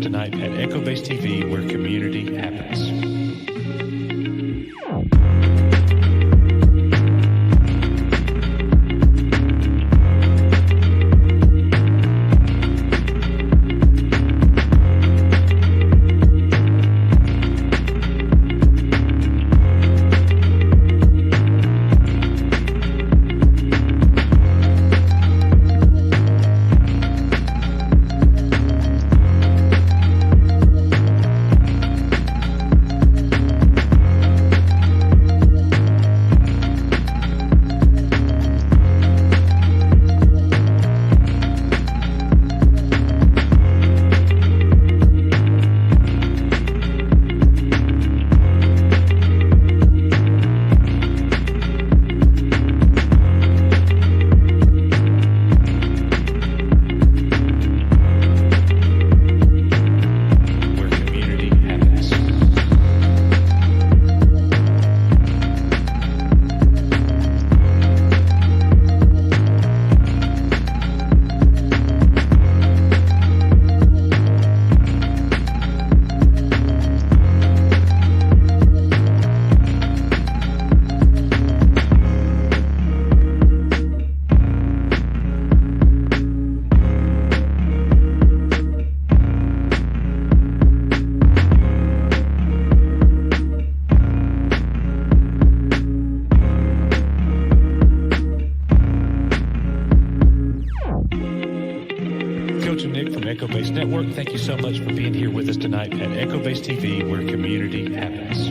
tonight at Echo Base TV, where community happens. Thank you so much for being here with us tonight at Echo Base TV, where community happens.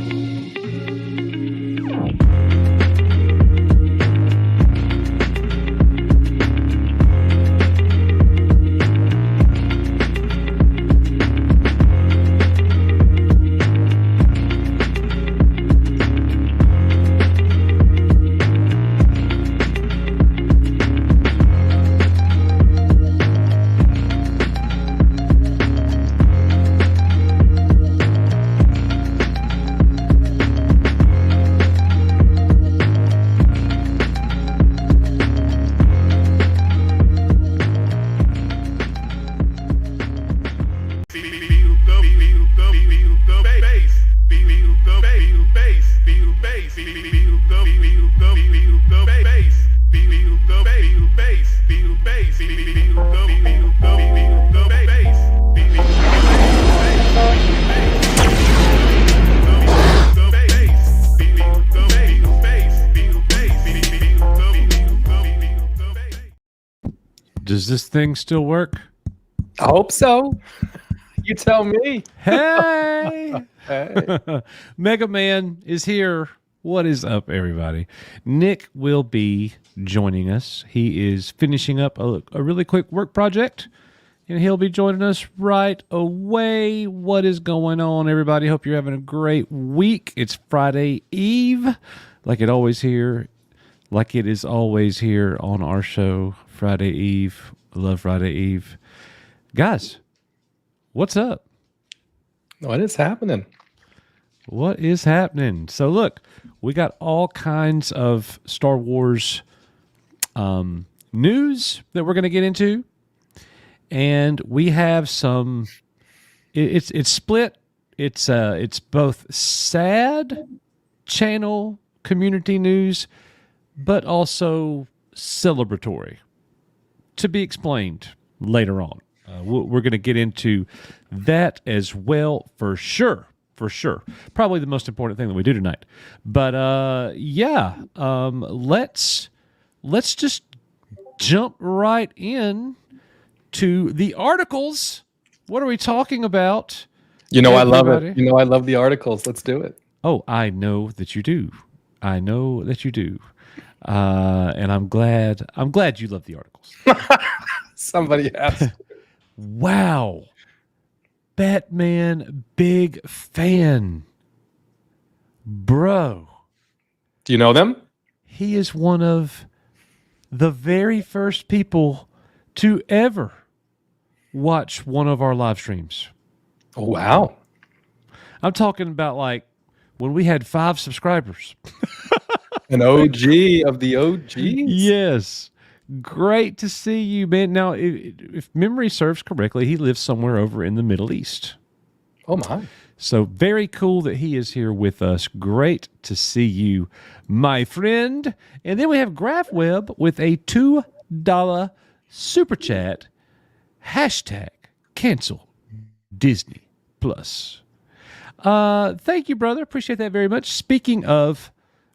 Does this thing still work? I hope so. You tell me. Hey. Hey. Mega Man is here. What is up, everybody? Nick will be joining us. He is finishing up a really quick work project, and he'll be joining us right away. What is going on, everybody? Hope you're having a great week. It's Friday Eve, like it is always here on our show, Friday Eve. I love Friday Eve. Guys, what's up? What is happening? What is happening? So look, we got all kinds of Star Wars news that we're going to get into, and we have some. It's split. It's both sad channel community news, but also celebratory. To be explained later on. We're going to get into that as well for sure. For sure. Probably the most important thing that we do tonight. But let's just jump right in to the articles. What are we talking about? You know, everybody? I love it. You know, I love the articles. Let's do it. Oh, I know that you do. I know that you do. And I'm glad you love the articles. Somebody asked. Wow. Batman big fan. Bro. Do you know them? He is one of the very first people to ever watch one of our live streams. Oh, wow. I'm talking about like when we had 5 subscribers. An OG of the OGs? Yes. Great to see you, man. Now, if memory serves correctly, he lives somewhere over in the Middle East. Oh my. So very cool that he is here with us. Great to see you, my friend. And then we have GraphWeb with a $2 super chat. Hashtag cancel Disney Plus. Thank you, brother. Appreciate that very much. Speaking of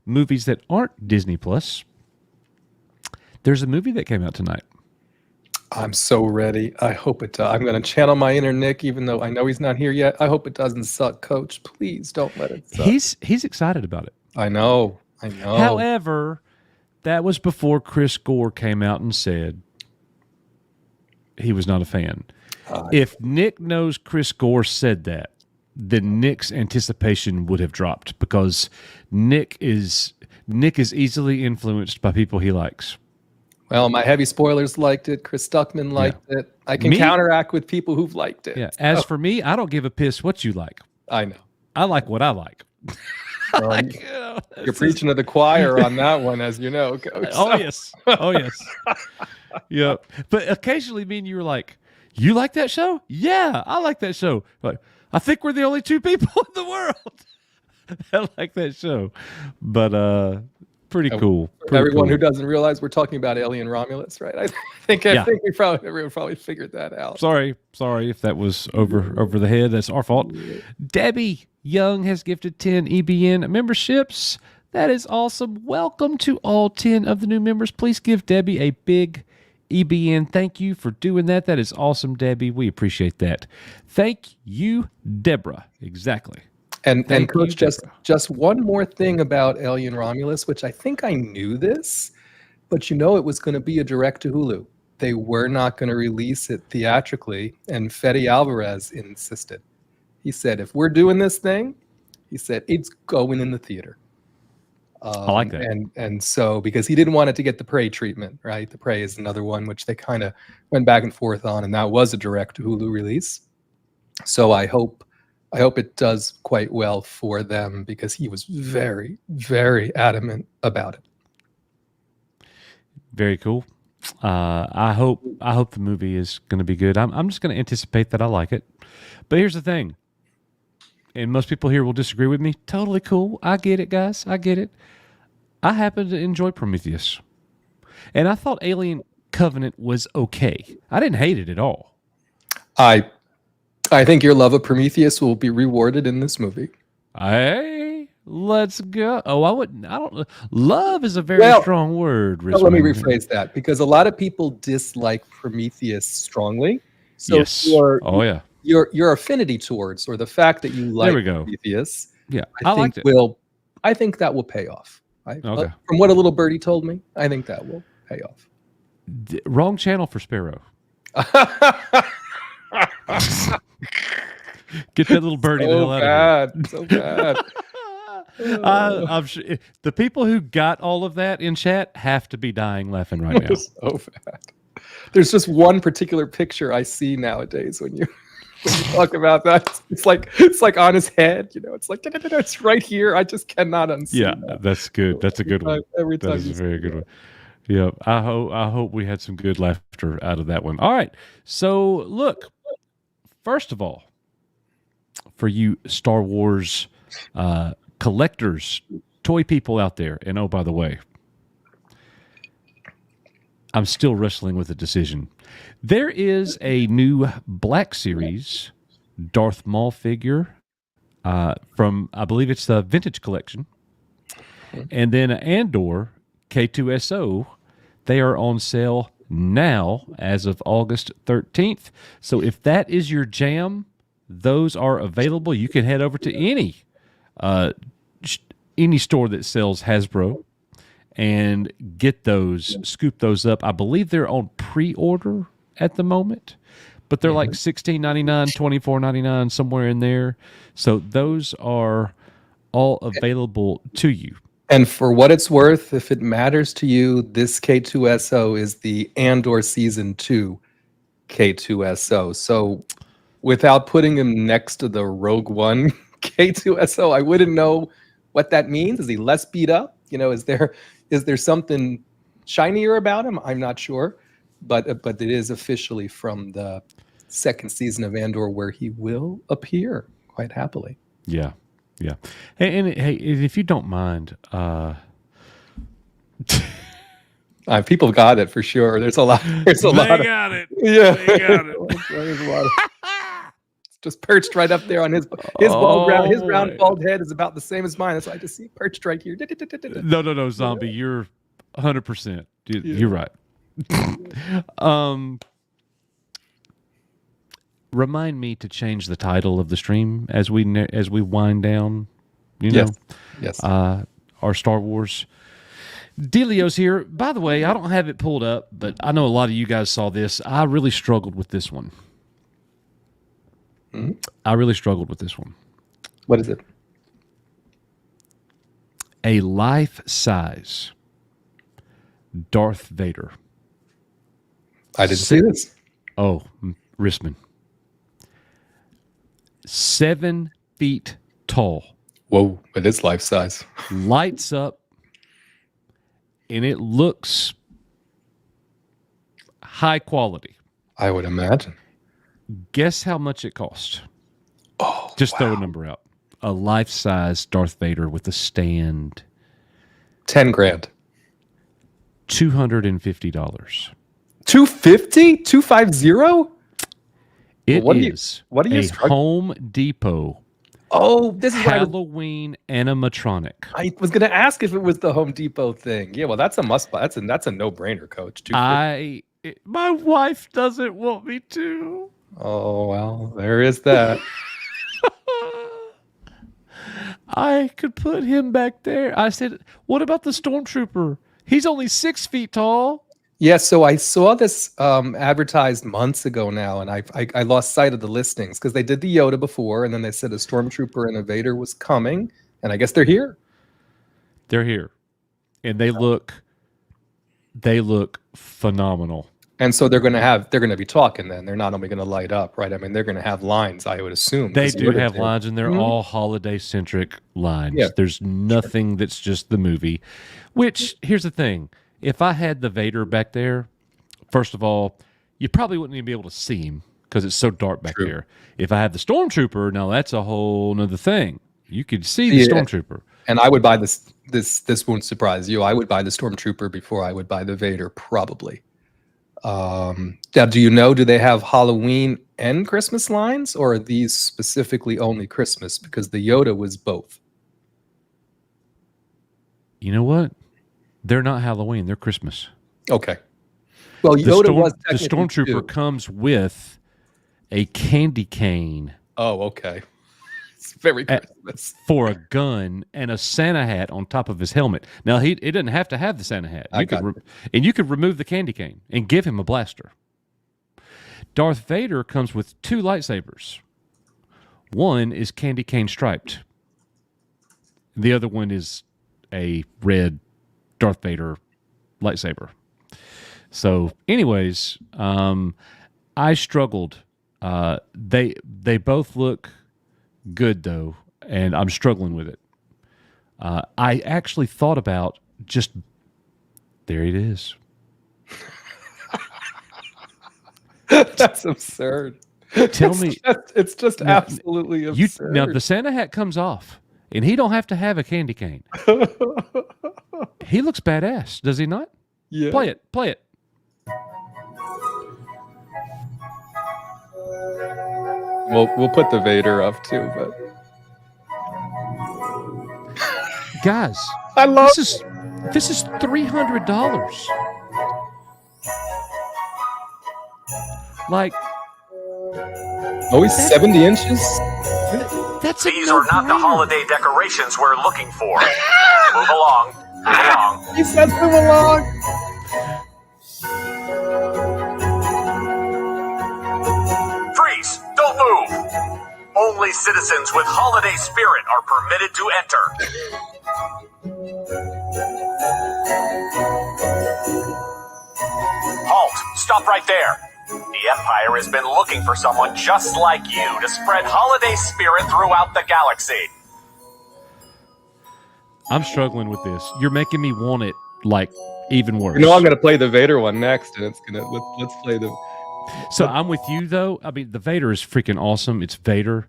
movies that aren't Disney Plus, there's a movie that came out tonight. I'm so ready. I hope it does. I'm going to channel my inner Nick, even though I know he's not here yet. I hope it doesn't suck, Coach. Please don't let it suck. He's excited about it. I know. However, that was before Chris Gore came out and said he was not a fan. If Nick knows Chris Gore said that, then Nick's anticipation would have dropped because Nick is easily influenced by people he likes. Well, my heavy spoilers liked it. Chris Stuckman liked it. I can counteract with people who've liked it. Yeah. As for me, I don't give a piss what you like. I know. I like what I like. You're preaching to the choir on that one, as you know, Coach. Oh, yes. Oh, yes. Yeah. But occasionally me and you were like, you like that show? Yeah, I like that show. Like, I think we're the only two people in the world that like that show. But pretty cool. Everyone who doesn't realize we're talking about Alien Romulus, right? I think everyone probably figured that out. Sorry if that was over the head. That's our fault. Debbie Young has gifted 10 EBN memberships. That is awesome. Welcome to all 10 of the new members. Please give Debbie a big EBN. Thank you for doing that. That is awesome, Debbie. We appreciate that. Thank you, Deborah. Exactly. And Coach, just one more thing about Alien Romulus, which I think I knew this, but it was going to be a direct to Hulu. They were not going to release it theatrically, and Fede Alvarez insisted. He said, if we're doing this thing, he said, it's going in the theater. I like that. And so, because he didn't want it to get the Prey treatment, right? The Prey is another one which they kind of went back and forth on, and that was a direct to Hulu release. So I hope it does quite well for them because he was very, very adamant about it. Very cool. I hope the movie is going to be good. I'm just going to anticipate that I like it. But here's the thing, and most people here will disagree with me. Totally cool. I get it, guys. I get it. I happen to enjoy Prometheus, and I thought Alien Covenant was okay. I didn't hate it at all. I think your love of Prometheus will be rewarded in this movie. Hey, let's go. Oh, I don't. Love is a very strong word. Let me rephrase that, because a lot of people dislike Prometheus strongly. So yes. Your affinity towards, or the fact that you like Prometheus, I think that will pay off. From what a little birdie told me, I think that will pay off. Wrong channel for Sparrow. Get that little birdie the hell out of here. So bad. I'm sure the people who got all of that in chat have to be dying laughing right now. So bad. There's just one particular picture I see nowadays when you talk about that. It's like on his head, it's like it's right here. I just cannot unsee. Yeah, that. That's good. That's a good one. Every time that's a very good one. Yeah, I hope we had some good laughter out of that one. All right, so look. First of all, for you Star Wars collectors, toy people out there, and oh, by the way, I'm still wrestling with a decision. There is a new Black Series Darth Maul figure from, I believe it's the Vintage Collection, and then Andor K2SO. They are on sale now as of August 13th. So if that is your jam, those are available. You can head over to any store that sells Hasbro and get those, scoop those up. I believe they're on pre-order at the moment, but they're like $16.99, $24.99, somewhere in there. So those are all available to you. And for what it's worth, if it matters to you, this K2SO is the Andor Season 2 K2SO. So without putting him next to the Rogue One K2SO, I wouldn't know what that means. Is he less beat up? Is there something shinier about him, I'm not sure, but it is officially from the second season of Andor where he will appear quite happily. Yeah. And if you don't mind, people got it for sure. There's a lot. They got it. Yeah, they got it. There's a lot. It's just perched right up there on his bald round. His round bald head is about the same as mine. That's why I just see it perched right here. No, zombie. You're 100%. You're right. Remind me to change the title of the stream as we wind down. Yes. Our Star Wars. Delio's here. By the way, I don't have it pulled up, but I know a lot of you guys saw this. I really struggled with this one. Mm-hmm. I really struggled with this one. What is it? A life-size Darth Vader. I didn't see this. Oh, Rissman. 7 feet tall. Whoa, it is life size. Lights up, and it looks high quality. I would imagine. Guess how much it cost? Oh, just throw a number out. A life-size Darth Vader with a stand. $10,000. $250. $250? $250? It is what are you a Home Depot. Oh, this is Halloween animatronic. I was going to ask if it was the Home Depot thing. Yeah, well, that's a must buy. That's a no-brainer, Coach. My wife doesn't want me to. Oh, well, there is that. I could put him back there. I said, what about the Stormtrooper? He's only 6 feet tall. Yeah, so I saw this advertised months ago now, and I lost sight of the listings because they did the Yoda before, and then they said a Stormtrooper and a Vader was coming, and I guess they're here. They're here, and they look phenomenal. And so they're going to be talking. Then they're not only going to light up, right? I mean, they're going to have lines. I would assume they do have lines, and they're all holiday centric lines. Yeah, there's nothing that's just the movie. Which here's the thing. If I had the Vader back there, first of all, you probably wouldn't even be able to see him because it's so dark back there. If I had the Stormtrooper, now that's a whole nother thing. You could see the Stormtrooper. And I would buy this won't surprise you. I would buy the Stormtrooper before I would buy the Vader, probably. Now, do they have Halloween and Christmas lines, or are these specifically only Christmas? Because the Yoda was both. You know what? They're not Halloween. They're Christmas. Okay. Well, Yoda was the Stormtrooper comes with a candy cane. Oh, okay. It's very Christmas. For a gun and a Santa hat on top of his helmet. Now, it didn't have to have the Santa hat. You could remove the candy cane and give him a blaster. Darth Vader comes with 2 lightsabers. One is candy cane striped. The other one is a red Darth Vader lightsaber. So, anyways, I struggled. They both look good though, and I'm struggling with it. I actually thought about just there it is. That's absurd. It's just absolutely absurd. Now the Santa hat comes off, and he don't have to have a candy cane. He looks badass, does he not? Yeah. Play it. We'll put the Vader up too, but guys, this is $300. Like, he's 70 inches. These are not the holiday decorations we're looking for. Move along. He says move along. Freeze! Don't move! Only citizens with holiday spirit are permitted to enter. Halt! Stop right there. The Empire has been looking for someone just like you to spread holiday spirit throughout the galaxy. I'm struggling with this. You're making me want it like Even worse. I'm going to play the Vader one next, and it's gonna let's play the. So I'm with you though. I mean, the Vader is freaking awesome. It's Vader,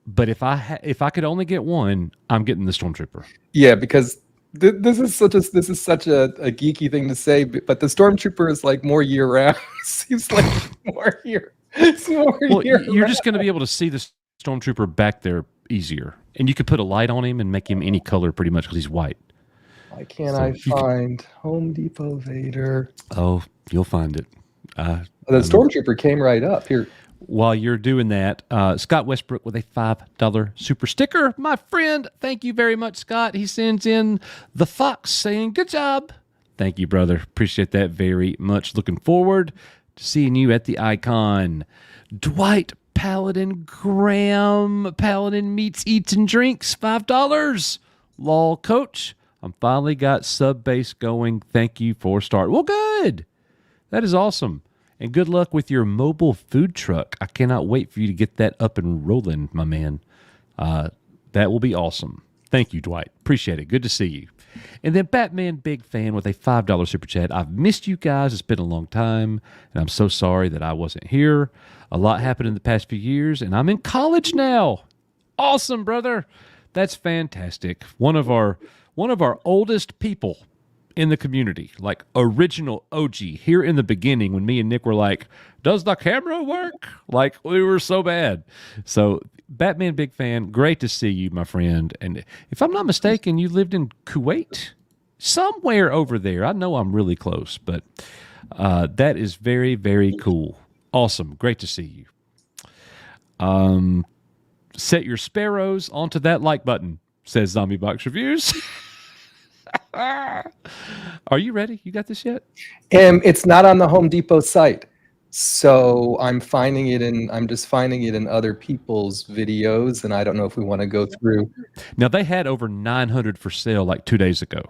but if I could only get one, I'm getting the Stormtrooper. Yeah, because this is such a geeky thing to say, but the Stormtrooper is like more year round. Seems like more year. It's more Well, year you're round. just going to be able to see the Stormtrooper back there easier, and you could put a light on him and make him any color pretty much because he's white. Why can't I find Home Depot Vader? Oh, you'll find it. The Stormtrooper came right up here. While you're doing that, Scott Westbrook with a $5 super sticker. My friend, thank you very much, Scott. He sends in the Fox saying, good job. Thank you, brother. Appreciate that very much. Looking forward to seeing you at the Icon. Dwight Paladin Graham. Paladin meets, eats, and drinks. $5. Lol, coach. I'm finally got sub base going. Thank you for start. Well, good. That is awesome. And good luck with your mobile food truck. I cannot wait for you to get that up and rolling, my man. That will be awesome. Thank you, Dwight. Appreciate it. Good to see you. And then Batman Big Fan with a $5 super chat. I've missed you guys. It's been a long time, and I'm so sorry that I wasn't here. A lot happened in the past few years, and I'm in college now. Awesome, brother. That's fantastic. One of our oldest people in the community, like original OG, here in the beginning when me and Nick were like, does the camera work? Like, we were so bad. So Batman Big Fan, great to see you, my friend. And if I'm not mistaken, you lived in Kuwait, somewhere over there. I know I'm really close, but that is very, very cool. Awesome. Great to see you. Set your sparrows onto that like button, says Zombie Box Reviews. Are you ready? You got this yet? It's not on the Home Depot site, so I'm just finding it in other people's videos, and I don't know if we want to go through. Now, they had over 900 for sale like 2 days ago.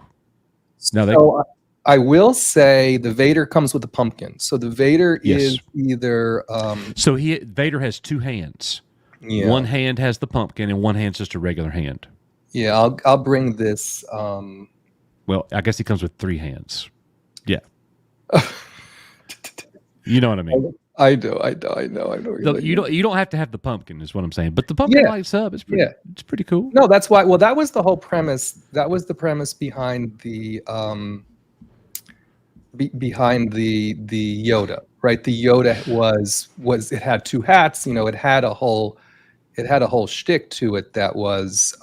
I will say the Vader comes with a pumpkin. So the Vader is either. Vader has two hands. Yeah. One hand has the pumpkin, and one hand's just a regular hand. Yeah, I'll bring this. Well, I guess he comes with three hands. Yeah. You know what I mean? I know. You don't have to have the pumpkin, is what I'm saying. But the pumpkin lights up. It's pretty cool. No, that's why. Well, that was the whole premise. That was the premise behind the Yoda, right? The Yoda was it had two hats. You know, it had a whole shtick to it that was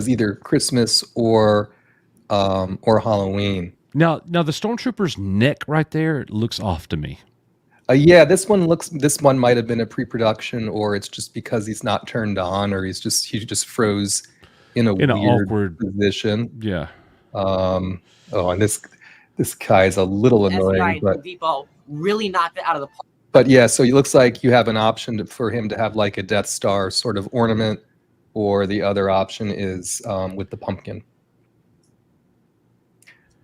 either Christmas or Halloween. Now the Stormtrooper's neck right there looks off to me. Yeah, this one might have been a pre-production, or it's just because he's not turned on, or he just froze in a weird awkward position. Yeah. And this guy is a little annoying, but Depot really knocked it out of the park. But yeah, so it looks like you have an option for him to have like a Death Star sort of ornament, or the other option is with the pumpkin.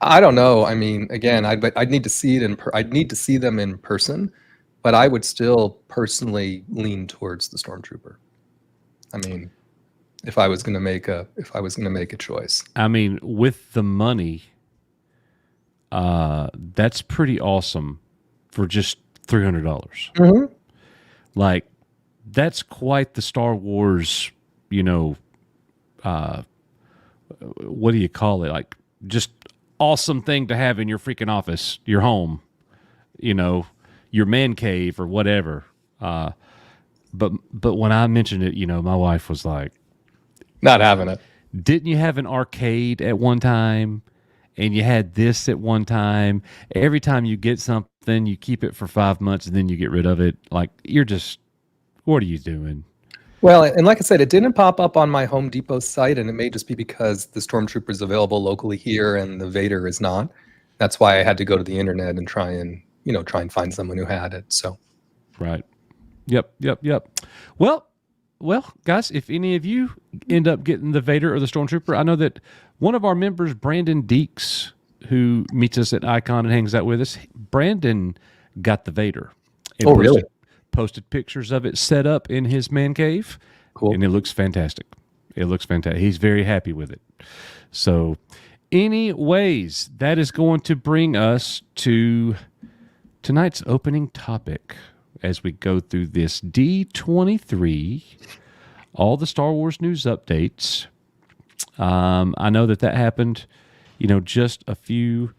I don't know. I mean, again, I'd need to see it I'd need to see them in person, but I would still personally lean towards the Stormtrooper. I mean, if I was going to make a choice. I mean, with the money, that's pretty awesome for just $300. Mm-hmm. Like, that's quite the Star Wars, what do you call it? Like, just awesome thing to have in your freaking office, your home, your man cave or whatever. But when I mentioned it, my wife was like, not having it. Didn't you have an arcade at one time? And you had this at one time. Every time you get something, you keep it for 5 months and then you get rid of it. Like, what are you doing? Well, and like I said, it didn't pop up on my Home Depot site, and it may just be because the Stormtrooper is available locally here and the Vader is not. That's why I had to go to the internet and try and find someone who had it. So, right. Yep. Well, guys, if any of you end up getting the Vader or the Stormtrooper, I know that one of our members, Brandon Deeks, who meets us at Icon and hangs out with us, Brandon got the Vader. Really? Posted pictures of it set up in his man cave. Cool. And it looks fantastic. He's very happy with it. So, anyways, that is going to bring us to tonight's opening topic as we go through this D23, all the Star Wars news updates. I know that happened, just a few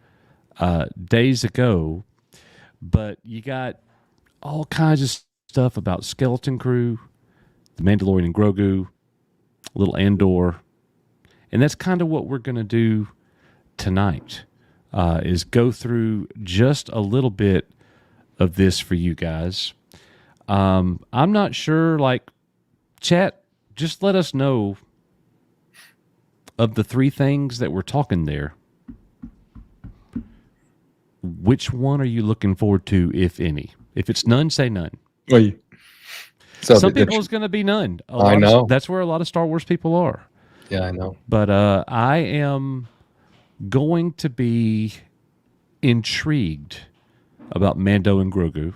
days ago, but you got all kinds of stuff about Skeleton Crew, the Mandalorian and Grogu, little Andor, and that's kind of what we're going to do tonight, is go through just a little bit of this for you guys. I'm not sure, chat, just let us know of the three things that we're talking there. Which one are you looking forward to, if any? If it's none, say none. So some people is going to be none. I know. That's where a lot of Star Wars people are. Yeah, I know. But I am going to be intrigued about Mando and Grogu.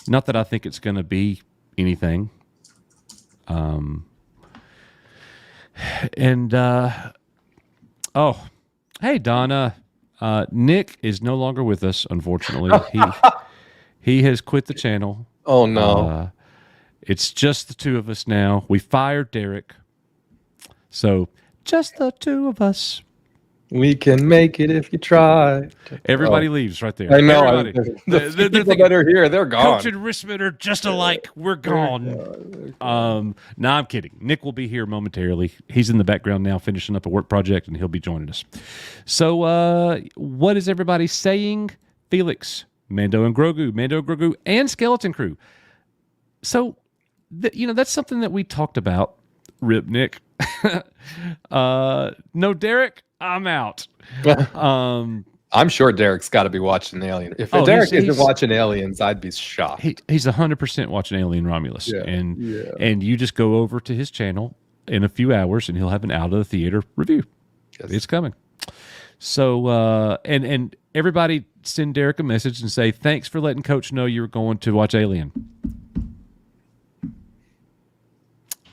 Not that I think it's going to be anything. Hey, Donna. Nick is no longer with us, unfortunately. He has quit the channel. Oh, no. It's just the two of us now. We fired Derek. So, just the two of us. We can make it if you try. Everybody leaves right there. I know. Everybody. The people that are here, they're gone. Coach and Richmond are just alike. We're gone. No, I'm kidding. Nick will be here momentarily. He's in the background now finishing up a work project, and he'll be joining us. So what is everybody saying? Felix, Mando and Grogu, and Skeleton Crew. So, that's something that we talked about. Rip Nick. No, Derek, I'm out. I'm sure Derek's got to be watching Alien. If Derek isn't watching Aliens, I'd be shocked. He's 100% watching Alien Romulus. Yeah, and you just go over to his channel in a few hours, and he'll have an out of the theater review. Yes. It's coming. So, and everybody send Derek a message and say, thanks for letting Coach know you were going to watch Alien.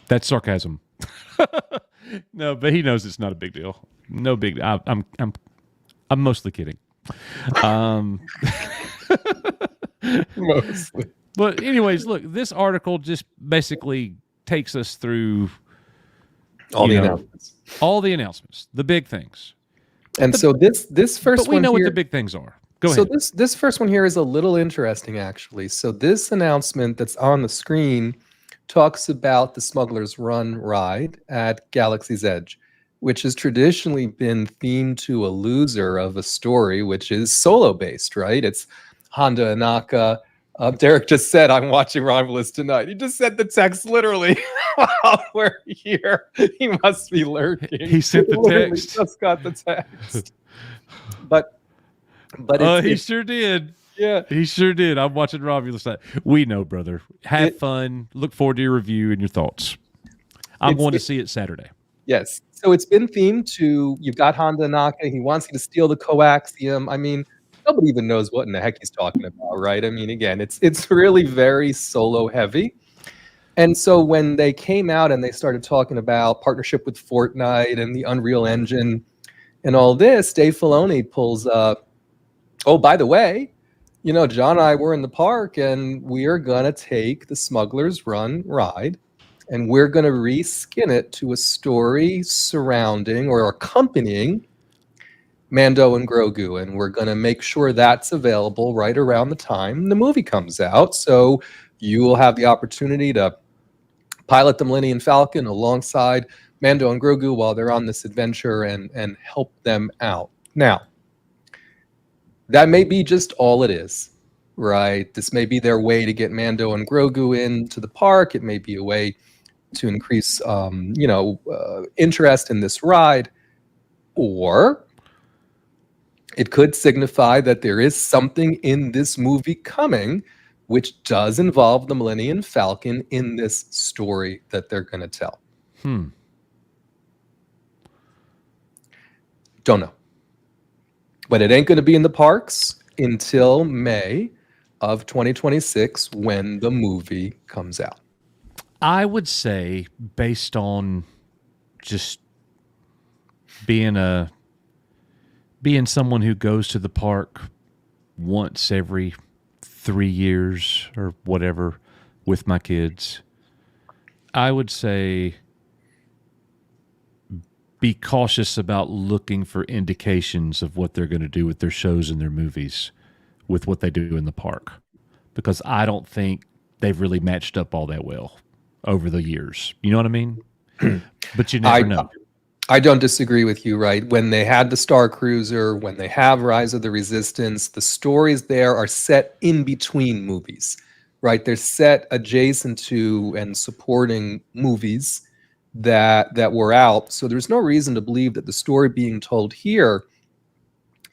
That's sarcasm. No, but he knows it's not a big deal. No big. I'm mostly kidding. Mostly. But anyways, look, this article just basically takes us through all the announcements, the big things. And so this first but we one know here, what the big things are. Go ahead. So this first one here is a little interesting, actually. So this announcement that's on the screen talks about the Smuggler's Run ride at Galaxy's Edge, which has traditionally been themed to a loser of a story, which is solo-based, right? It's Honda Anaka. Derek just said, I'm watching Romulus tonight. He just said the text literally while we're here. He must be lurking. He sent the text. Just got the text. But he sure did. Yeah, he sure did. I'm watching Romulus. We know, brother. Have fun. Look forward to your review and your thoughts. I'm going to see it Saturday. Yes. So it's been themed to, you've got Honda Naka. He wants you to steal the coaxium. I mean, nobody even knows what in the heck he's talking about, right? I mean, again, it's really very solo heavy. And so when they came out and they started talking about partnership with Fortnite and the Unreal Engine and all this, Dave Filoni pulls up, oh, by the way, John and I were in the park and we are going to take the Smuggler's Run ride and we're going to reskin it to a story surrounding or accompanying Mando and Grogu. And we're going to make sure that's available right around the time the movie comes out. So you will have the opportunity to pilot the Millennium Falcon alongside Mando and Grogu while they're on this adventure and help them out. Now, that may be just all it is, right? This may be their way to get Mando and Grogu into the park. It may be a way to increase, interest in this ride. Or it could signify that there is something in this movie coming which does involve the Millennium Falcon in this story that they're going to tell. Don't know. But it ain't going to be in the parks until May of 2026 when the movie comes out. I would say, based on just being someone who goes to the park once every 3 years or whatever with my kids, I would say be cautious about looking for indications of what they're going to do with their shows and their movies with what they do in the park, because I don't think they've really matched up all that well over the years. You know what I mean? But you never know. I don't disagree with you, right? When they had the Star Cruiser, when they have Rise of the Resistance, the stories there are set in between movies, right? They're set adjacent to and supporting movies that were out. So there's no reason to believe that the story being told here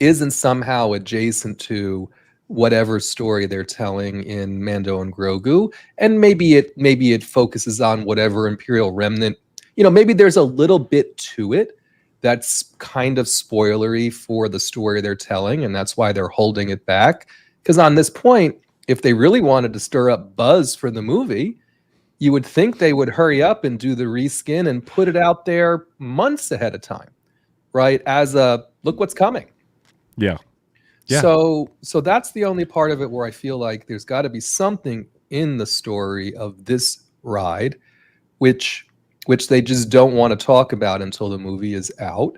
isn't somehow adjacent to whatever story they're telling in Mando and Grogu. And maybe it focuses on whatever Imperial remnant. Maybe there's a little bit to it that's kind of spoilery for the story they're telling, and that's why they're holding it back. Because on this point, if they really wanted to stir up buzz for the movie, you would think they would hurry up and do the reskin and put it out there months ahead of time, right? As a look what's coming. Yeah. So that's the only part of it where I feel like there's got to be something in the story of this ride, which they just don't want to talk about until the movie is out.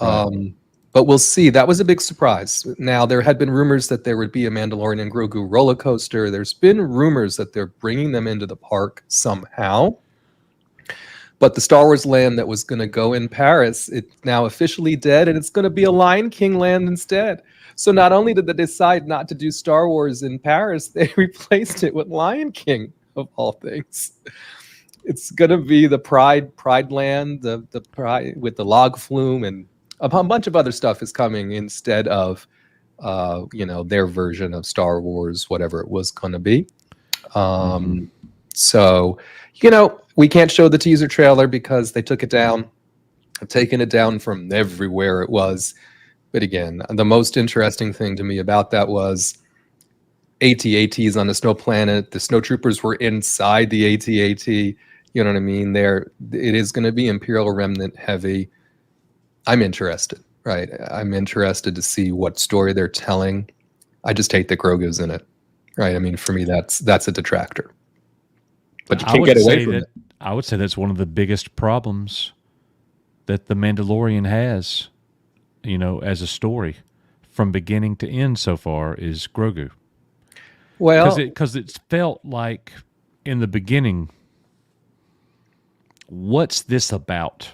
Right. But we'll see. That was a big surprise. Now, there had been rumors that there would be a Mandalorian and Grogu roller coaster. There's been rumors that they're bringing them into the park somehow. But the Star Wars land that was going to go in Paris, it's now officially dead, and it's going to be a Lion King land instead. So not only did they decide not to do Star Wars in Paris, they replaced it with Lion King, of all things. It's going to be the Pride Land, the Pride with the log flume, and a bunch of other stuff is coming instead of, their version of Star Wars, whatever it was going to be. So, we can't show the teaser trailer because they took it down. I've taken it down from everywhere it was. But again, the most interesting thing to me about that was AT-ATs on the snow planet. The snowtroopers were inside the AT-AT. You know what I mean? It is going to be Imperial Remnant heavy. I'm interested, right? I'm interested to see what story they're telling. I just hate that Grogu's in it, right? I mean, for me, that's a detractor. But you can't get away from it. I would say that's one of the biggest problems that The Mandalorian has, as a story from beginning to end so far, is Grogu. Well, because it felt like in the beginning, what's this about?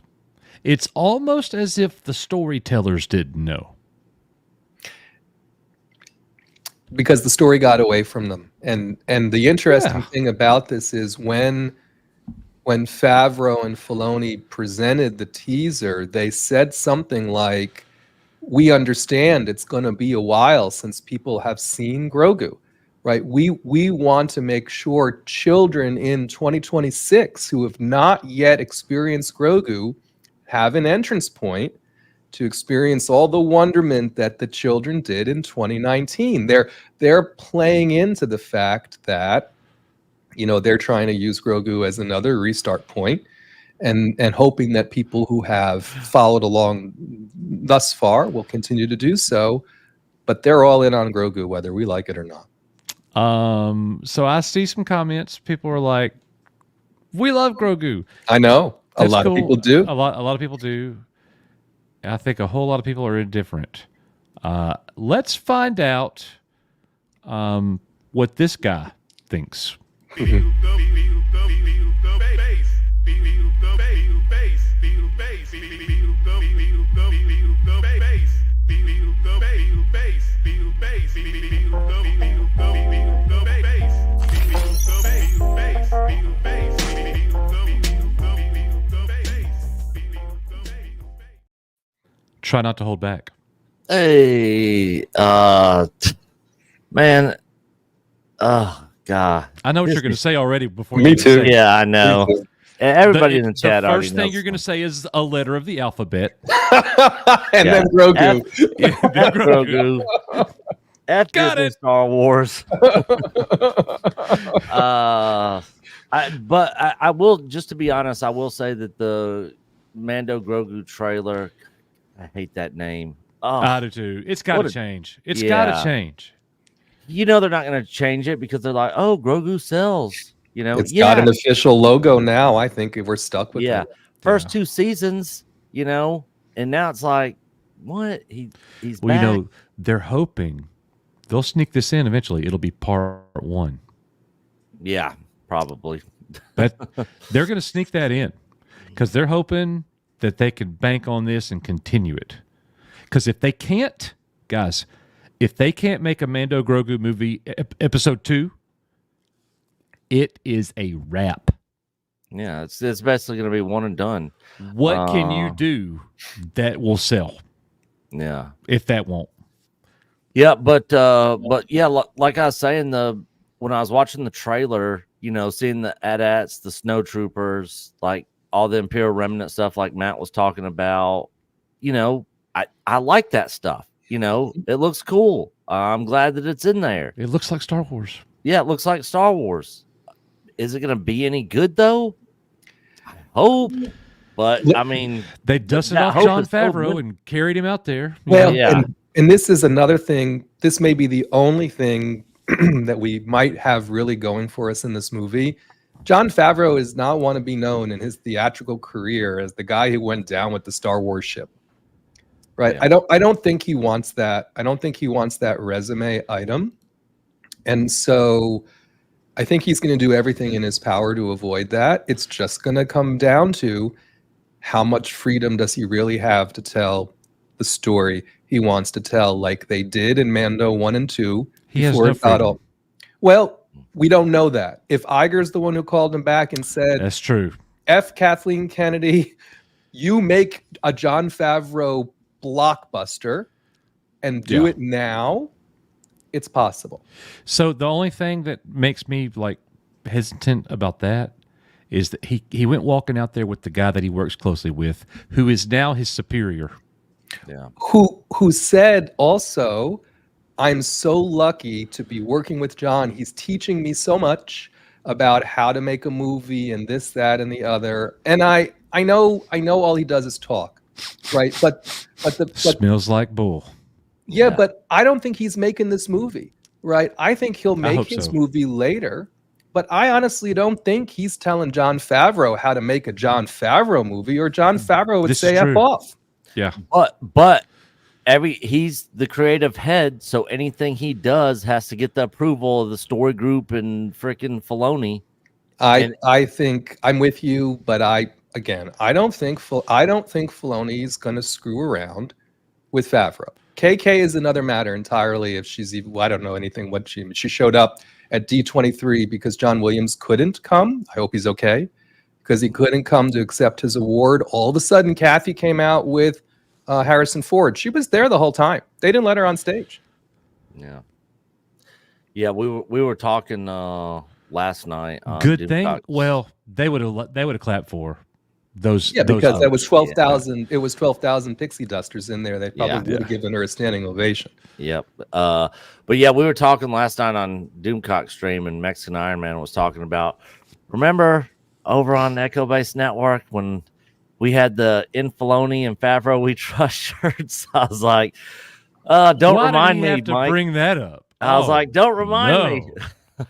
It's almost as if the storytellers didn't know. Because the story got away from them. And the interesting thing about this is when Favreau and Filoni presented the teaser, they said something like, we understand it's going to be a while since people have seen Grogu, right? We want to make sure children in 2026 who have not yet experienced Grogu have an entrance point to experience all the wonderment that the children did in 2019. They're playing into the fact that, they're trying to use Grogu as another restart point and hoping that people who have followed along thus far will continue to do so. But they're all in on Grogu, whether we like it or not. So I see some comments. People are like, we love Grogu. I know. A lot of people do. A lot of people do. I think a whole lot of people are indifferent. Let's find out what this guy thinks. Try not to hold back. Hey, man. Oh, God. I know what you're going to say already before Me you too. say it. Yeah, I know. Everybody in the chat already knows. The first thing you're going to say is a letter of the alphabet. And then Grogu. Grogu. Got it. Star Wars. I will, just to be honest, I will say that Mando Grogu trailer. I hate that name. Oh, I do too. It's got what to a- change. It's got to yeah. change. you know they're not going to change it because they're like, oh, Grogu sells. You know, It's got an official logo now. I think we're stuck with yeah. it. First Yeah. 2 seasons, you know, and now it's like, what? He's Well, back. you know, they're hoping they'll sneak this in eventually. It'll be part 1. Yeah, probably. But they're going to sneak that in because they're hoping that they can bank on this and continue it. Because if they can't, guys, if they can't make a Mando Grogu movie episode 2, it is a wrap. Yeah, it's basically going to be one and done. What can you do that will sell Yeah. if that won't? Yeah, but yeah, like I was saying, when I was watching the trailer, you know, seeing the AT-ATs, the snow troopers, like all the Imperial Remnant stuff, like Matt was talking about, you know, I like that stuff. You know, it looks cool. I'm glad that it's in there. It looks like Star Wars. Yeah, it looks like Star Wars. Is it going to be any good though? I hope. But I mean, They dusted that off hope Jon is so Favreau good. and carried him out there. Well, Yeah. and this is another thing. This may be the only thing that we might have really going for us in this movie. Jon Favreau is not want to be known in his theatrical career as the guy who went down with the Star Wars ship. Right? Yeah. I don't think he wants that. I don't think he wants that resume item. And so I think he's going to do everything in his power to avoid that. It's just going to come down to how much freedom does he really have to tell the story he wants to tell, like they did in Mando 1 and 2. He has before no it got freedom. all- Well, we don't know that. If Iger's the one who called him back and said, That's true. F Kathleen Kennedy, you make a Jon Favreau blockbuster and do Yeah. it now, it's possible. So the only thing that makes me like hesitant about that is that he went walking out there with the guy that he works closely with, who is now his superior. Yeah. Who said also, I'm so lucky to be working with John. He's teaching me so much about how to make a movie and this, that, and the other. And I know all he does is talk, right? But Smells like bull. yeah, Yeah. but I don't think he's making this movie, right? I think he'll make hope his so. movie later. But I honestly don't think he's telling Jon Favreau how to make a Jon Favreau movie, or Jon Favreau would This say is F true. off. Yeah. But he's the creative head, so anything he does has to get the approval of the story group and freaking Filoni. I think I'm with you, but I don't think Filoni's going to screw around with Favreau. KK is another matter entirely. If she's even, I don't know anything what she showed up at D23 because John Williams couldn't come. I hope he's okay because he couldn't come to accept his award. All of a sudden, Kathy came out with Harrison Ford. She was there the whole time. They didn't let her on stage. Yeah. We were talking last night. on Good Doom thing. Talks. Well, they would have clapped for those. Yeah, those because that was folks. 12,000. It was 12,000 pixie dusters in there. They probably Yeah. would have given her a standing ovation. Yep. But yeah, we were talking last night on Doomcock stream, and Mexican Iron Man was talking about. Remember over on Echo Base Network when we had the In Filoni and Favreau We Trust shirts? I was like, don't Why remind did he me, have to Mike. bring that up? I was Oh, like, don't remind me. no.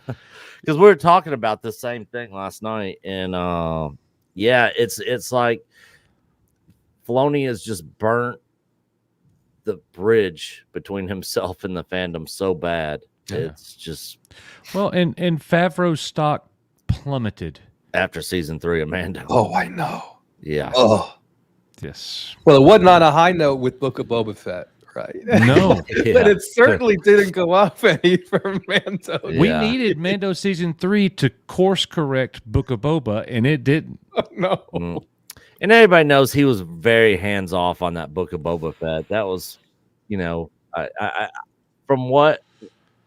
Because we were talking about the same thing last night, and yeah, it's like Filoni has just burnt the bridge between himself and the fandom so bad. Yeah. It's just Well, and Favreau's stock plummeted. after season 3 of Mando. Oh, I know. Yeah. Oh, Yes. well, it wasn't on a high note with Book of Boba Fett, right? No. Yeah. But it certainly didn't go up any for Mando. We Yeah. needed Mando season 3 to course correct Book of Boba, and it didn't. No. Mm. And everybody knows he was very hands off on that Book of Boba Fett. That was, you know, I from what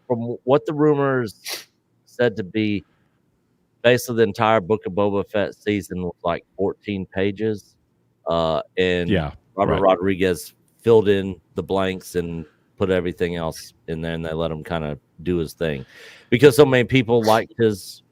the rumors said to be, basically the entire Book of Boba Fett season was like 14 pages. And Yeah. Robert right. Rodriguez filled in the blanks and put everything else in there, and they let him kind of do his thing because so many people liked his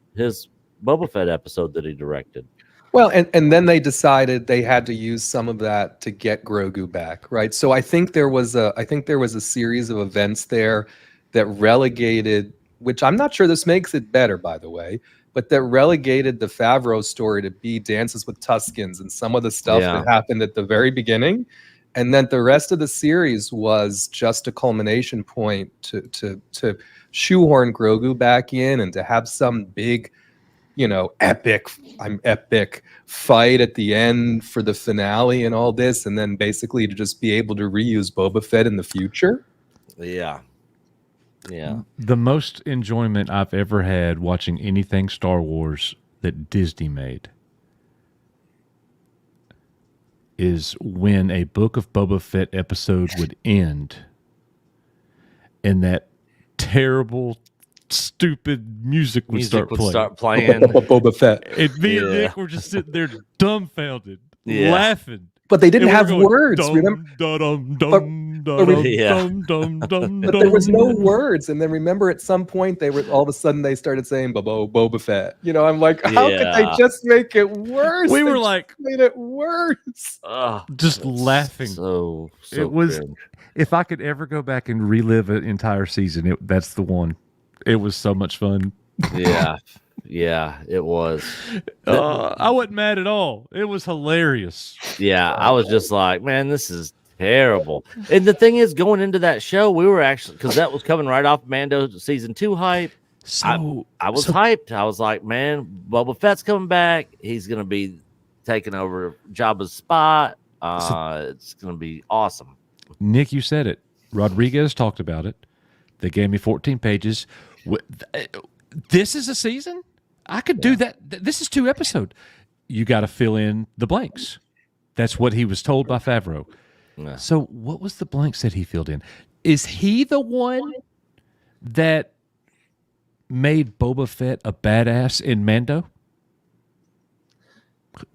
Boba Fett episode that he directed. Well, and then they decided they had to use some of that to get Grogu back, right? So I think there was a series of events there that relegated, which I'm not sure this makes it better, by the way, but that relegated the Favreau story to be Dances with Tuskens and some of the stuff that happened at the very beginning. And then the rest of the series was just a culmination point to shoehorn Grogu back in and to have some big, epic fight at the end for the finale and all this, and then basically to just be able to reuse Boba Fett in the future. Yeah. The most enjoyment I've ever had watching anything Star Wars that Disney made is when a Book of Boba Fett episode would end and that terrible, stupid music would start playing. Boba Fett. And me and Nick were just sitting there dumbfounded, laughing. But they didn't have going, words, remember? But there was no words. And then remember, at some point, they were all of a sudden they started saying Boba Fett. I'm like, how could they just make it worse? We were like, made it worse. Just laughing. So it was. good. If I could ever go back and relive an entire season, that's the one. It was so much fun. Yeah, it was. I wasn't mad at all. It was hilarious. Yeah, I was just like, man, this is terrible. And the thing is, going into that show, we were actually, because that was coming right off Mando season 2 hype. So I was hyped. I was like, man, Boba Fett's coming back. He's going to be taking over Jabba's spot. It's going to be awesome. Nick, you said it. Rodriguez talked about it. They gave me 14 pages. This is a season? I could do that. This is 2 episodes. You got to fill in the blanks. That's what he was told by Favreau. Yeah. So what was the blanks that he filled in? Is he the one that made Boba Fett a badass in Mando?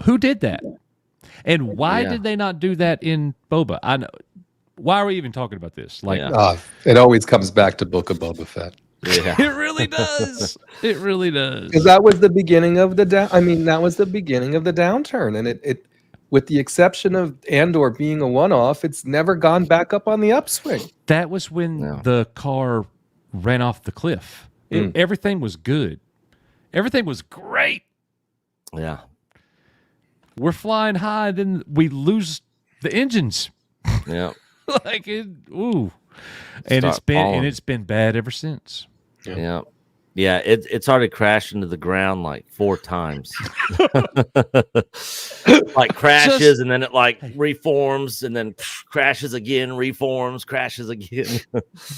Who did that? And why did they not do that in Boba? I know. Why are we even talking about this? It always comes back to Book of Boba Fett. Yeah. It really does. It really does. Because that was the beginning of that was the beginning of the downturn, and it with the exception of Andor being a one-off, it's never gone back up on the upswing. That was when the car ran off the cliff. Everything was good. Everything was great. Yeah. We're flying high, then we lose the engines. Yeah. And it's been bad ever since. Yeah. It started crashing to the ground like 4 times. Like crashes and then it reforms and then crashes again, reforms, crashes again.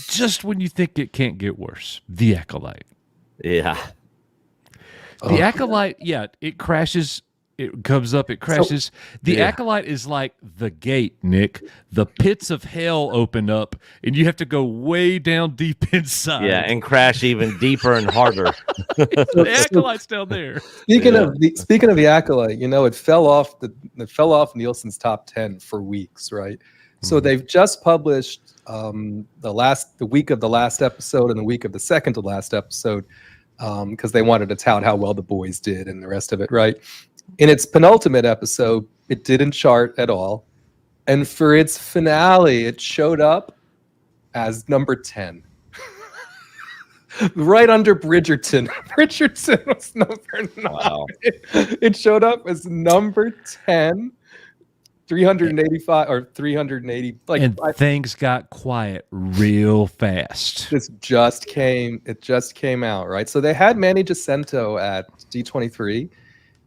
Just when you think it can't get worse, the Acolyte. Yeah. The Acolyte, it crashes. It comes up, it crashes. The Acolyte is like the gate, Nick. The pits of hell open up, and you have to go way down deep inside. Yeah, and crash even deeper and harder. The Acolyte's down there. Speaking of the Acolyte, it fell off Nielsen's top 10 for weeks, right? So they've just published the week of the last episode and the week of the second to last episode because they wanted to tout how well the boys did and the rest of it, right? In its penultimate episode, it didn't chart at all. And for its finale, it showed up as number 10. Right under Bridgerton. Bridgerton was number 9. Wow. It showed up as number 10, 385 or 380. Things got quiet real fast. It just came out, right? So they had Manny Jacinto at D23.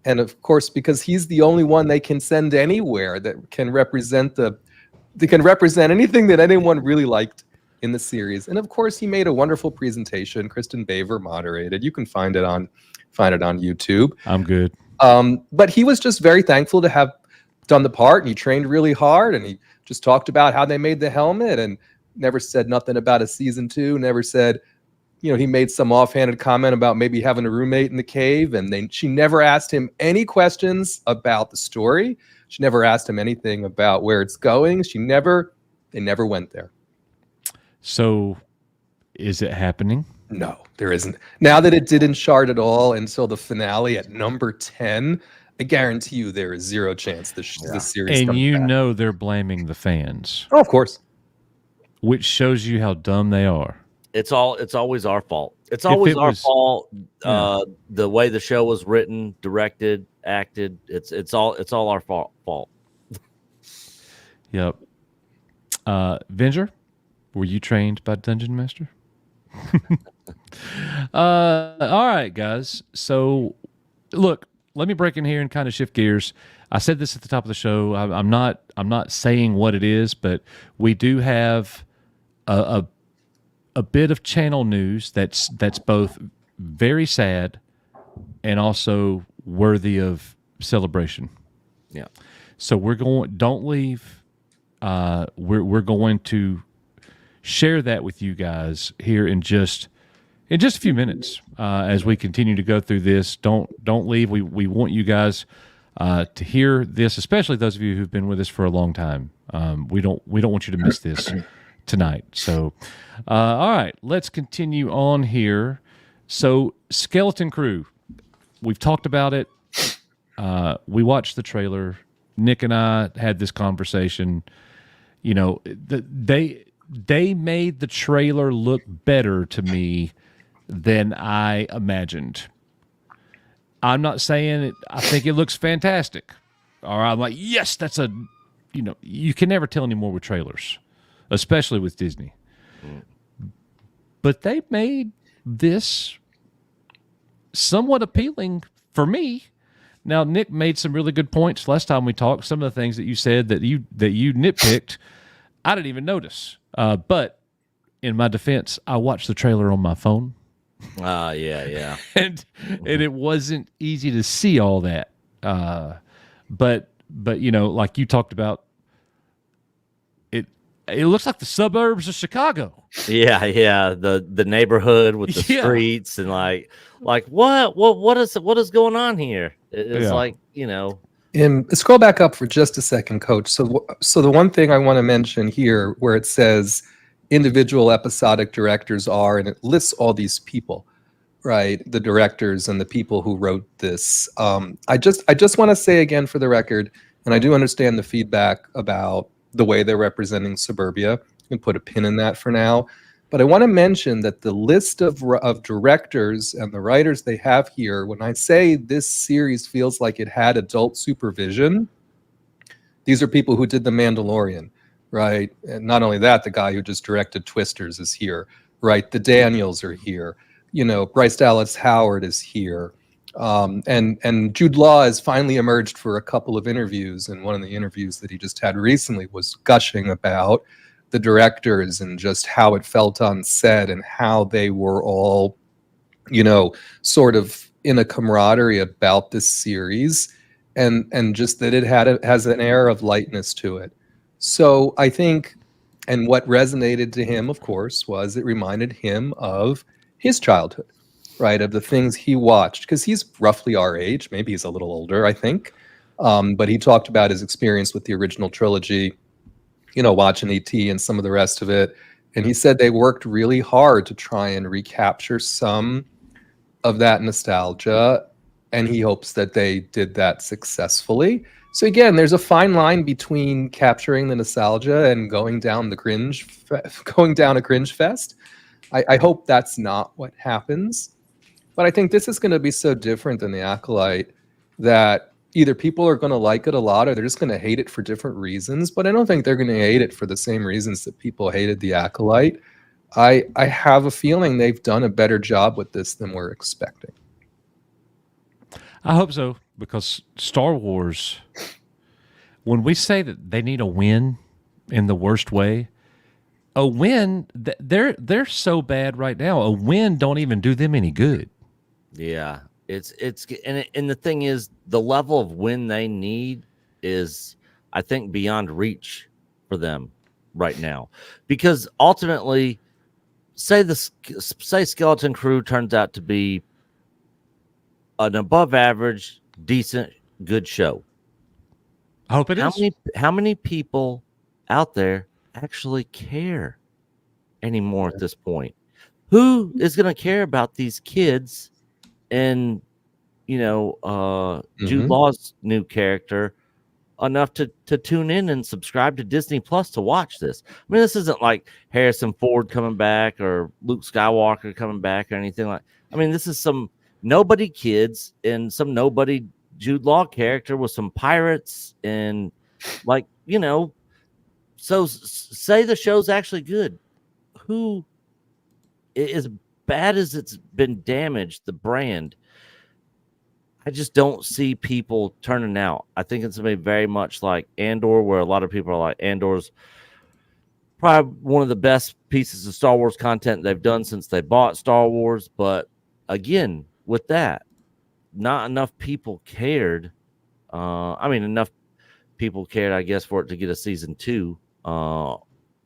And of course, because he's the only one they can send anywhere that can represent anything that anyone really liked in the series. And of course, he made a wonderful presentation. Kristen Baver moderated. You can find it on YouTube. I'm good. But he was just very thankful to have done the part, and he trained really hard, and he just talked about how they made the helmet, and never said nothing about a season 2. Never said. He made some offhanded comment about maybe having a roommate in the cave, and she never asked him any questions about the story. She never asked him anything about where it's going. They never went there. So, is it happening? No, there isn't. Now that it didn't chart at all until the finale at number 10, I guarantee you there is zero chance this series And comes you back. know they're blaming the fans, Oh, of course. which shows you how dumb they are. It's always our fault. It's If always it our was- fault. Yeah. The way the show was written, directed, acted. It's all our fault. Yep. Venger, were you trained by Dungeon Master? All right, guys. So, look, let me break in here and kind of shift gears. I said this at the top of the show. I'm not saying what it is, but we do have a bit of channel news that's both very sad and also worthy of celebration. Yeah. So we're going. Don't leave. We're going to share that with you guys here in just a few minutes as we continue to go through this. Don't leave. We want you guys to hear this, especially those of you who've been with us for a long time. We don't want you to miss this tonight. So, all right, let's continue on here. So, Skeleton Crew, we've talked about it. We watched the trailer. Nick and I had this conversation. You know, they made the trailer look better to me than I imagined. I'm not saying it. I think it looks fantastic. Or I'm like, yes, that's a. You know, you can never tell anymore with trailers, especially with Disney. But they made this somewhat appealing for me. Now, Nick made some really good points last time we talked. Some of the things that you said that you nitpicked, I didn't even notice. But in my defense, I watched the trailer on my phone. Yeah. and it wasn't easy to see all that. But you know, like you talked about, it looks like the suburbs of Chicago. Yeah. The neighborhood with the streets and like what is going on here? It's like, you know. And scroll back up for just a second, Coach. So the one thing I want to mention here, where it says individual episodic directors are, and it lists all these people, right? The directors and the people who wrote this. I just want to say again for the record, and I do understand the feedback about the way they're representing suburbia. You can put a pin in that for now. But I want to mention that the list of directors and the writers they have here, when I say this series feels like it had adult supervision, these are people who did The Mandalorian, right? And not only that, the guy who just directed Twisters is here, right? The Daniels are here. You know, Bryce Dallas Howard is here. And Jude Law has finally emerged for a couple of interviews. And one of the interviews that he just had recently was gushing about the directors and just how it felt on set and how they were all, you know, sort of in a camaraderie about this series, and just that it has an air of lightness to it. So I think, and what resonated to him, of course, was it reminded him of his childhood, right? Of the things he watched, because he's roughly our age. Maybe he's a little older, I think. But he talked about his experience with the original trilogy, you know, watching E.T. and some of the rest of it. And he said they worked really hard to try and recapture some of that nostalgia. And he hopes that they did that successfully. So again, there's a fine line between capturing the nostalgia and going down a cringe fest. I hope that's not what happens. But I think this is going to be so different than The Acolyte that either people are going to like it a lot or they're just going to hate it for different reasons. But I don't think they're going to hate it for the same reasons that people hated The Acolyte. I have a feeling they've done a better job with this than we're expecting. I hope so, because Star Wars, when we say that they need a win in the worst way, a win, they're so bad right now. A win don't even do them any good. Yeah, and the thing is, the level of win they need is, I think, beyond reach for them right now, because ultimately, say Skeleton Crew turns out to be an above average, decent, good show. I hope it is. How many people out there actually care anymore at this point? Who is going to care about these kids in Jude Law's new character enough to tune in and subscribe to Disney Plus to watch this. I mean, this isn't like Harrison Ford coming back or Luke Skywalker coming back or anything like. I mean, this is some nobody kids and some nobody Jude Law character with some pirates and like, so say the show's actually good. Who, as bad as it's been damaged, the brand, I just don't see people turning out. I think it's going to be very much like Andor, where a lot of people are like, Andor's probably one of the best pieces of Star Wars content they've done since they bought Star Wars. But again, with that, not enough people cared. Enough people cared, I guess, for it to get a season 2 or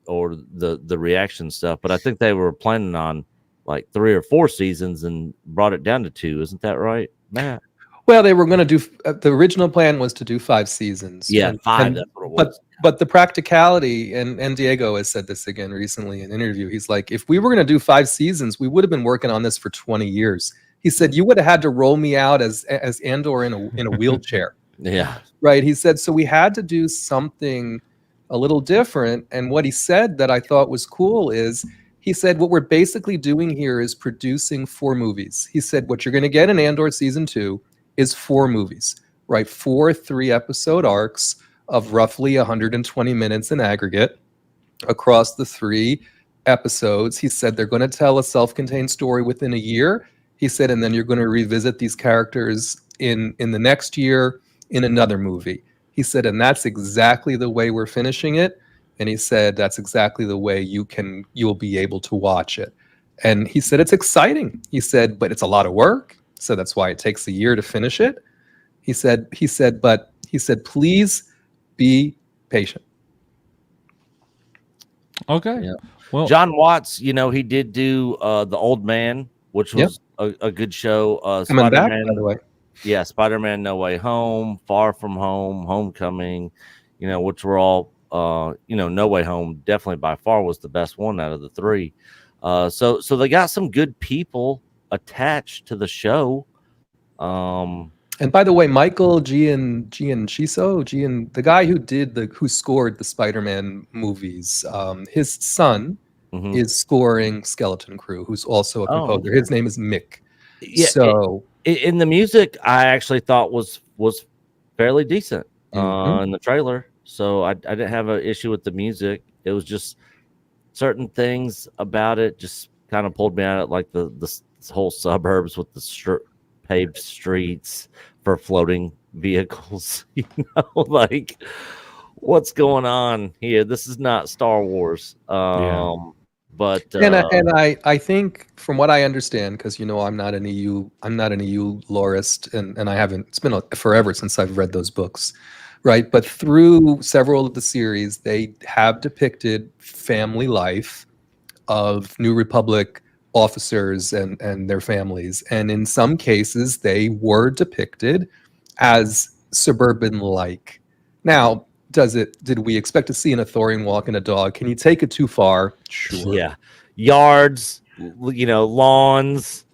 the reaction stuff. But I think they were planning on like 3 or 4 seasons and brought it down to 2. Isn't that right, Matt? Well, they were going to do the original plan was to do 5 seasons. Yeah, 5. That's what it was. But the practicality, and Diego has said this again recently in an interview. He's like, if we were going to do 5 seasons, we would have been working on this for 20 years. He said you would have had to roll me out as Andor in a wheelchair. Yeah, right. He said so. We had to do something a little different. And what he said that I thought was cool is, he said, what we're basically doing here is producing 4 movies. He said, what you're going to get in Andor season 2 is 4 movies, right? 4 3-episode arcs of roughly 120 minutes in aggregate across the 3 episodes. He said they're going to tell a self-contained story within a year. He said, and then you're going to revisit these characters in the next year in another movie. He said, and that's exactly the way we're finishing it. And he said, that's exactly the way you'll be able to watch it. And he said, it's exciting. He said, but it's a lot of work. So that's why it takes a year to finish it. He said, please be patient. Okay. Yeah. Well, John Watts, he did do The Old Man, which was a good show. Coming back, by the way. Yeah, Spider-Man No Way Home, Far From Home, Homecoming, which were all, No Way Home definitely by far was the best one out of the 3. So they got some good people attached to the show. And by the way, Michael Gianchisio, the guy who scored the Spider-Man movies, his son is scoring Skeleton Crew, who's also a composer. His name is Mick. Yeah, so in the music, I actually thought was fairly decent in the trailer. So I didn't have an issue with the music. It was just certain things about it just kind of pulled me out of like the whole suburbs with the paved streets for floating vehicles. Like what's going on here? This is not Star Wars. But I think from what I understand, because I'm not an EU lorist, and I haven't. It's been forever since I've read those books, right? But through several of the series, they have depicted family life of New Republic officers and their families, and in some cases, they were depicted as suburban-like. Now, did we expect to see an Ithorian walking a dog? Can you take it too far? Sure. Yeah. Yards, lawns,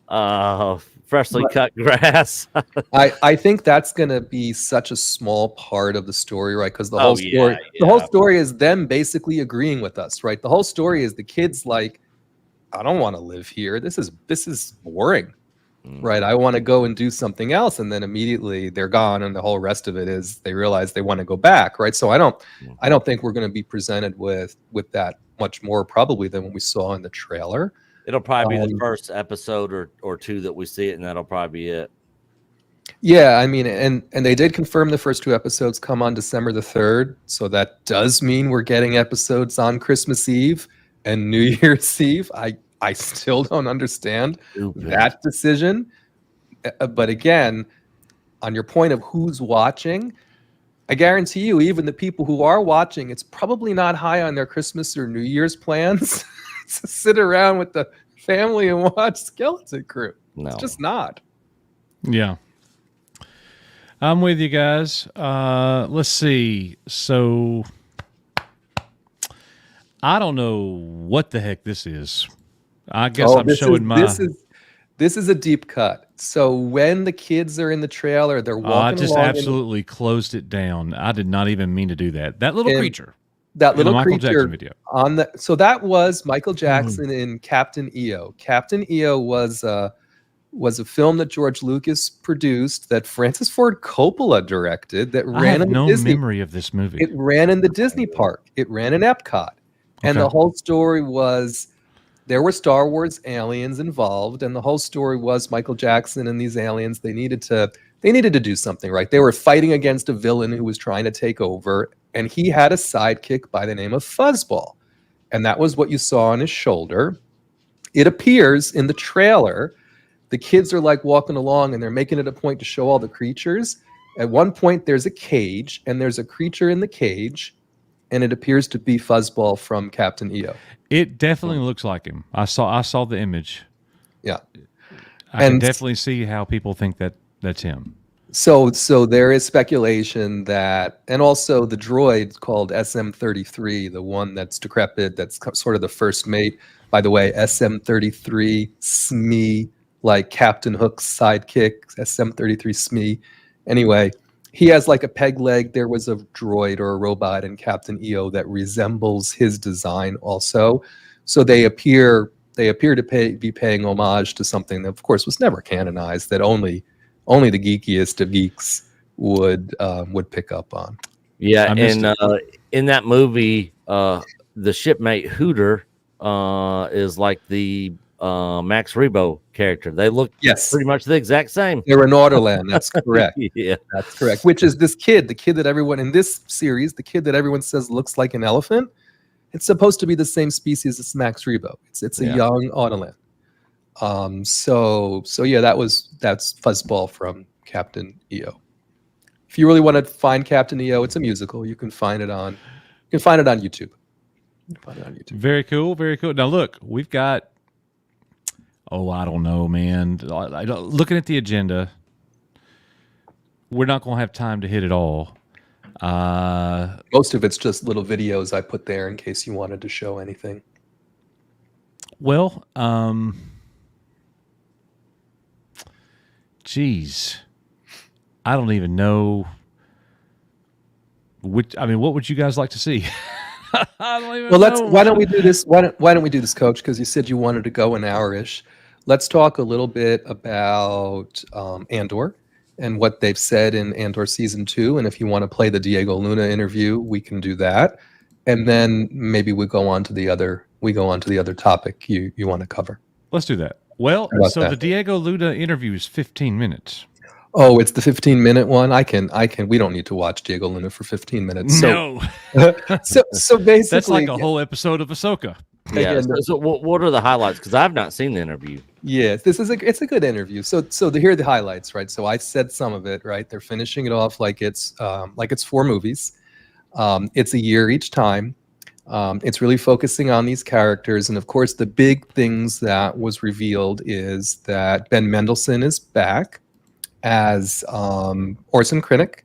freshly cut grass. I think that's going to be such a small part of the story, right? Because the whole story, yeah. the whole story is them basically agreeing with us, right? The whole story is the kids like, I don't want to live here. This is boring. Right. I want to go and do something else. And then immediately they're gone. And the whole rest of it is they realize they want to go back. Right. So I don't think we're going to be presented with that much more probably than what we saw in the trailer. It'll probably be the first episode or 2 that we see it. And that'll probably be it. Yeah. I mean, and they did confirm the first 2 episodes come on December the 3rd. So that does mean we're getting episodes on Christmas Eve and New Year's Eve. I still don't understand that decision. But again, on your point of who's watching, I guarantee you, even the people who are watching, it's probably not high on their Christmas or New Year's plans to sit around with the family and watch Skeleton Crew. No. It's just not. Yeah. I'm with you guys. Let's see. So I don't know what the heck this is. I guess I'm showing my. This is a deep cut. So when the kids are in the trailer, they're walking I just along absolutely closed it down. I did not even mean to do that. That little creature. That little Michael creature Jackson video. on the so that was Michael Jackson in Captain EO. Captain EO was a film that George Lucas produced that Francis Ford Coppola directed that I ran have in no Disney. memory of this movie. It ran in the Disney park. It ran in Epcot. And the whole story was there were Star Wars aliens involved, and the whole story was Michael Jackson and these aliens, they needed to do something, right? They were fighting against a villain who was trying to take over, and he had a sidekick by the name of Fuzzball. And that was what you saw on his shoulder. It appears in the trailer. The kids are like walking along and they're making it a point to show all the creatures. At one point, there's a cage and there's a creature in the cage, and it appears to be Fuzzball from Captain EO. It definitely looks like him. I saw the image. Yeah. I can definitely see how people think that that's him. So there is speculation that, and also the droid called SM-33, the one that's decrepit, that's sort of the first mate. By the way, SM-33 Smee, like Captain Hook's sidekick, SM-33 Smee. Anyway, he has like a peg leg. There was a droid or a robot in Captain EO that resembles his design also. So they appear to be paying homage to something that, of course, was never canonized, that only the geekiest of geeks would pick up on. Yeah, and in that movie, the shipmate Hooter is like the Max Rebo character. They look pretty much the exact same. They're in Orderland. That's correct. Yeah, that's correct. Which is this kid, the kid that everyone in this series, the kid that everyone says looks like an elephant. It's supposed to be the same species as Max Rebo. It's a young Orderland. So yeah, that's Fuzzball from Captain EO. If you really want to find Captain EO, it's a musical. You can find it on YouTube. Very cool, very cool. Now look, we've got I don't know, man. Looking at the agenda, we're not going to have time to hit it all. Most of it's just little videos I put there in case you wanted to show anything. Well, geez, I don't even know. What would you guys like to see? I don't even know. Why don't we do this? Why don't we do this, Coach? Because you said you wanted to go an hour-ish. Let's talk a little bit about Andor and what they've said in Andor season 2. And if you want to play the Diego Luna interview, we can do that. And then maybe we go on to the other topic you want to cover. Let's do that. Well, so the Diego Luna interview is 15 minutes. Oh, it's the 15-minute one. We don't need to watch Diego Luna for 15 minutes. No. So basically, that's like a whole episode of Ahsoka. Yeah. So what are the highlights? Because I've not seen the interview. Yes, it's a good interview. So here are the highlights, right? So I said some of it, right? They're finishing it off like it's 4 movies. It's a year each time. It's really focusing on these characters, and of course, the big things that was revealed is that Ben Mendelsohn is back as Orson Krennic,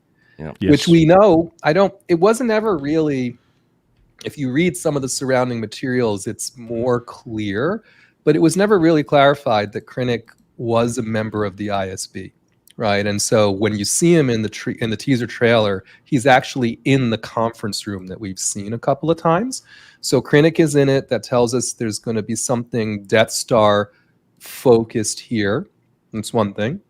which we know. It wasn't ever really. If you read some of the surrounding materials, it's more clear, but it was never really clarified that Krennic was a member of the ISB, right? And so when you see him in the teaser trailer, he's actually in the conference room that we've seen a couple of times. So Krennic is in it. That tells us there's going to be something Death Star focused here. That's one thing.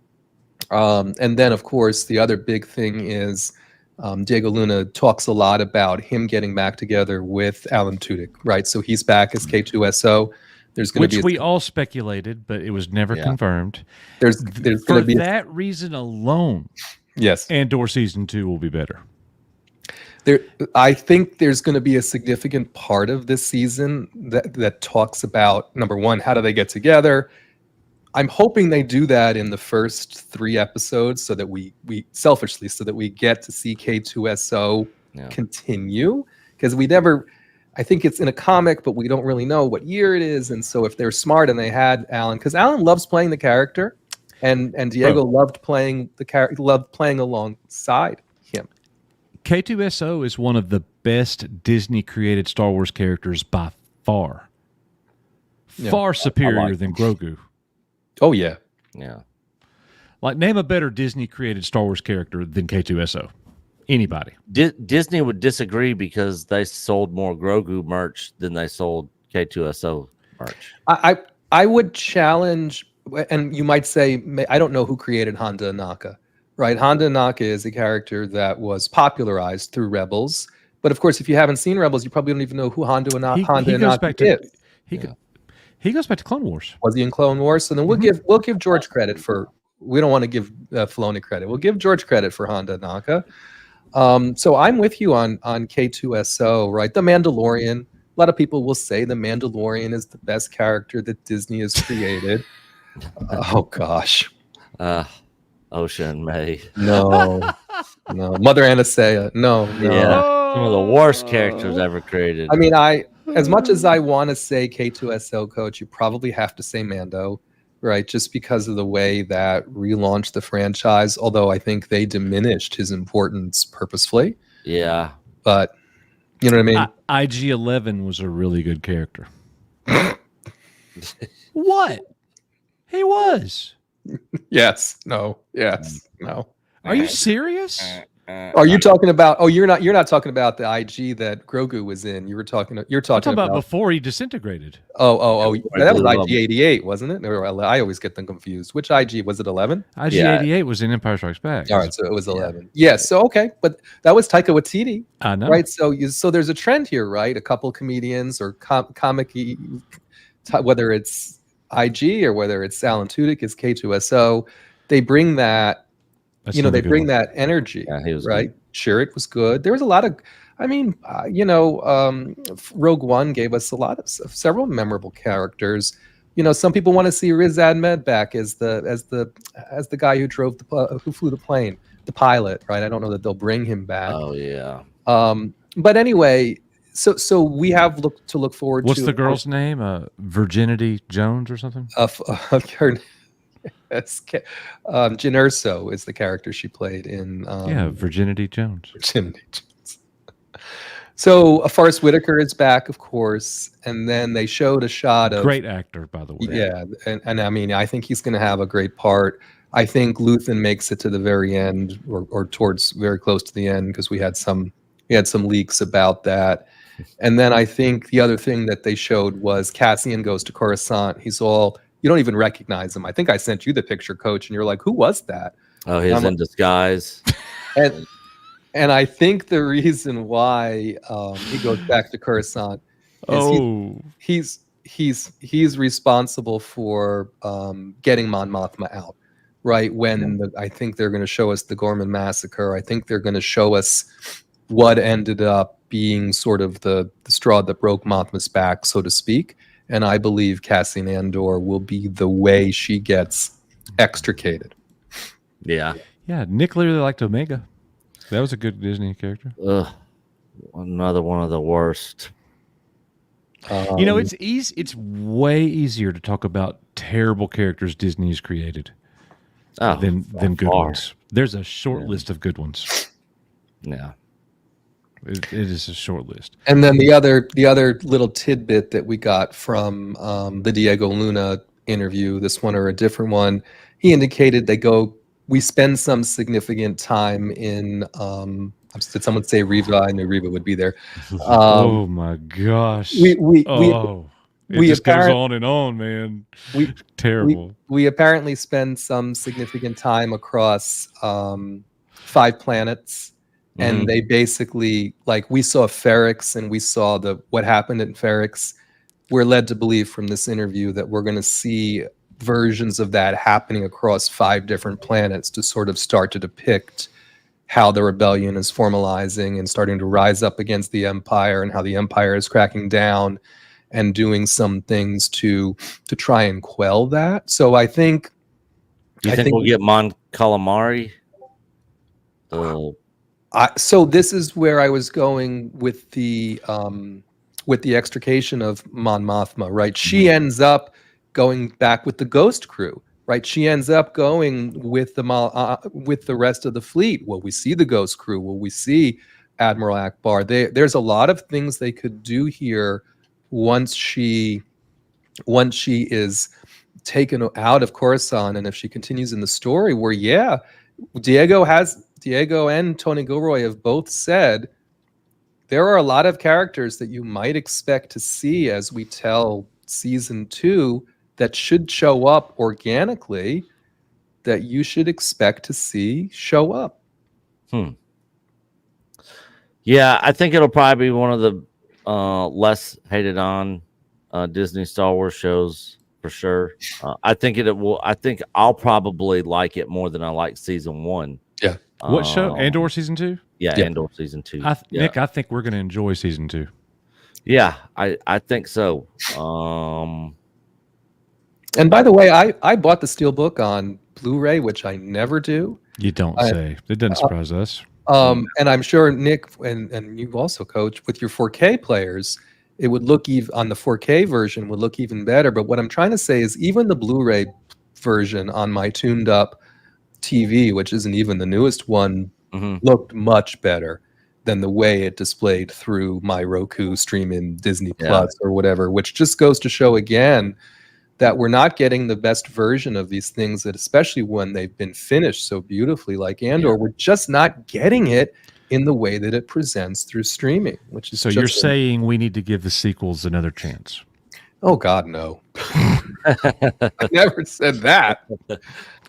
And then, of course, the other big thing is Diego Luna talks a lot about him getting back together with Alan Tudyk, right? So he's back as K2SO. There's going to be we all speculated, but it was never confirmed. There's for that reason alone. Yes, Andor season 2 will be better. I think there's going to be a significant part of this season that talks about, number one, how do they get together? I'm hoping they do that in the first 3 episodes so that we selfishly, so that we get to see K2SO continue, because we never, I think it's in a comic, but we don't really know what year it is. And so if they're smart and they had Alan, because Alan loves playing the character, and Diego loved playing the character, loved playing alongside him. K2SO is one of the best Disney created Star Wars characters by far. Far superior than Grogu. Oh yeah. Yeah. Like, name a better Disney created Star Wars character than K2SO. Anybody? Disney would disagree because they sold more Grogu merch than they sold K2SO merch. I would challenge, and you might say, I don't know who created Honda Naka, right? Honda Naka is a character that was popularized through Rebels, but of course, if you haven't seen Rebels, you probably don't even know who Honda Naka is. He goes back to Clone Wars. Was he in Clone Wars? So then we'll give George credit for. We don't want to give Filoni credit. We'll give George credit for Honda Naka. So I'm with you on K2SO, right? The Mandalorian. A lot of people will say the Mandalorian is the best character that Disney has created. Oh gosh. Ocean May. No. Mother Anastasia. No. Yeah. Some of the worst characters ever created. I mean, as much as I want to say K2SO, coach, you probably have to say Mando, right? Just because of the way that relaunched the franchise, although I think they diminished his importance purposefully. Yeah. But you know what I mean? IG-11 was a really good character. What? He was. Yes. No. Yes. No. Are you serious? Are you talking about? Oh, you're not talking about the IG that Grogu was in. You're talking about before he disintegrated. Oh. That was IG-88, wasn't it? Or I always get them confused. Which IG was it? 11? IG-88 was in Empire Strikes Back. All right, so it was 11. Yeah. So okay, but that was Taika Waititi. I know. Right. So there's a trend here, right? A couple comedians or comic, whether it's IG or whether it's Alan Tudyk, is K2SO, they bring that. They bring that energy, right? Good. Sure, it was good. There was a lot of, Rogue One gave us several memorable characters. Some people want to see Riz Ahmed back as the guy who who flew the plane, the pilot, right? I don't know that they'll bring him back. Oh yeah. But anyway, so we have to look forward to. What's the girl's name? Virginity Jones or something? Jyn Erso is the character she played in. Virginity Jones. Virginity Jones. So Forrest Whitaker is back, of course, and then they showed a shot of great actor, by the way. Yeah, and I mean, I think he's going to have a great part. I think Luthen makes it to the very end, or towards very close to the end, because we had some leaks about that. And then I think the other thing that they showed was Cassian goes to Coruscant. You don't even recognize him. I think I sent you the picture, Coach, and you're like, who was that? Oh, he's in disguise. And I think the reason why he goes back to Coruscant is he's responsible for getting Mon Mothma out, right? I think they're going to show us the Gorman massacre. I think they're going to show us what ended up being sort of the straw that broke Mothma's back, so to speak. And I believe Cassian Andor will be the way she gets extricated. Yeah. Yeah. Nick really liked Omega. That was a good Disney character. Another one of the worst. It's way easier to talk about terrible characters Disney's created than good ones. There's a short list of good ones. Yeah. It is a short list. And then the other little tidbit that we got from the Diego Luna interview, this one or a different one, he indicated we spend some significant time in, did someone say Riva? I knew Riva would be there. Oh my gosh. It just goes on and on, man. Terrible. We apparently spend some significant time across 5 planets. And they basically, we saw Ferrix and we saw what happened in Ferrix. We're led to believe from this interview that we're going to see versions of that happening across 5 different planets to sort of start to depict how the rebellion is formalizing and starting to rise up against the Empire, and how the Empire is cracking down and doing some things to try and quell that. So I think... Do you think we'll get Mon Calamari? So this is where I was going with the extrication of Mon Mothma, right? She ends up going back with the Ghost crew, right? She ends up going with the rest of the fleet. Will we see the Ghost crew? Will we see Admiral Akbar? There's a lot of things they could do here once she is taken out of Coruscant, and if she continues in the story, where Diego and Tony Gilroy have both said there are a lot of characters that you might expect to see as we tell season 2 that should show up organically, that you should expect to see show up. Yeah, I think it'll probably be one of the less hated on Disney Star Wars shows for sure. I think it will. I think I'll probably like it more than I like season 1. Yeah. What show? Andor season 2? Yeah, Yeah. Andor season 2. Nick, I think we're going to enjoy season 2. Yeah, I think so. And by the way, I bought the Steelbook on Blu-ray, which I never do. You don't say. It doesn't surprise us. And I'm sure Nick and you also, Coach, with your 4K players, it would look on the 4K version would look even better. But what I'm trying to say is even the Blu-ray version on my tuned up TV, which isn't even the newest one, looked much better than the way it displayed through my Roku streaming Disney Plus or whatever, which just goes to show again that we're not getting the best version of these things, that especially when they've been finished so beautifully like Andor, we're just not getting it in the way that it presents through streaming, which is so you're saying we need to give the sequels another chance? Oh God, no. I never said that. That's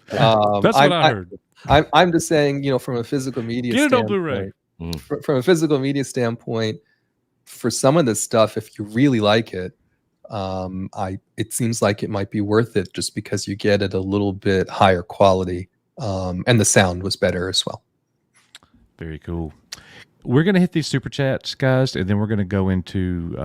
what I heard. I'm just saying, from a physical media Get it on standpoint, Blu-ray. From a physical media standpoint, for some of this stuff, if you really like it, it seems like it might be worth it just because you get it a little bit higher quality, and the sound was better as well. Very cool. We're going to hit these super chats, guys, and then we're going to go into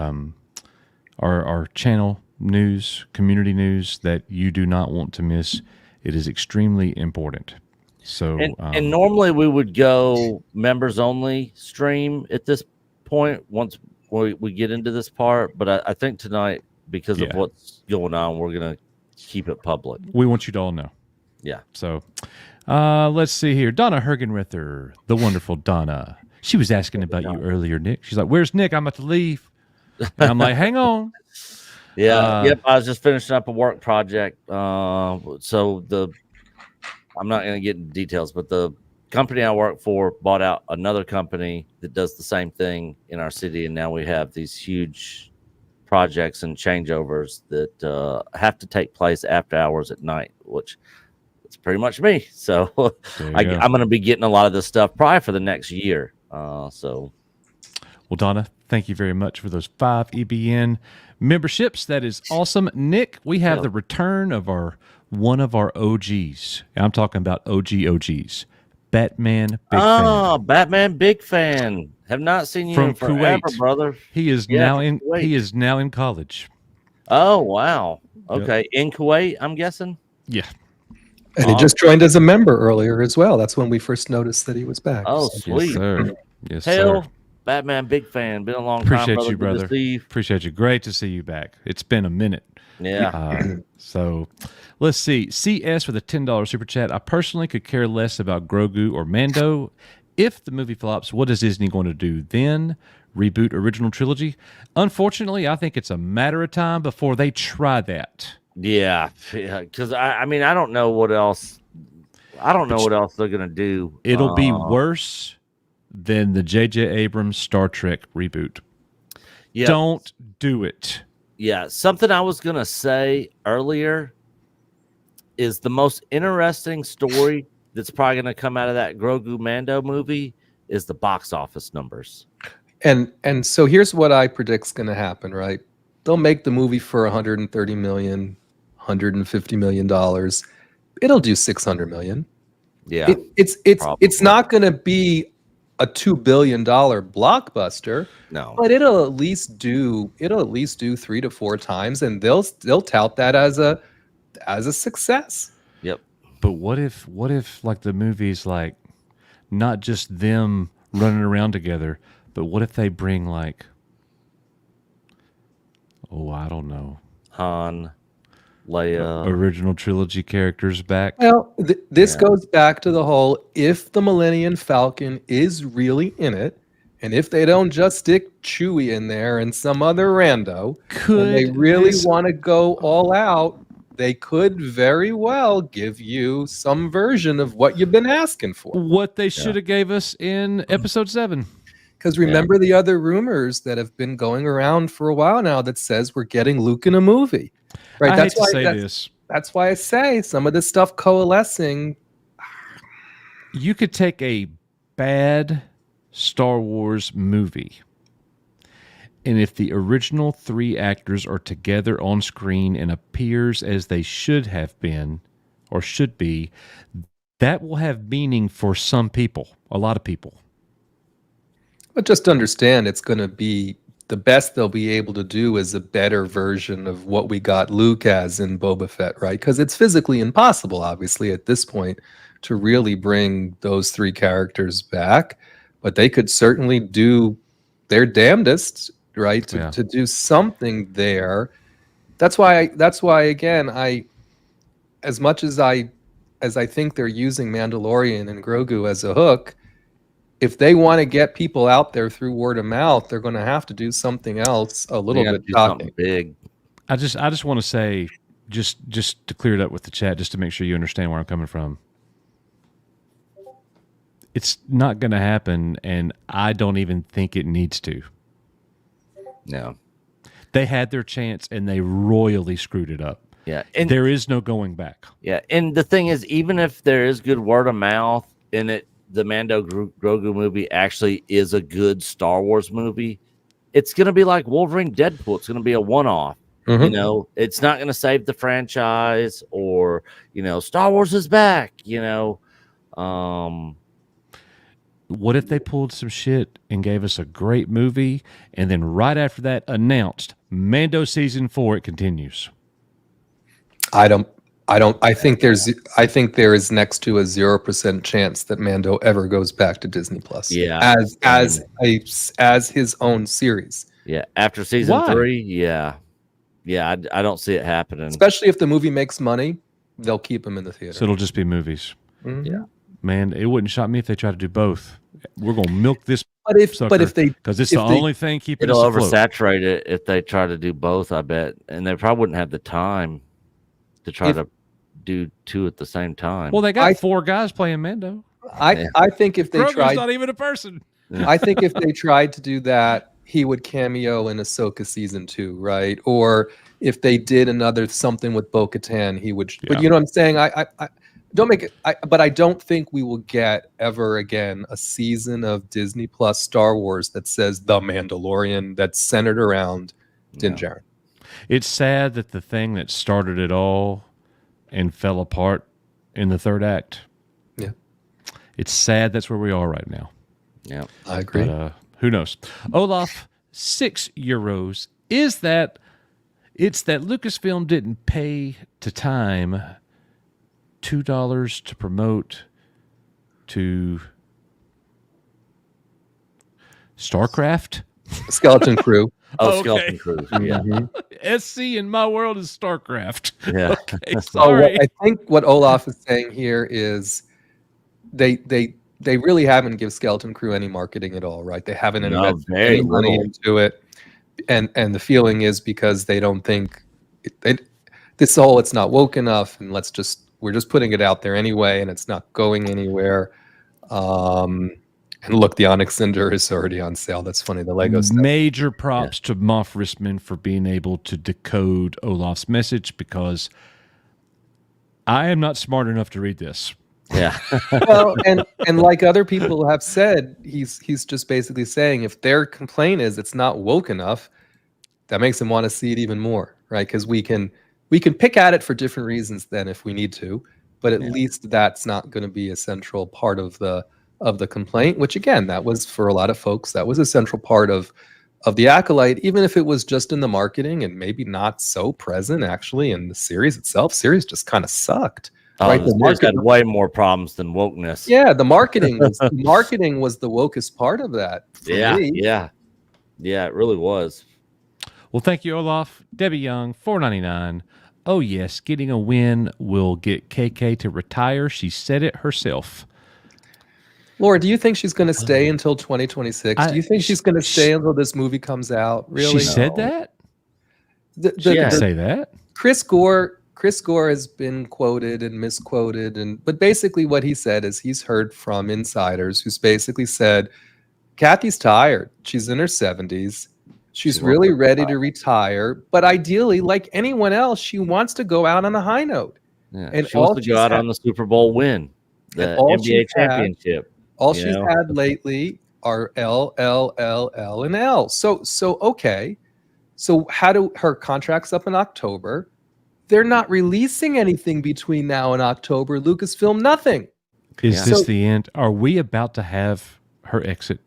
our channel news, community news that you do not want to miss. It is extremely important. So, and normally we would go members only stream at this point once we get into this part, but I think tonight, because of what's going on, we're going to keep it public. We want you to all know. Yeah. So let's see here. Donna Hergenrither, the wonderful Donna. She was asking about you earlier, Nick. She's like, "Where's Nick? I'm about to leave." And I'm like, "Hang on." Yep. I was just finishing up a work project. I'm not going to get into details, but the company I work for bought out another company that does the same thing in our city, and now we have these huge projects and changeovers that have to take place after hours at night, which it's pretty much me. So I'm going to be getting a lot of this stuff probably for the next year. Well, Donna, thank you very much for those 5 EBN memberships. That is awesome. Nick, we have the return of one of our OGs. I'm talking about OGs. Batman, big fan. Batman, big fan. Have not seen you From in forever, Kuwait. brother. He is now in. Kuwait. He is now in college. Oh wow. Okay, in Kuwait, I'm guessing. Yeah. And he just joined as a member earlier as well. That's when we first noticed that he was back. Oh, So- sweet. Yes, sir. Yes, Hell, sir. Batman, big fan. Been a long Appreciate time. you, brother. Good to see you. Appreciate you. Great to see you back. It's been a minute. Yeah. So let's see. CS with a $10 super chat. I personally could care less about Grogu or Mando. If the movie flops, what is Disney going to do then? Reboot original trilogy? Unfortunately, I think it's a matter of time before they try that. Yeah. Because I mean, I don't know what else. I don't know what else they're gonna do. It'll be worse than the J.J. Abrams Star Trek reboot. Yeah. Don't do it. Yeah, something I was gonna say earlier is the most interesting story that's probably gonna come out of that Grogu Mando movie is the box office numbers. And so here's what I predict's going to happen, right? They'll make the movie for 130 million, 150 million dollars. It'll do 600 million. Yeah, it's not going to be a $2 billion blockbuster. No, but it'll at least do 3 to 4 times, and they'll tout that as a success. Yep. But what if like the movie's like not just them running around together, but what if they bring like, I don't know, Han, Leia, original trilogy characters back? Well, this goes back to the whole, if the Millennium Falcon is really in it, and if they don't just stick Chewie in there and some other rando, and they really want to go all out, they could very well give you some version of what you've been asking for. What they should have gave us in episode 7. Because remember the other rumors that have been going around for a while now that says we're getting Luke in a movie, right? I hate to say this. That's why I say some of this stuff coalescing. You could take a bad Star Wars movie, and if the original 3 actors are together on screen and appears as they should have been or should be, that will have meaning for some people, a lot of people. But just understand, it's going to be the best they'll be able to do is a better version of what we got Luke as in Boba Fett, right? Because it's physically impossible, obviously, at this point, to really bring those 3 characters back. But they could certainly do their damnedest, right, to do something there. That's why again, as much as I think they're using Mandalorian and Grogu as a hook, if they want to get people out there through word of mouth, they're going to have to do something else a little bit shocking. Big. I just want to say, just to clear it up with the chat, just to make sure you understand where I'm coming from. It's not going to happen, and I don't even think it needs to. No. They had their chance, and they royally screwed it up. Yeah. And there is no going back. Yeah. And the thing is, even if there is good word of mouth in it, the Mando Grogu movie actually is a good Star Wars movie, it's going to be like Wolverine Deadpool. It's going to be a one-off. Mm-hmm. You know, it's not going to save the franchise, or, you know, Star Wars is back, you know. What if they pulled some shit and gave us a great movie, and then right after that announced Mando season 4, it continues? I think there is next to a 0% chance that Mando ever goes back to Disney Plus. Yeah. As his own series. Yeah. After season 3, yeah. Yeah, I don't see it happening. Especially if the movie makes money, they'll keep him in the theater. So it'll just be movies. Mm-hmm. Yeah. Man, it wouldn't shock me if they try to do both. We're gonna milk this. But if they, because it's the only thing keeping it'll us afloat. oversaturate it if they try to do both, I bet, and they probably wouldn't have the time to try to do 2 at the same time. Well, they got 4 guys playing Mando. I think if they Grogu's tried, not even a person. I think if they tried to do that, he would cameo in Ahsoka season 2, right? Or if they did another something with Bo-Katan, he would. But you know what I'm saying? I don't make it. But I don't think we will get ever again a season of Disney Plus Star Wars that says The Mandalorian that's centered around Din Djarin. It's sad that the thing that started it all and fell apart in the 3rd act. Yeah, it's sad that's where we are right now. Yeah, I agree. But, who knows? Olaf, €6. Is that? It's that Lucasfilm didn't pay to time $2 to promote to StarCraft? Skeleton Crew. Oh, Skeleton Crew. Yeah. Mm-hmm. SC in my world is StarCraft. Yeah. Okay, sorry. I think what Olaf is saying here is they really haven't given Skeleton Crew any marketing at all, right? They haven't invested any money into it. And the feeling is because they don't think it's not woke enough, and we're just putting it out there anyway, and it's not going anywhere. And look, the Onyx Cinder is already on sale. That's funny. The Lego stuff. Major props to Moff Rissman for being able to decode Olaf's message, because I am not smart enough to read this. Yeah. Well, and like other people have said, he's just basically saying if their complaint is it's not woke enough, that makes them want to see it even more, right? Because we can pick at it for different reasons then if we need to, but at least that's not going to be a central part of the complaint, which again, that was for a lot of folks, that was a central part of the Acolyte, even if it was just in the marketing and maybe not so present actually in the series itself. Series just kind of sucked. Right, the market had way more problems than wokeness. Yeah, the marketing was the wokest part of that. Yeah, it really was. Well, thank you, Olaf. Debbie Young, $4.99. Oh yes, getting a win will get KK to retire. She said it herself. Laura, do you think she's going to stay until 2026? Do you think she's going to stay until this movie comes out? Really? She said that? She didn't say that. Chris Gore Chris Gore has been quoted and misquoted, but basically what he said is he's heard from insiders who's basically said, Kathy's tired. She's in her 70s. She's really ready to retire, but ideally, like anyone else, she wants to go out on a high note. Yeah, and she wants to go out on the Super Bowl win, the NBA championship. All she's had lately are L, L, L, L, and L. So okay. So how do her contract's up in October? They're not releasing anything between now and October. Lucasfilm, nothing. Is this the end? Are we about to have her exit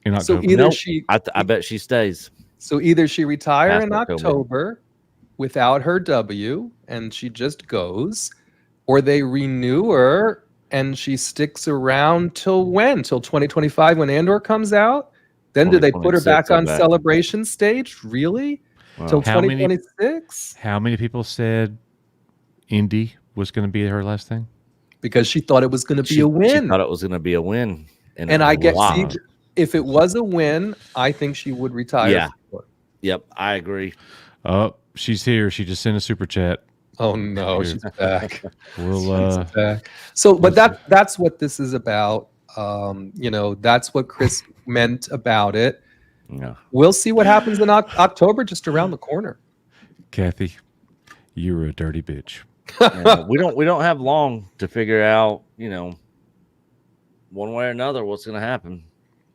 in October? So either she, I bet she stays. So either she retire in October without her W and she just goes, or they renew her and she sticks around till when? Till 2025 when Andor comes out? Then do they put her back on Celebration stage? Really? Wow. Till 2026? How many people said Indy was going to be her last thing? Because she thought it was going to be a win. She thought it was going to be a win. And I guess if it was a win, I think she would retire. Yeah. Yep, I agree. Oh, she's here. She just sent a super chat. Oh no, she's back. She's back. So, but that's what this is about. That's what Chris meant about it. Yeah. We'll see what happens in October, just around the corner. Kathy, you're a dirty bitch. We don't have long to figure out, one way or another what's going to happen.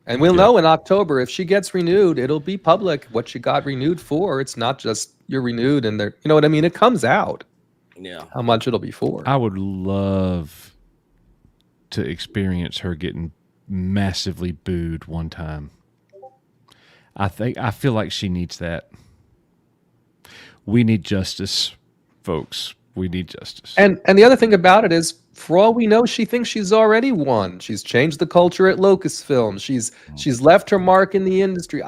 And we'll know in October if she gets renewed. It'll be public what she got renewed for. It's not just you're renewed and you know what I mean. It comes out. Yeah, how much it'll be for. I would love to experience her getting massively booed one time. I feel like she needs that. We need justice, folks. We need justice. And the other thing about it is, for all we know, she thinks she's already won. She's changed the culture at Lucasfilm. She's left her mark in the industry.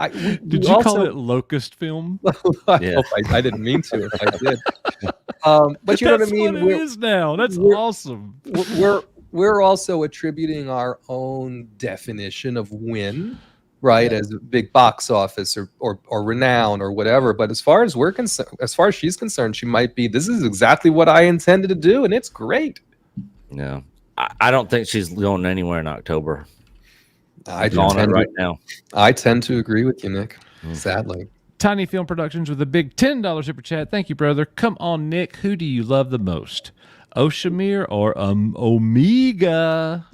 Did you call it Locust Film? I didn't mean to. If I did. But you know what I mean. That's what it is now. That's awesome. We're also attributing our own definition of win, right, as a big box office or renown or whatever. But as far as we're concerned, as far as she's concerned, she might be. This is exactly what I intended to do, and it's great. Yeah, I don't think she's going anywhere in October. I tend to agree with you, Nick. Sadly. Tiny Film Productions with a big $10 super chat. Thank you, brother. Come on, Nick. Who do you love the most, Oshamir or Omega?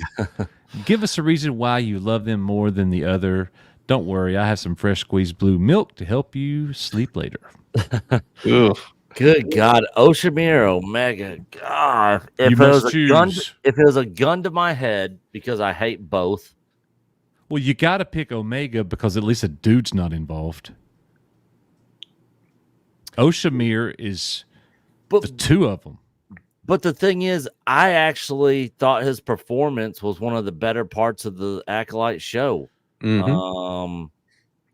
Give us a reason why you love them more than the other. Don't worry, I have some fresh squeezed blue milk to help you sleep later. Good God, Oshamir, Omega. God, if it was a gun to my head, because I hate both. Well, you got to pick Omega because at least a dude's not involved. Oshamir is the two of them. But the thing is, I actually thought his performance was one of the better parts of the Acolyte show. Mm-hmm.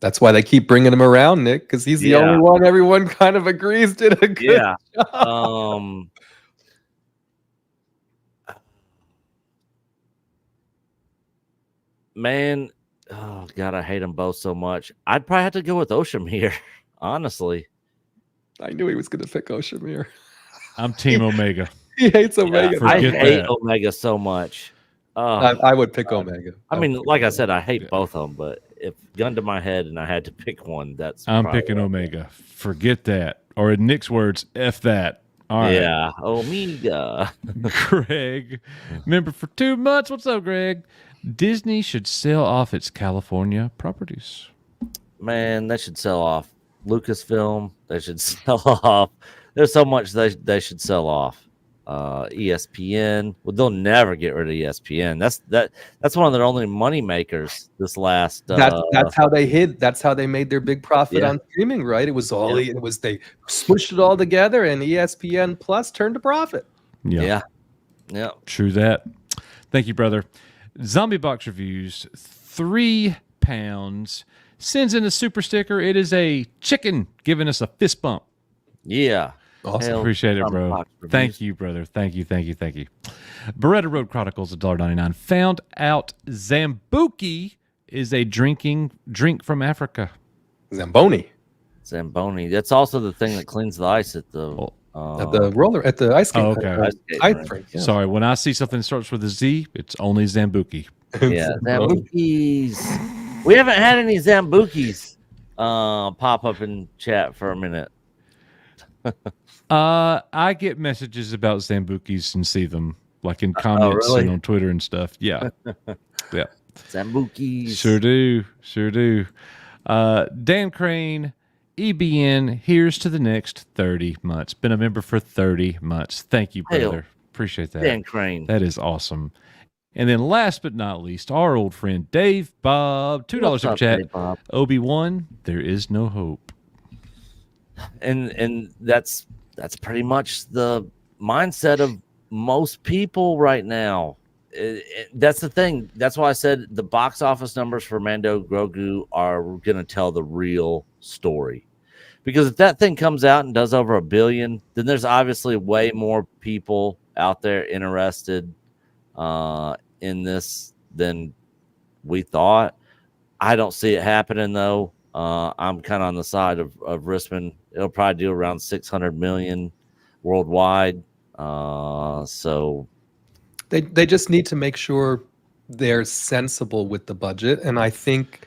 That's why they keep bringing him around, Nick, because he's the only one everyone kind of agrees did a good job. Man, oh God, I hate them both so much. I'd probably have to go with Oshamir, honestly. I knew he was going to pick Oshamir. I'm Team Omega. He hates Omega. I hate Omega so much. I would pick Omega. I mean, like I said, I hate both of them, but if gun to my head and I had to pick one, I'm picking Omega. Forget that. Or in Nick's words, F that. All right. Yeah, Omega. Greg, member for 2 months. What's up, Greg? Disney should sell off its California properties. Man, they should sell off Lucasfilm. They should sell off. There's so much they should sell off. ESPN. Well, they'll never get rid of ESPN. That's one of their only money makers this last. That's how they hid. That's how they made their big profit on streaming, right? It was all they smushed it all together, and ESPN Plus turned a profit. Yeah. True that. Thank you, brother. Zombie Box Reviews, £3 sends in a super sticker. It is a chicken giving us a fist bump. Yeah. Awesome. Appreciate it, bro. Thank you, brother. Thank you. Beretta Road Chronicles, $1.99. Found out Zambuki is a drink from Africa. Zamboni. That's also the thing that cleans the ice at the At the ice skate. Oh, okay. Ice rink, yeah. Sorry, when I see something that starts with a Z, it's only Zambuki. Yeah, Zambukis. We haven't had any Zambukis pop up in chat for a minute. I get messages about Zambukis and see them like in comments really? and on Twitter and stuff. Yeah. Yeah. Zambukis. Sure do. Dan Crane, EBN, here's to the next 30 months. Been a member for 30 months. Thank you, brother. Appreciate that. Dan Crane. That is awesome. And then last but not least, our old friend Dave Bob, $2 super chat. Obi-Wan, there is no hope. And that's pretty much the mindset of most people right now. That's the thing. That's why I said the box office numbers for Mando Grogu are going to tell the real story. Because if that thing comes out and does over $1 billion, then there's obviously way more people out there interested in this than we thought. I don't see it happening though. I'm kind of on the side of Rispin. It'll probably do around 600 million worldwide. So they just need to make sure they're sensible with the budget, and I think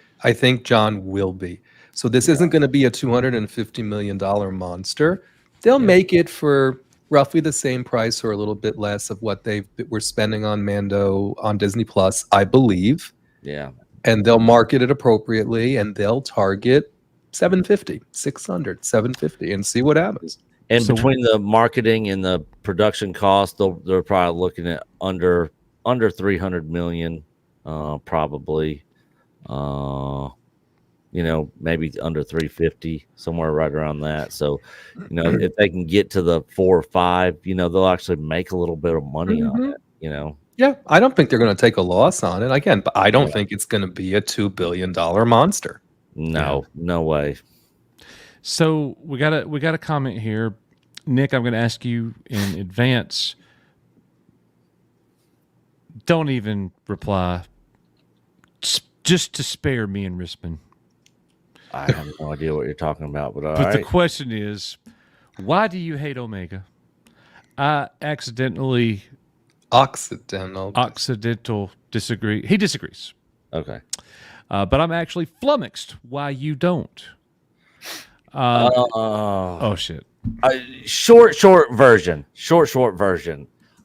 John will be. So this isn't going to be a $250 million monster. They'll make it for roughly the same price or a little bit less of what they were spending on Mando on Disney Plus, I believe. Yeah. And they'll market it appropriately, and they'll target 750, 600, 750, and see what happens. And so between the marketing and the production cost, they're probably looking at under 300 million, probably. Maybe under 350, somewhere right around that. So, if they can get to the 4 or 5, they'll actually make a little bit of money on it. Yeah, I don't think they're going to take a loss on it. Again, but I don't think it's going to be a $2 billion monster. No way. So we got a comment here. Nick, I'm going to ask you in advance. Don't even reply. Just to spare me and Rispin. I have no idea what you're talking about, but all right. The question is, why do you hate Omega? I accidental disagree. He disagrees. Okay. But I'm actually flummoxed why you don't. Oh shit. Short version.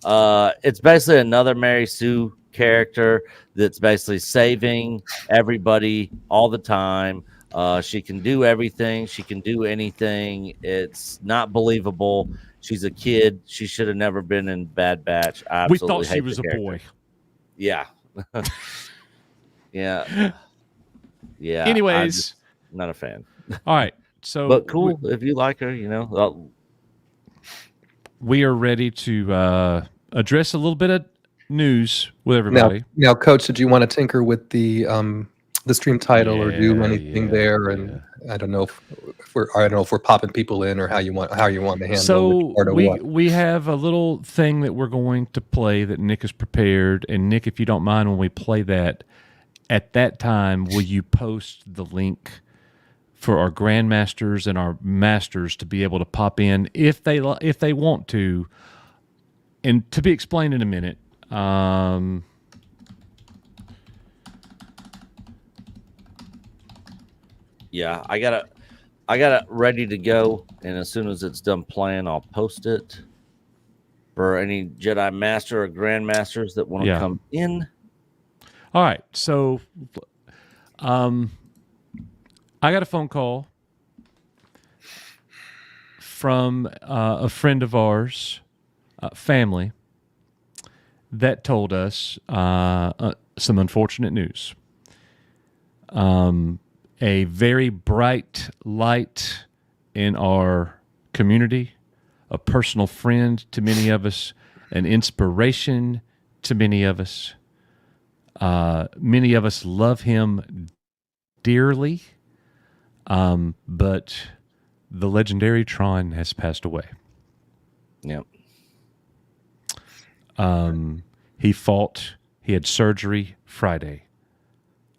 It's basically another Mary Sue character that's basically saving everybody all the time. She can do everything. She can do anything. It's not believable. She's a kid. She should have never been in Bad Batch. We thought she was a boy. Yeah. Yeah. Anyways, not a fan. All right. So, but cool if you like her. We are ready to address a little bit of news with everybody. Now, Coach, did you want to tinker with the stream title or do anything there? And I don't know if we're popping people in or how you want to handle. So we have a little thing that we're going to play that Nick has prepared. And Nick, if you don't mind, when we play that, at that time, will you post the link for our grandmasters and our masters to be able to pop in if they want to, and to be explained in a minute. Yeah, I got it ready to go, and as soon as it's done playing, I'll post it for any Jedi Master or Grandmasters that want to come in. All right, so I got a phone call from a friend of ours, family, that told us some unfortunate news. A very bright light in our community, a personal friend to many of us, an inspiration to many of us. Many of us love him dearly, but the legendary Tron has passed away. Yep. He had surgery Friday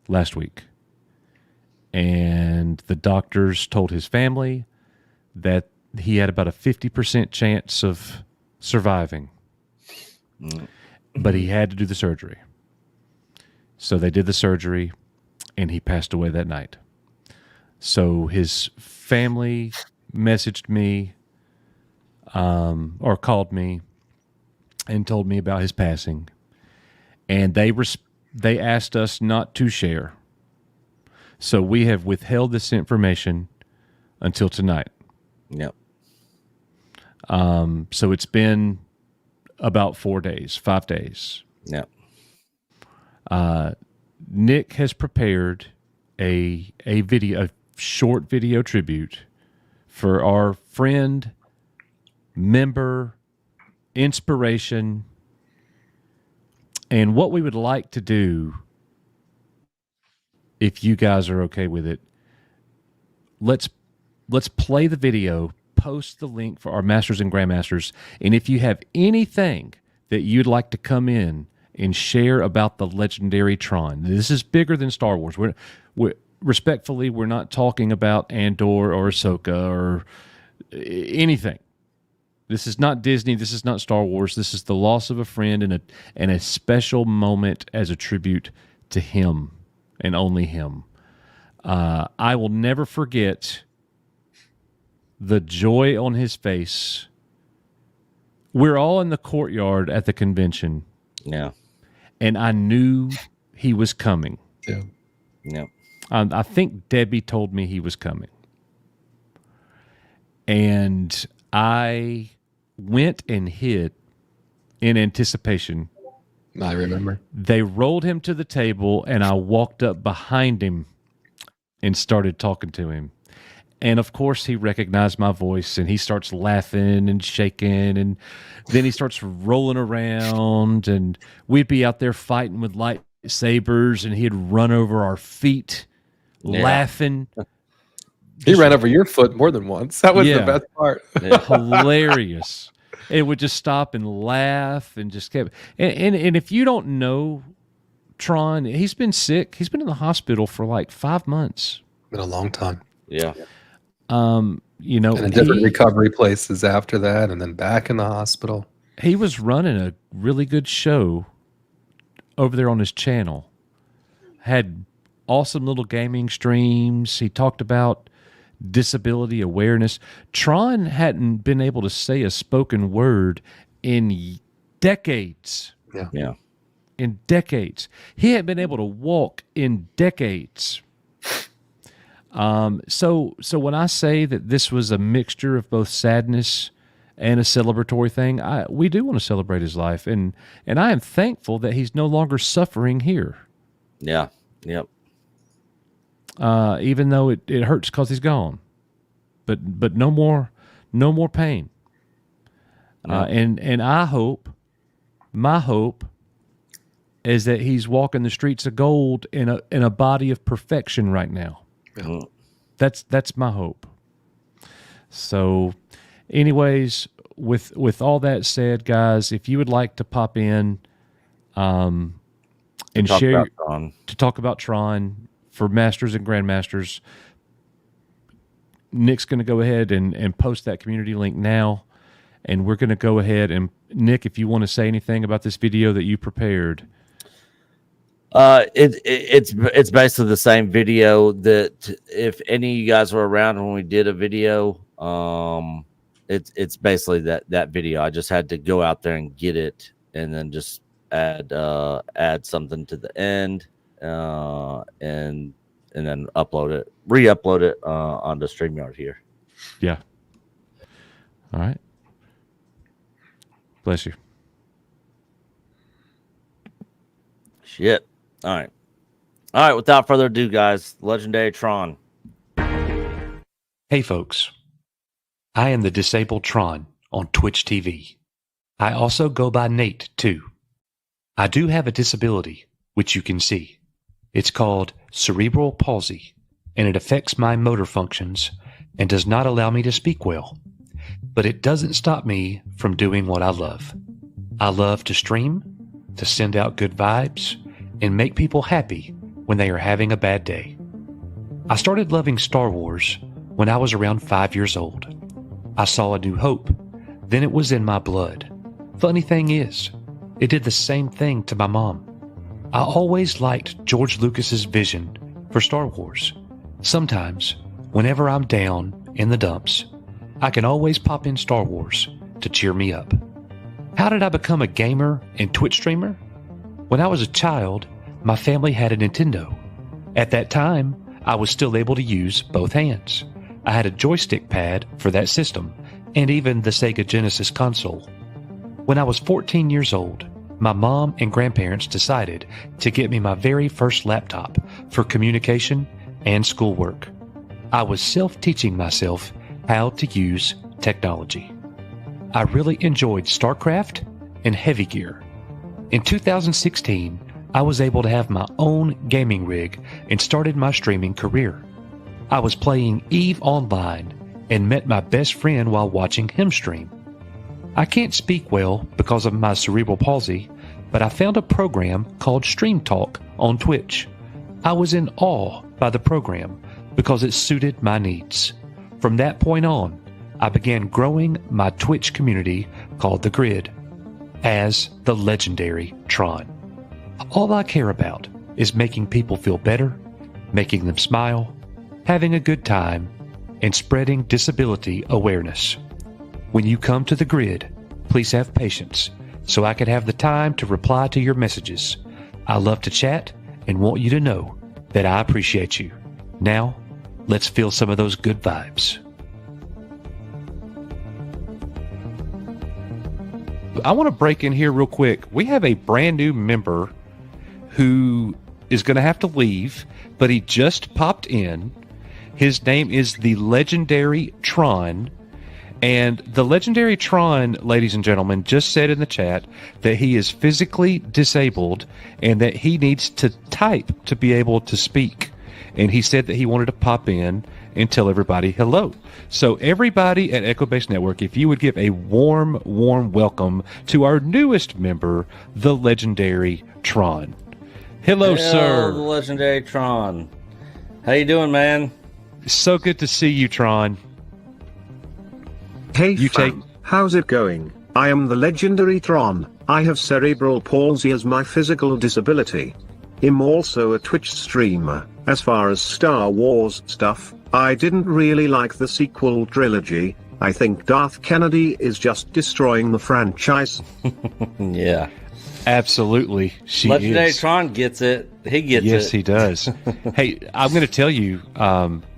last week. And the doctors told his family that he had about a 50% chance of surviving, but he had to do the surgery. So they did the surgery, and he passed away that night. So his family messaged me or called me and told me about his passing. And they asked us not to share. So we have withheld this information until tonight. Yep. So it's been about 5 days. Yep. Nick has prepared a short video tribute for our friend, member, inspiration, and what we would like to do, if you guys are okay with it, let's play the video, post the link for our Masters and Grandmasters, and if you have anything that you'd like to come in and share about the legendary Tron. This is bigger than Star Wars. We're respectfully, we're not talking about Andor or Ahsoka or anything. This is not Disney. This is not Star Wars. This is the loss of a friend and a special moment as a tribute to him and only him. I will never forget the joy on his face. We're all in the courtyard at the convention. Yeah. And I knew he was coming. Yeah. Yep. I think Debbie told me he was coming. And I went and hid in anticipation. I remember. They rolled him to the table, and I walked up behind him and started talking to him. And, of course, he recognized my voice, and he starts laughing and shaking, and then he starts rolling around, and we'd be out there fighting with lightsabers, and he'd run over our feet, laughing. He ran over your foot more than once. That was the best part. Hilarious. It would just stop and laugh and just kept. And if you don't know Tron, he's been sick. He's been in the hospital for like 5 months. Been a long time. Yeah. And in different recovery places after that, and then back in the hospital. He was running a really good show over there on his channel. Had awesome little gaming streams. He talked about disability awareness. Tron hadn't been able to say a spoken word in decades. Yeah. In decades. He hadn't been able to walk in decades. So when I say that this was a mixture of both sadness and a celebratory thing, we do want to celebrate his life, and I am thankful that he's no longer suffering here. Yeah. Yep. Even though it hurts because he's gone, but no more pain. Yeah. And I hope, my hope is that he's walking the streets of gold in a body of perfection right now. Yeah. That's my hope. So, anyways, with all that said, guys, if you would like to pop in, and share to talk about Tron for Masters and Grandmasters, Nick's going to go ahead and post that community link now, and we're going to go ahead and Nick, if you want to say anything about this video that you prepared. It's basically the same video that if any of you guys were around when we did a video, it's basically that video. I just had to go out there and get it, and then just add something to the end, and then re-upload it onto StreamYard here. Yeah. All right. Bless you. Shit. All right. Without further ado, guys, Legendary Tron. Hey, folks. I am the Disabled Tron on Twitch TV. I also go by Nate, too. I do have a disability, which you can see. It's called cerebral palsy, and it affects my motor functions and does not allow me to speak well. But it doesn't stop me from doing what I love. I love to stream, to send out good vibes, and make people happy when they are having a bad day. I started loving Star Wars when I was around 5 years old. I saw A New Hope. Then it was in my blood. Funny thing is, it did the same thing to my mom. I always liked George Lucas's vision for Star Wars. Sometimes, whenever I'm down in the dumps, I can always pop in Star Wars to cheer me up. How did I become a gamer and Twitch streamer? When I was a child, my family had a Nintendo. At that time, I was still able to use both hands. I had a joystick pad for that system, and even the Sega Genesis console. When I was 14 years old, my mom and grandparents decided to get me my very first laptop for communication and schoolwork. I was self-teaching myself how to use technology. I really enjoyed StarCraft and Heavy Gear. In 2016, I was able to have my own gaming rig and started my streaming career. I was playing EVE Online and met my best friend while watching him stream. I can't speak well because of my cerebral palsy, but I found a program called Stream Talk on Twitch. I was in awe by the program because it suited my needs. From that point on, I began growing my Twitch community called The Grid as the legendary Tron. All I care about is making people feel better, making them smile, having a good time, and spreading disability awareness. When you come to The Grid, please have patience so I can have the time to reply to your messages. I love to chat and want you to know that I appreciate you. Now, let's feel some of those good vibes. I want to break in here real quick. We have a brand new member who is going to have to leave, but he just popped in. His name is the Legendary Tron. And the Legendary Tron, ladies and gentlemen, just said in the chat that he is physically disabled and that he needs to type to be able to speak. And he said that he wanted to pop in and tell everybody hello. So everybody at Echo Base Network, if you would give a warm, warm welcome to our newest member, the Legendary Tron. Hello, sir. The Legendary Tron. How you doing, man? So good to see you, Tron. Hey fam, how's it going? I am the Legendary Tron. I have cerebral palsy as my physical disability. I'm also a Twitch streamer. As far as Star Wars stuff, I didn't really like the sequel trilogy. I think Darth Kennedy is just destroying the franchise. Yeah. Absolutely, she Legendary is. Tron gets it. He gets it. Yes, he does. Hey, I'm going to tell you,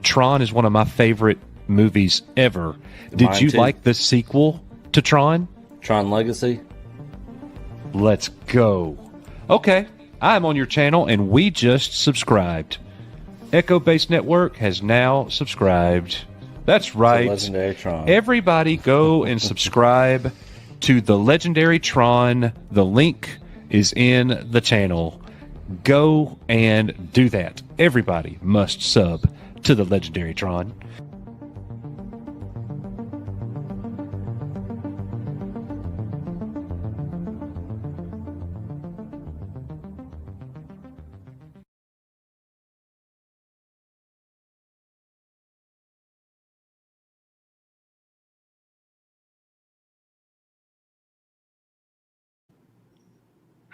Tron is one of my favorite movies ever. Did Mine you too. like the sequel to Tron? Tron Legacy? Let's go. Okay, I'm on your channel, and we just subscribed. Echo Base Network has now subscribed. That's right. Legendary Tron. Everybody go and subscribe to the Legendary Tron. The link is in the channel. Go and do that. Everybody must sub to the Legendary Tron.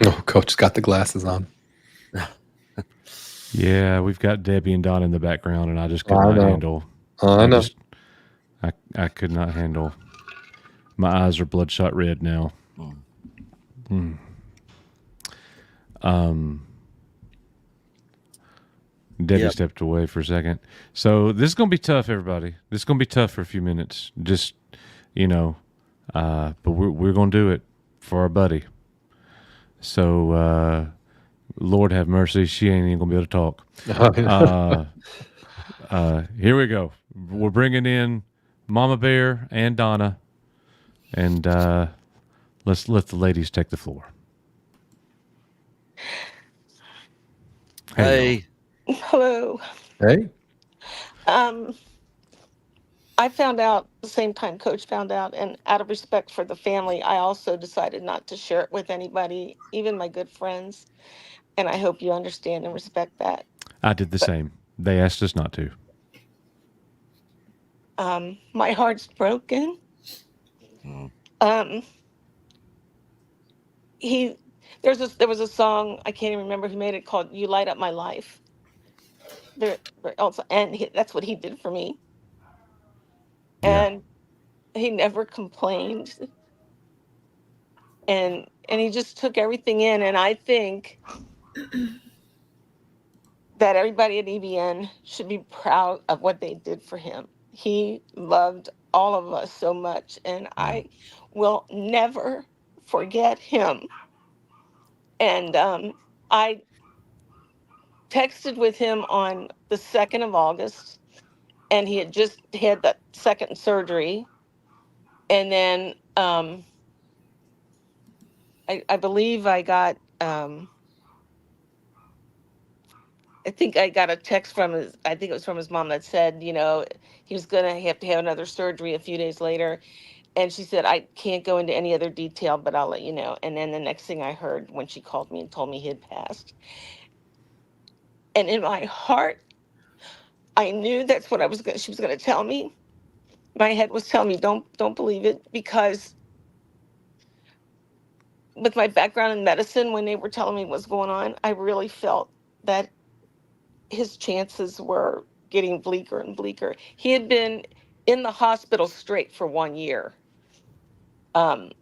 Oh, Coach got the glasses on. Yeah, we've got Debbie and Don in the background, and I just could not handle. I know. I could not handle. My eyes are bloodshot red now. Debbie Yep. stepped away for a second. So this is going to be tough, everybody. This is going to be tough for a few minutes. Just, but we're going to do it for our buddy. So, Lord have mercy, she ain't even going to be able to talk. Here we go. We're bringing in Mama Bear and Donna, and let's let the ladies take the floor. Hey. Hello. Hey. I found out the same time Coach found out, and out of respect for the family, I also decided not to share it with anybody, even my good friends. And I hope you understand and respect that. I did the same. They asked us not to. My heart's broken. Mm. There was a song, I can't even remember who made it, called "You Light Up My Life." There also, and that's what he did for me, Yeah. and he never complained, and he just took everything in. And I think that everybody at EBN should be proud of what they did for him. He loved all of us so much, and I will never forget him. And I texted with him on the 2nd of August, and he had just had that second surgery. And then I believe I think I got a text from I think it was from his mom that said, he was going to have another surgery a few days later. And she said, I can't go into any other detail, but I'll let you know. And then the next thing I heard when she called me and told me he had passed. And in my heart, I knew that's what she was going to tell me. My head was telling me, don't believe it, because with my background in medicine, when they were telling me what's going on, I really felt that his chances were getting bleaker and bleaker. He had been in the hospital straight for 1 year. And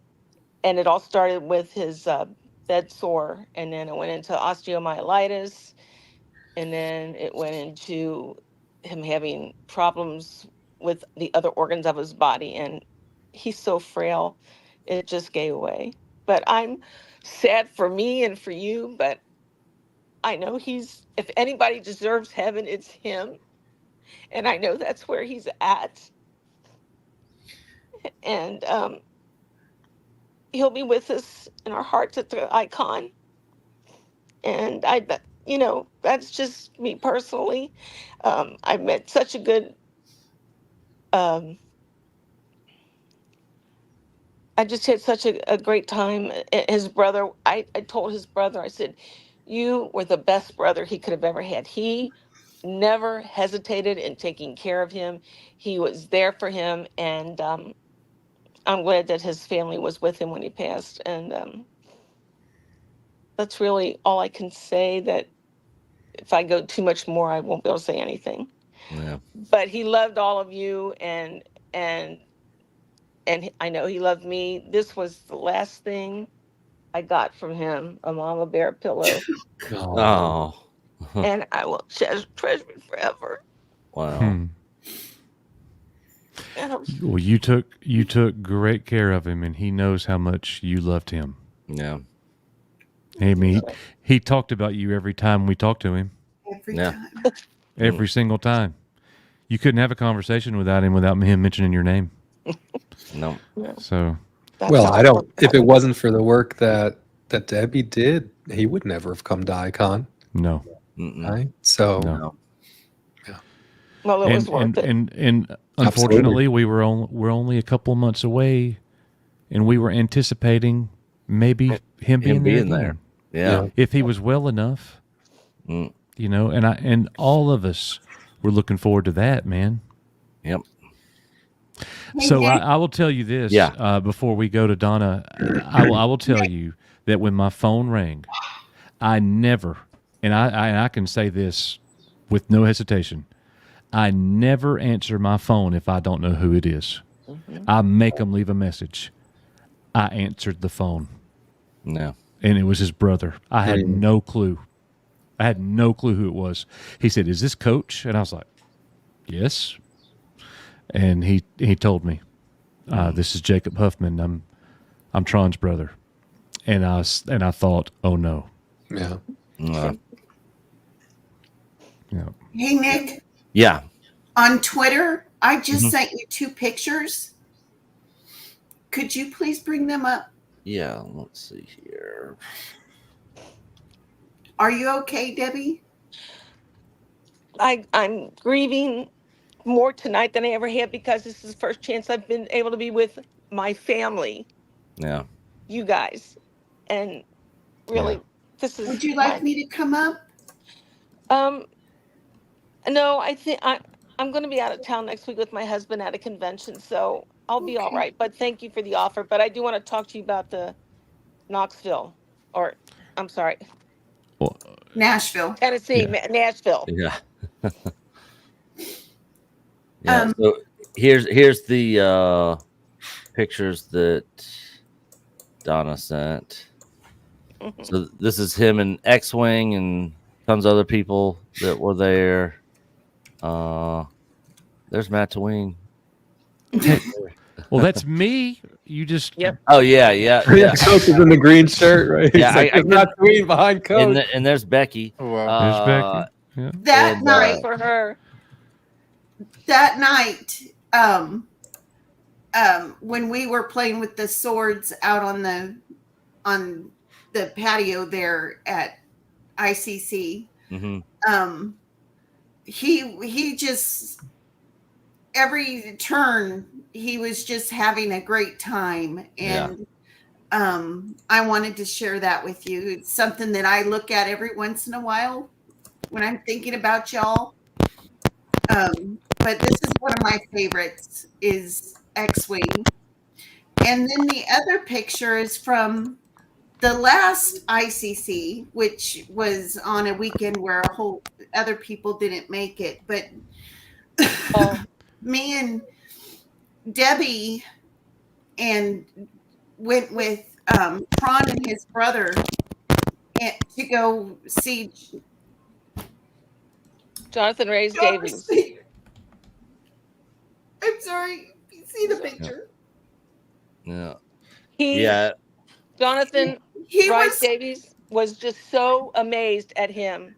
it all started with his bed sore, and then it went into osteomyelitis, and then it went into him having problems with the other organs of his body, and he's so frail, it just gave away. But I'm sad for me and for you, but I know if anybody deserves heaven, it's him. And I know that's where he's at. And he'll be with us in our hearts at the icon. And that's just me personally. I met such a good, um, I just had such a great time. His brother, I told his brother, I said, you were the best brother he could have ever had. He never hesitated in taking care of him. He was there for him. And I'm glad that his family was with him when he passed. And that's really all I can say. That if I go too much more, I won't be able to say anything. Yeah. But he loved all of you, and I know he loved me. This was the last thing I got from him, a mama bear pillow. Oh. And I will treasure it forever. Wow. Well, you took great care of him, and he knows how much you loved him. Yeah. I mean, he talked about you every time we talked to him. Every time. Every single time. You couldn't have a conversation without him mentioning your name. No. So. Well, I don't. If it wasn't for the work that Debbie did, he would never have come to Icon. No. Right. So. No. Yeah. Well, it was worth it. And unfortunately, we're only a couple of months away, and we were anticipating maybe him being there. Yeah. If he was well enough, and all of us were looking forward to that, man. Yep. So I will tell you this. Before we go to Donna, I will tell you that when my phone rang, I never, and I can say this with no hesitation, I never answer my phone if I don't know who it is. Mm-hmm. I make them leave a message. I answered the phone. No. And it was his brother. I had no clue. I had no clue who it was. He said, "Is this Coach?" And I was like, "Yes." And he told me, "This is Jacob Huffman. I'm Tron's brother." And I thought, "Oh no." Yeah. Yeah. Hey, Nick. Yeah. On Twitter, I just sent you 2 pictures. Could you please bring them up? Yeah. Let's see here. Are you okay, Debbie? I'm grieving more tonight than I ever had, because this is the first chance I've been able to be with my family. Yeah. You guys. And really, this is. Would you like me to come up? No, I think I'm going to be out of town next week with my husband at a convention, so I'll be all right. But thank you for the offer. But I do want to talk to you about the Knoxville, or I'm sorry, Well, Nashville. Tennessee, Yeah. Nashville. Yeah. Yeah. Um, So here's the pictures that Donna sent. So this is him in X-Wing and tons of other people that were there. There's Tatooine. well, that's me. You just Yep. Oh yeah. Coach is in the green shirt, right? Yeah, He's like, I "There's not green behind Coach." And there's Becky. Oh, wow. there's Becky. Yeah. that And, night, For her. when we were playing with the swords out on the patio there at ICC, Mhm. he just every turn he was just having a great time, and I wanted to share that with you. It's something that I look at every once in a while when I'm thinking about y'all. But this is one of my favorites, is X-Wing. And then the other picture is from the last ICC, which was on a weekend where a whole other people didn't make it. But me and Debbie and went with Tron and his brother to go see Jonathan Ray's Davies. I'm sorry. You see the picture? Yeah. He, Jonathan He Rhys was Davies was just so amazed at him.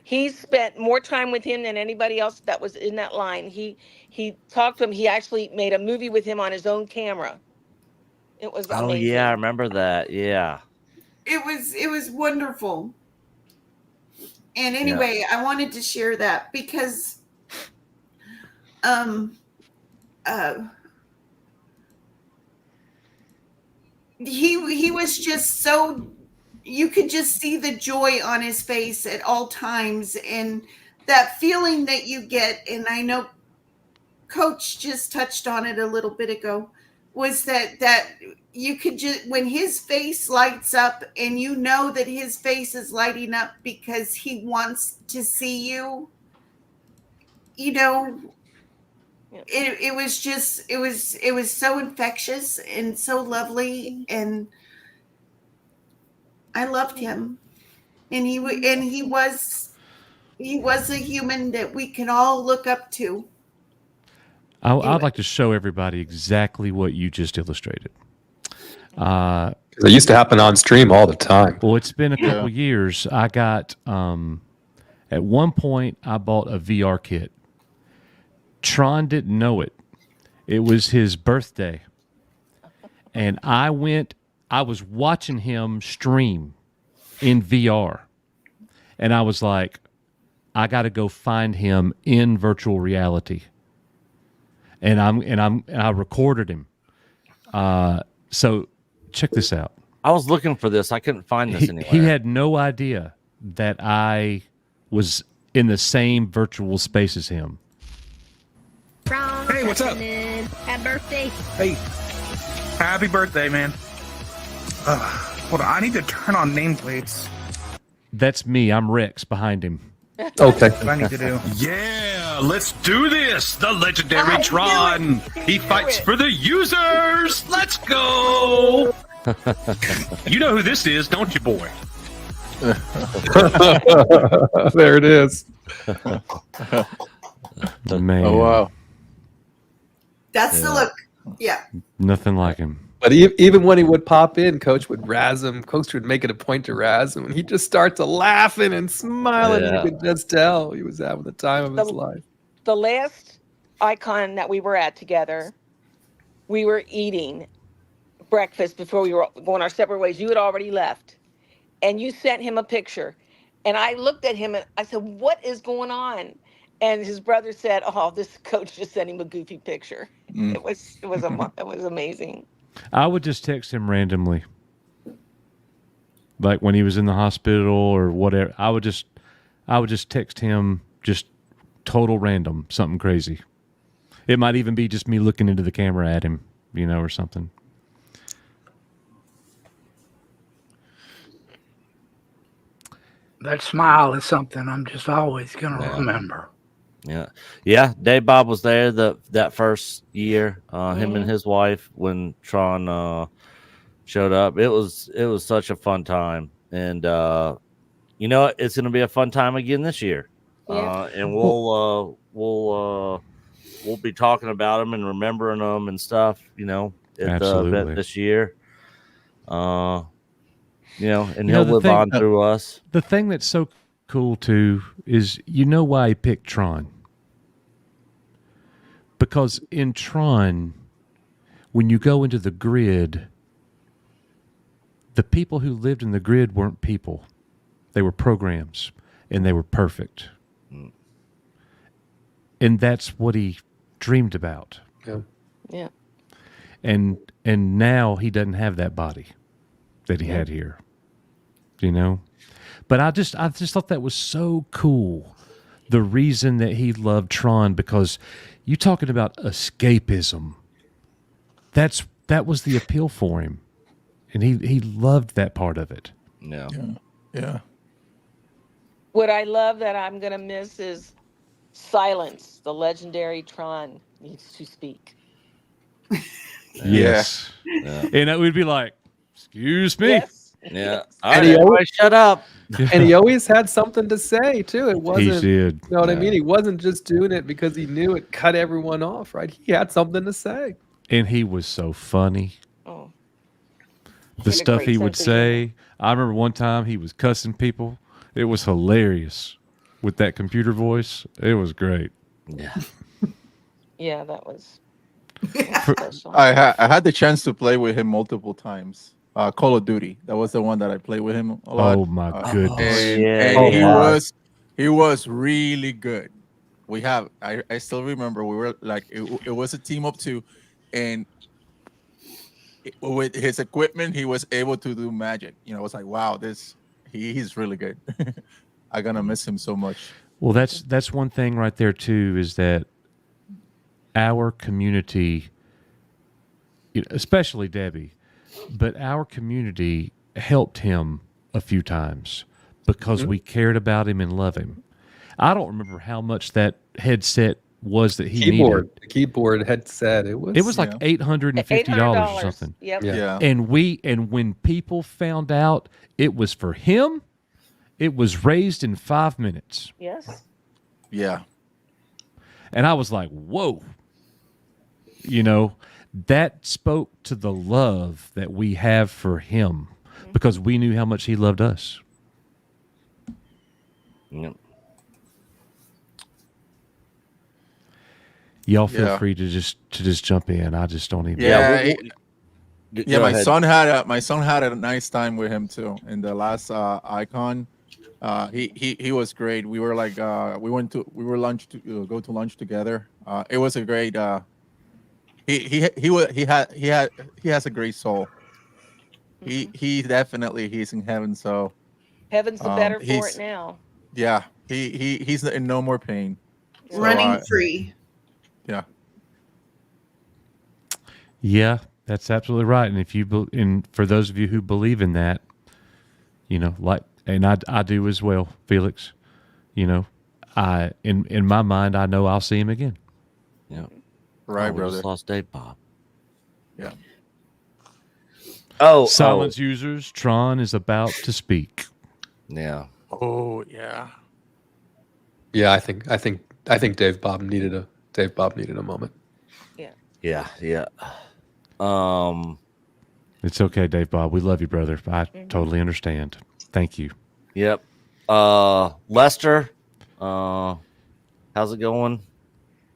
He spent more time with him than anybody else that was in that line. He talked to him. He actually made a movie with him on his own camera. It was amazing. Oh yeah, I remember that. Yeah. it was wonderful. And anyway, I wanted to share that because he was just so, you could just see the joy on his face at all times, and that feeling that you get, and I know Coach just touched on it a little bit ago, was that you could just, when his face lights up and you know that his face is lighting up because he wants to see you, you know, it was just, it was so infectious and so lovely, and I loved him, and he was a human that we can all look up to. I'd like to show everybody exactly what you just illustrated. It used to happen on stream all the time. Well, it's been a couple years. I got, at one point, I bought a VR kit. Tron didn't know it. It was his birthday. And I was watching him stream in VR. And I was like, I got to go find him in virtual reality. And I recorded him. So check this out. I was looking for this. I couldn't find this anywhere. He had no idea that I was in the same virtual space as him. Hey, what's up? Happy birthday. Hey, happy birthday, man. Hold on, I need to turn on nameplates. That's me. I'm Rex behind him. Okay. What I need to do. Yeah, let's do this. The legendary Tron. He fights for the users. Let's go. You know who this is, don't you, boy? There it is. Man. Oh, wow. That's the look. Yeah. Nothing like him. But even when he would pop in, Coach would razz him. Coach would make it a point to razz him, and he'd just start to laughing and smiling. Yeah. You could just tell he was having the time of his life. The last icon that we were at together, we were eating breakfast before we were going our separate ways. You had already left, and you sent him a picture, and I looked at him and I said, "What is going on?" And his brother said, "Oh, this coach just sent him a goofy picture." It was amazing. I would just text him randomly. Like when he was in the hospital or whatever. I would just text him just total random, something crazy. It might even be just me looking into the camera at him, or something. That smile is something I'm just always gonna remember. Yeah. Dave Bob was there that first year. Him and his wife when Tron showed up. It was such a fun time, and it's going to be a fun time again this year. And we'll be talking about them and remembering them and stuff. At the event this year. And he'll live on through us. The thing that's so cool too is why he picked Tron. Because in Tron, when you go into the grid, the people who lived in the grid weren't people. They were programs, and they were perfect. And that's what he dreamed about. Yeah. And now he doesn't have that body that he had here. But I just thought that was so cool. The reason that he loved Tron, because you talking about escapism. That was the appeal for him. And he loved that part of it. Yeah. What I love that I'm going to miss is silence. The legendary Tron needs to speak. Yes. And it would be like, excuse me. Yes. Yeah. And he always shut up. And he always had something to say too. It wasn't. He did. You know what I mean? He wasn't just doing it because he knew it cut everyone off, right? He had something to say. And he was so funny. Oh. The stuff he would say. I remember one time he was cussing people. It was hilarious with that computer voice. It was great. Yeah. Yeah, that was special. I had the chance to play with him multiple times. Call of Duty. That was the one that I played with him a lot. Oh my goodness! And he was really good. I still remember we were like it was a team of two, and with his equipment he was able to do magic. It was like, wow, he's really good. I'm gonna miss him so much. Well, that's one thing right there too, is that our community, especially Debbie, but our community helped him a few times because we cared about him and loved him. I don't remember how much that headset was that he needed. The keyboard headset. It was like $850 or something. Yep. Yeah. And when people found out it was for him, it was raised in 5 minutes. Yes. Yeah. And I was like, whoa. That spoke to the love that we have for him because we knew how much he loved us. Yep. Y'all feel free to just jump in. I just don't even. My son had a nice time with him too. In the last Icon, he was great. We were like we went to go to lunch together. It was a great. He has a great soul. He definitely he's in heaven. So heaven's the better for it now. Yeah, he's in no more pain. So, running free. Yeah. Yeah, that's absolutely right. And for those of you who believe in that, and I do as well, Felix. I in my mind I know I'll see him again. Yeah. Right, brother. We just lost Dave Bob. Yeah. Silence users, Tron is about to speak. Yeah. Oh yeah. Yeah, I think Dave Bob needed a moment. Yeah. It's okay, Dave Bob. We love you, brother. I totally understand. Thank you. Yep. Lester, how's it going?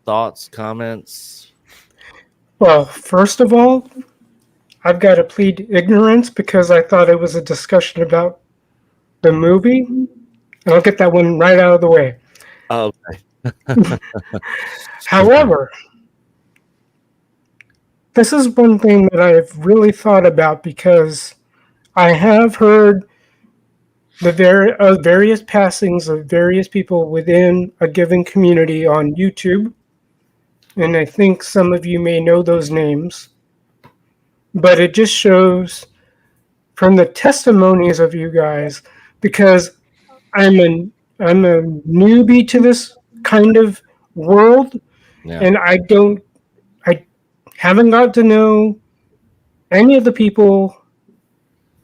Thoughts, comments? Well, first of all, I've got to plead ignorance because I thought it was a discussion about the movie. And I'll get that one right out of the way. Okay. However, this is one thing that I've really thought about because I have heard various passings of various people within a given community on YouTube. And I think some of you may know those names. But it just shows from the testimonies of you guys, because I'm a newbie to this kind of world, and I haven't got to know any of the people,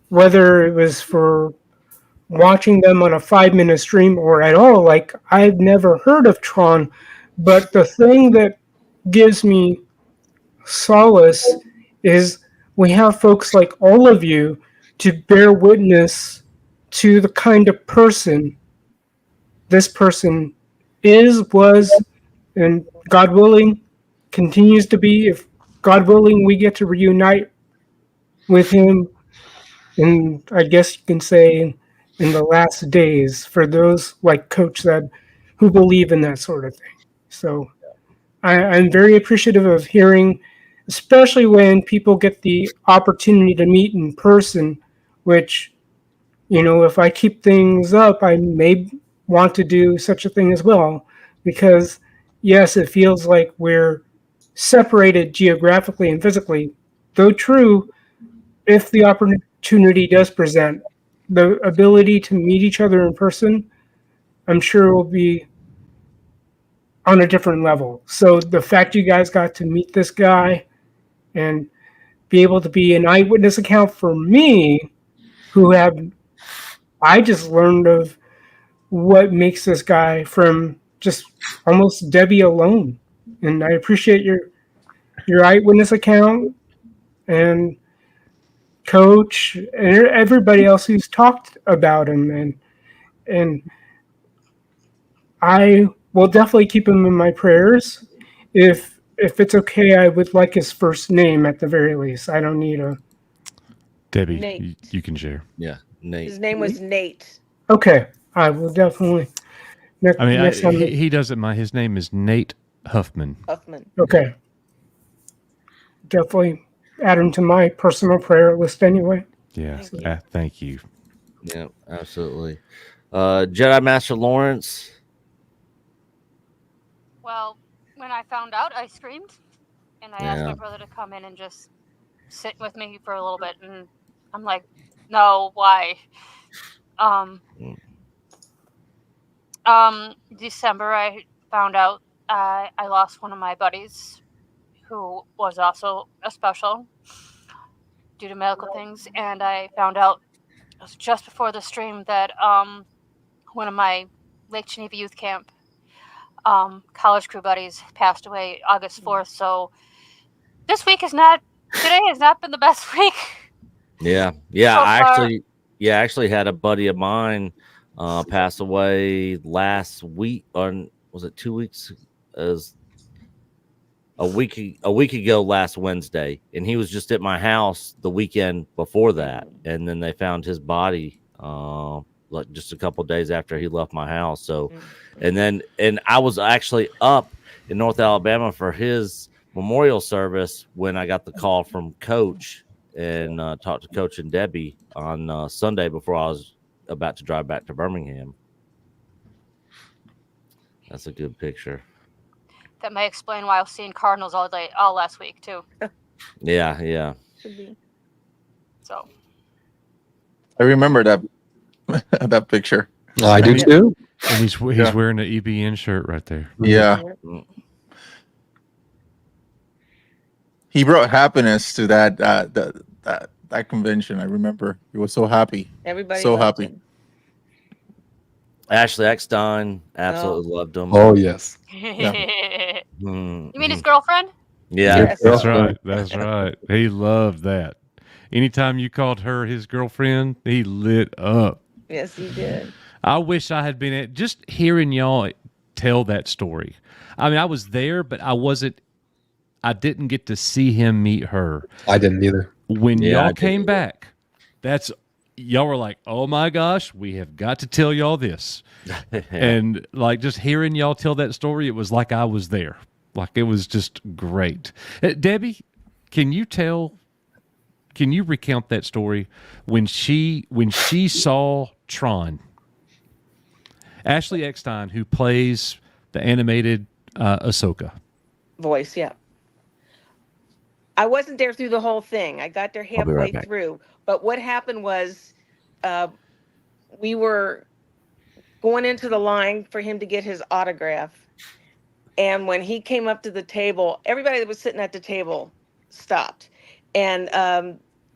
whether it was for watching them on a 5-minute stream or at all. Like, I've never heard of Tron, but the thing that gives me solace is we have folks like all of you to bear witness to the kind of person this person is, was, and God willing continues to be. If God willing we get to reunite with him, and I guess you can say in the last days, for those like Coach said who believe in that sort of thing. So I'm very appreciative of hearing, especially when people get the opportunity to meet in person, which, if I keep things up, I may want to do such a thing as well. Because, yes, it feels like we're separated geographically and physically. Though true, if the opportunity does present, the ability to meet each other in person, I'm sure will be on a different level. So the fact you guys got to meet this guy and be able to be an eyewitness account for me, I just learned of what makes this guy from just almost Debbie alone. And I appreciate your eyewitness account, and Coach and everybody else who's talked about him, and I will definitely keep him in my prayers. If it's okay, I would like his first name at the very least. I don't need a Debbie. You can share. Yeah, Nate. His name was Nate. Okay, I will definitely. Next time. He doesn't mind. His name is Nate Huffman. Okay. Definitely add him to my personal prayer list anyway. Yeah. Thank you. Yeah, absolutely. Jedi Master Lawrence. Well, when I found out, I screamed, and I asked my brother to come in and just sit with me for a little bit, and I'm like, no, why? December, I found out I lost one of my buddies who was also a special due to medical things, and I found out just before the stream that one of my Lake Geneva Youth Camp college crew buddies passed away August 4th. So today has not been the best week. Yeah. So I actually had a buddy of mine pass away last week. Was it 2 weeks? As a week ago last Wednesday, and he was just at my house the weekend before that, and then they found his body like just a couple days after he left my house. So and I was actually up in North Alabama for his memorial service when I got the call from Coach and talked to Coach and Debbie on Sunday before I was about to drive back to Birmingham. That's a good picture. That may explain why I was seeing Cardinals all last week too. Yeah. So I remember that that picture. I do too. And he's wearing an EBN shirt right there. Yeah. He brought happiness to that convention. I remember he was so happy. Everybody so loved happy. him. Ashley Eckstein absolutely loved him. Oh yes. You mean his girlfriend? Yeah, that's right. That's right. He loved that. Anytime you called her his girlfriend, he lit up. Yes, he did. I wish I had been just hearing y'all tell that story. I mean, I was there, but I didn't get to see him meet her. I didn't either. When y'all came back, y'all were like, oh my gosh, we have got to tell y'all this. And like just hearing y'all tell that story, it was like I was there. Like it was just great. Debbie, can you tell can you recount that story when she saw Tron? Ashley Eckstein, who plays the animated Ahsoka. Voice, yeah. I wasn't there through the whole thing. I got there I'll be halfway right back. through. But what happened was we were going into the line for him to get his autograph. And when he came up to the table, everybody that was sitting at the table stopped. And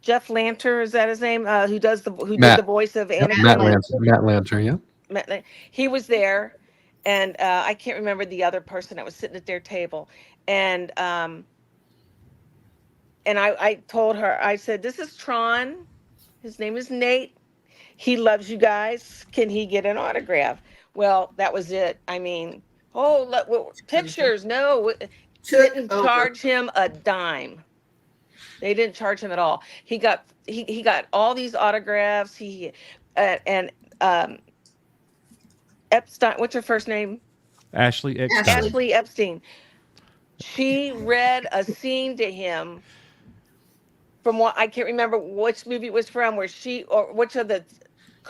Jeff Lanter, is that his name? Who did the voice of Yep, Anakin? Matt Lanter, yeah. He was there, and I can't remember the other person that was sitting at their table. And I told her, I said, "This is Tron. His name is Nate. He loves you guys. Can he get an autograph?" Well, that was it. I mean, pictures? No, didn't charge him a dime. They didn't charge him at all. He got all these autographs. And Epstein. What's her first name? Ashley Eckstein. Ashley Epstein. She read a scene to him from what I can't remember which movie it was from, or which of the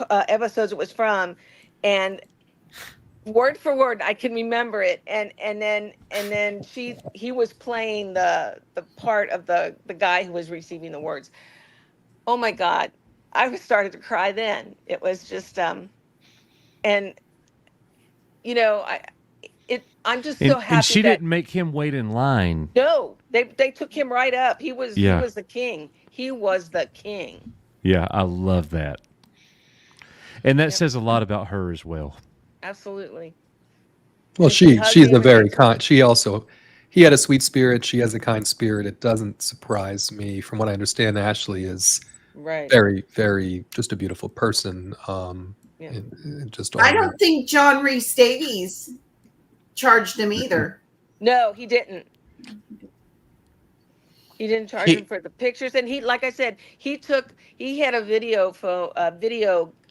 episodes it was from, and word for word I can remember it. And then he was playing the part of the guy who was receiving the words. Oh my God, I started to cry then. It was just and you know I'm just so happy. And she didn't make him wait in line. No, they took him right up. He was the king. He was the king. Yeah, I love that. And that says a lot about her as well. Absolutely. Well, she's a very kind. He had a sweet spirit. She has a kind spirit. It doesn't surprise me. From what I understand, Ashley is very, very just a beautiful person. I don't think John Rhys Davies charged him either. No, he didn't. He didn't charge him for the pictures, and like I said, he had a video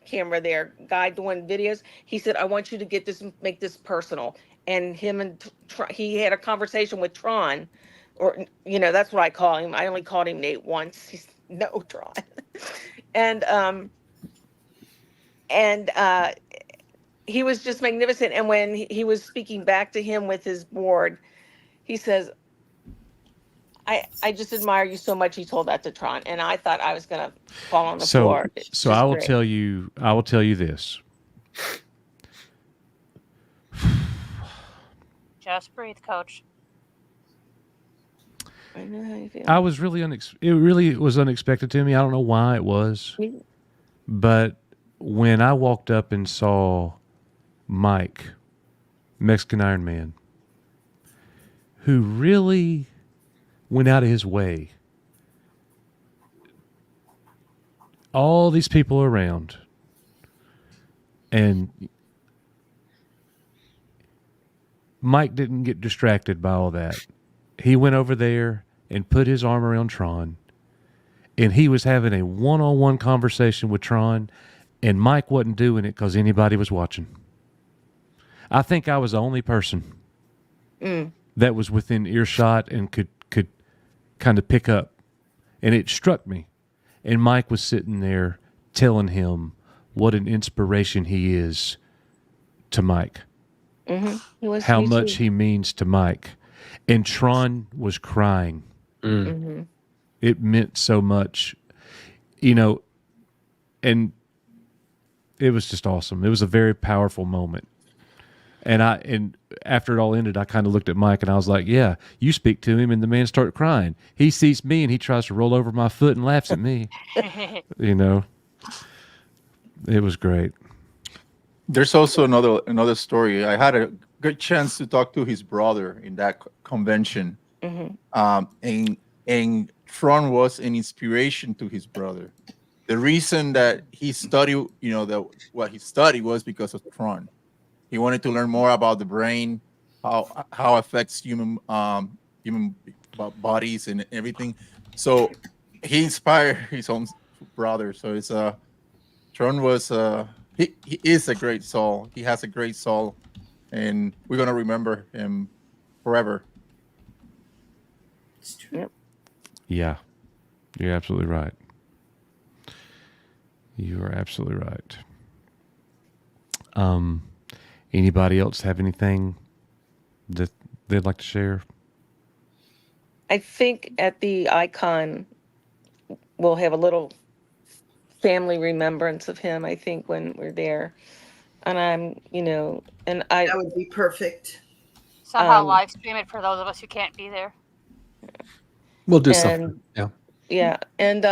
camera there, guy doing videos. He said, "I want you to make this personal." And he had a conversation with Tron, or that's what I call him. I only called him Nate once. He's no Tron, and he was just magnificent. And when he was speaking back to him with his board, he says, I just admire you so much. He told that to Tron, and I thought I was going to fall on the floor. So I will tell you this. Just breathe, Coach. I know how you feel. I was really it really was unexpected to me. I don't know why it was, but when I walked up and saw Mike, Mexican Iron Man, who really went out of his way, all these people around, and Mike didn't get distracted by all that. He went over there and put his arm around Tron, and he was having a one-on-one conversation with Tron, and Mike wasn't doing it because anybody was watching. I think I was the only person that was within earshot and could kind of pick up, and it struck me. And Mike was sitting there telling him what an inspiration he is to Mike. Mm-hmm. How much he means to Mike. And Tron was crying. Mm-hmm. It meant so much, and it was just awesome. It was a very powerful moment. And after it all ended, I kind of looked at Mike and I was like, yeah, you speak to him and the man started crying. He sees me and he tries to roll over my foot and laughs at me. It was great. There's also another story. I had a good chance to talk to his brother in that convention. Mm-hmm. And Tron was an inspiration to his brother. The reason that he studied, what he studied was because of Tron. He wanted to learn more about the brain, how affects human bodies and everything. So he inspired his own brother. So it's Tron was he is a great soul. He has a great soul, and we're gonna remember him forever. Yep. Yeah. You're absolutely right. You are absolutely right. Anybody else have anything that they'd like to share? I think at the icon, we'll have a little family remembrance of him, I think, when we're there. And and That would be perfect. Somehow live stream it for those of us who can't be there. We'll do something. Yeah. Yeah. And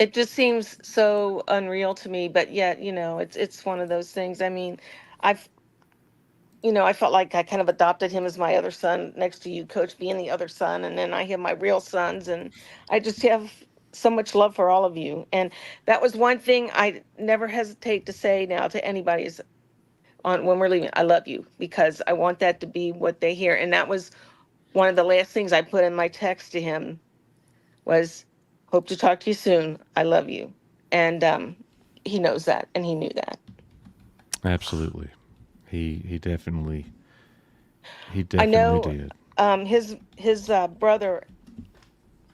it just seems so unreal to me, but yet, it's one of those things. I mean, I felt like I kind of adopted him as my other son next to you, Coach, being the other son. And then I have my real sons, and I just have so much love for all of you. And that was one thing I never hesitate to say now to anybody is when we're leaving, I love you, because I want that to be what they hear. And that was one of the last things I put in my text to him was, hope to talk to you soon. I love you. And he knows that, and he knew that. Absolutely. He definitely I know, did. His brother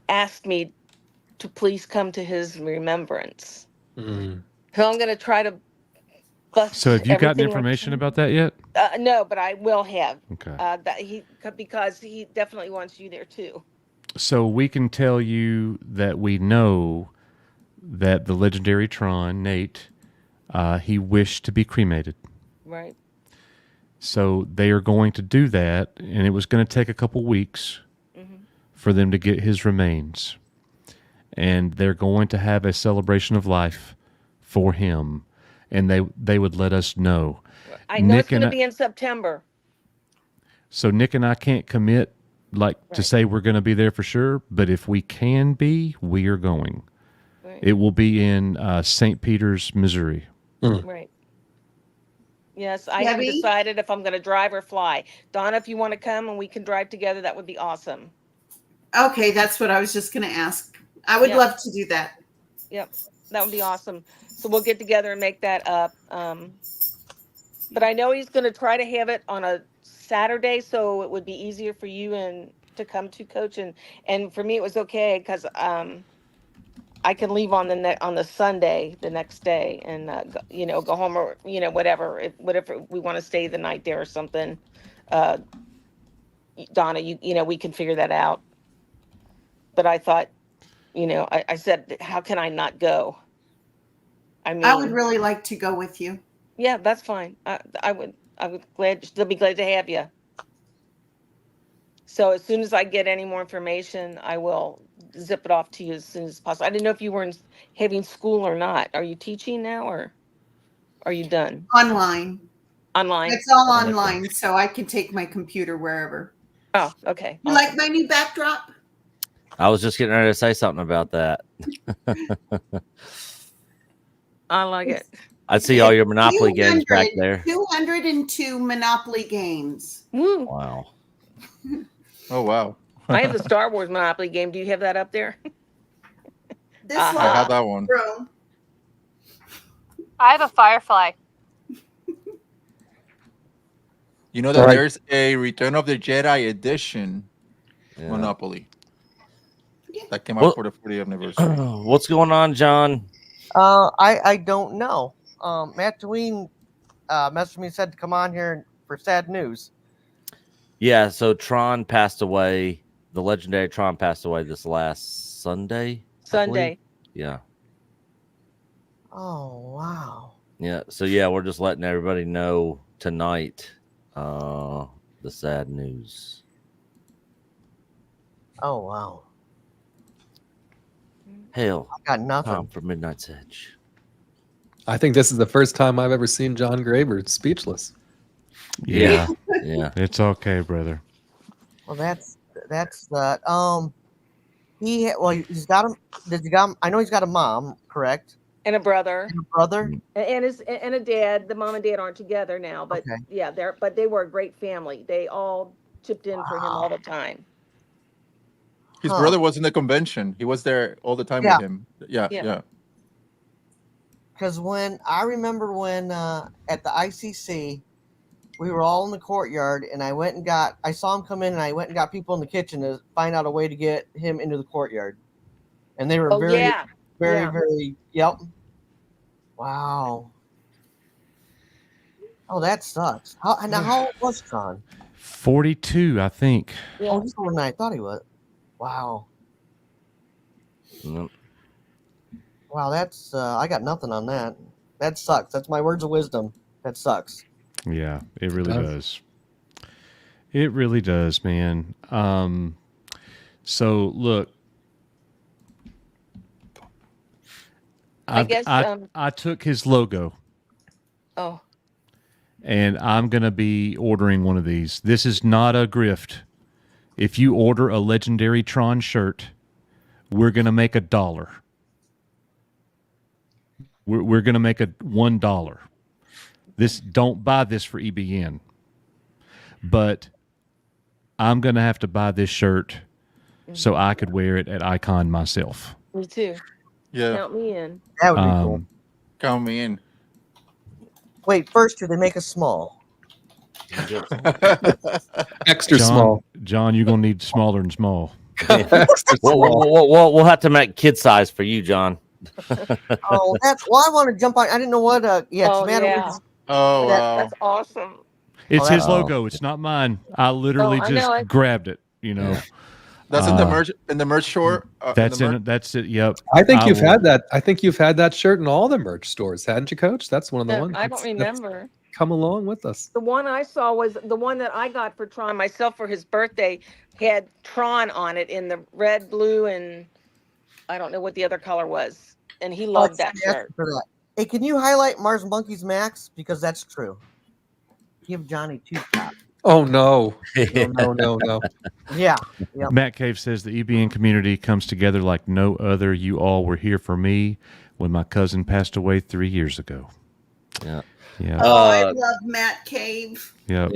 asked me to please come to his remembrance. Mm. So I'm going to try to bust. So have you gotten everything information about that yet? No, but I will have. Okay. Because he definitely wants you there too. So we can tell you that we know that the legendary Tron, Nate, he wished to be cremated. Right. So they are going to do that, and it was going to take a couple weeks for them to get his remains. And they're going to have a celebration of life for him, and they would let us know. I know it's going to be in September. So Nick and I can't commit to say we're going to be there for sure, but if we can be, we are going. Right. It will be in St. Peters, Missouri. Right. Yes, I haven't decided if I'm going to drive or fly. Donna, if you want to come and we can drive together, that would be awesome. Okay, that's what I was just going to ask. I would love to do that. Yep, that would be awesome. So we'll get together and make that up. But I know he's going to try to have it on a Saturday, so it would be easier for you and to come to, Coach. And for me, it was okay because I can leave on the Sunday, the next day, and go home or whatever we want to stay the night there or something. Donna, we can figure that out. But I thought, I said, how can I not go? I mean, I would really like to go with you. Yeah, that's fine. I would still be glad to have you. So as soon as I get any more information, I will zip it off to you as soon as possible. I didn't know if you were having school or not. Are you teaching now, or are you done? Online. Online? It's all online, so I can take my computer wherever. Oh, okay. You like my new backdrop? I was just getting ready to say something about that. I like it. I see all your Monopoly games back there. 202 Monopoly games. Woo. Wow. Oh, wow. I have the Star Wars Monopoly game. Do you have that up there? This I have that one. Room. I have a Firefly. You know that there's a Return of the Jedi edition Monopoly that came out for the 40th anniversary. What's going on, John? I don't know. Matt Dween messaged me and said to come on here for sad news. Yeah, so Tron passed away. The legendary Tron passed away this last Sunday. Yeah. Oh, wow. Yeah. So yeah, we're just letting everybody know tonight the sad news. Oh, wow. Hell, I got nothing. Time for Midnight's Edge. I think this is the first time I've ever seen John Graber speechless. Yeah. Yeah. It's okay, brother. Well, that's that. He's got him. I know he's got a mom, correct? And a brother. And a dad. The mom and dad aren't together now, but but they were a great family. They all chipped in for him all the time. His brother was in the convention. He was there all the time with him. Yeah. Because I remember when at the ICC, we were all in the courtyard, and I saw him come in, and I went and got people in the kitchen to find out a way to get him into the courtyard. And they were very, yep. Wow. Oh, that sucks. How old was Tron? 42, I think. Yeah. Oh, he's older than I thought he was. Wow. Yep. Wow, that's I got nothing on that. That sucks. That's my words of wisdom. That sucks. Yeah, it really does. It really does, man. So look, I took his logo. Oh. And I'm going to be ordering one of these. This is not a grift. If you order a Legendary Tron shirt, we're going to make $1. We're going to make $1. Don't buy this for EBN. But I'm going to have to buy this shirt so I could wear it at Icon myself. Me too. Yeah. Count me in. That would be cool. Count me in. Wait, first, do they make a small? Extra small. John, you're going to need smaller than small. We'll have to make kid size for you, John. Oh, I want to jump on. I didn't know what. That's awesome. It's his logo. It's not mine. I literally just grabbed it. That's in the merch store. That's it. Yep. I think you've had that. I think you've had that shirt in all the merch stores, hadn't you, Coach? That's one of the ones. I don't remember. Come along with us. The one I saw was the one that I got for Tron myself for his birthday. Had Tron on it in the red, blue, and I don't know what the other color was. And he loved that shirt. For that. Hey, can you highlight Mars Monkeys Max? Because that's true. Give Johnny 2 shots. Oh, no. No. Yeah. Yep. Matt Cave says the EBN community comes together like no other. You all were here for me when my cousin passed away 3 years ago. Yeah. Yeah. I love Matt Cave. Yeah.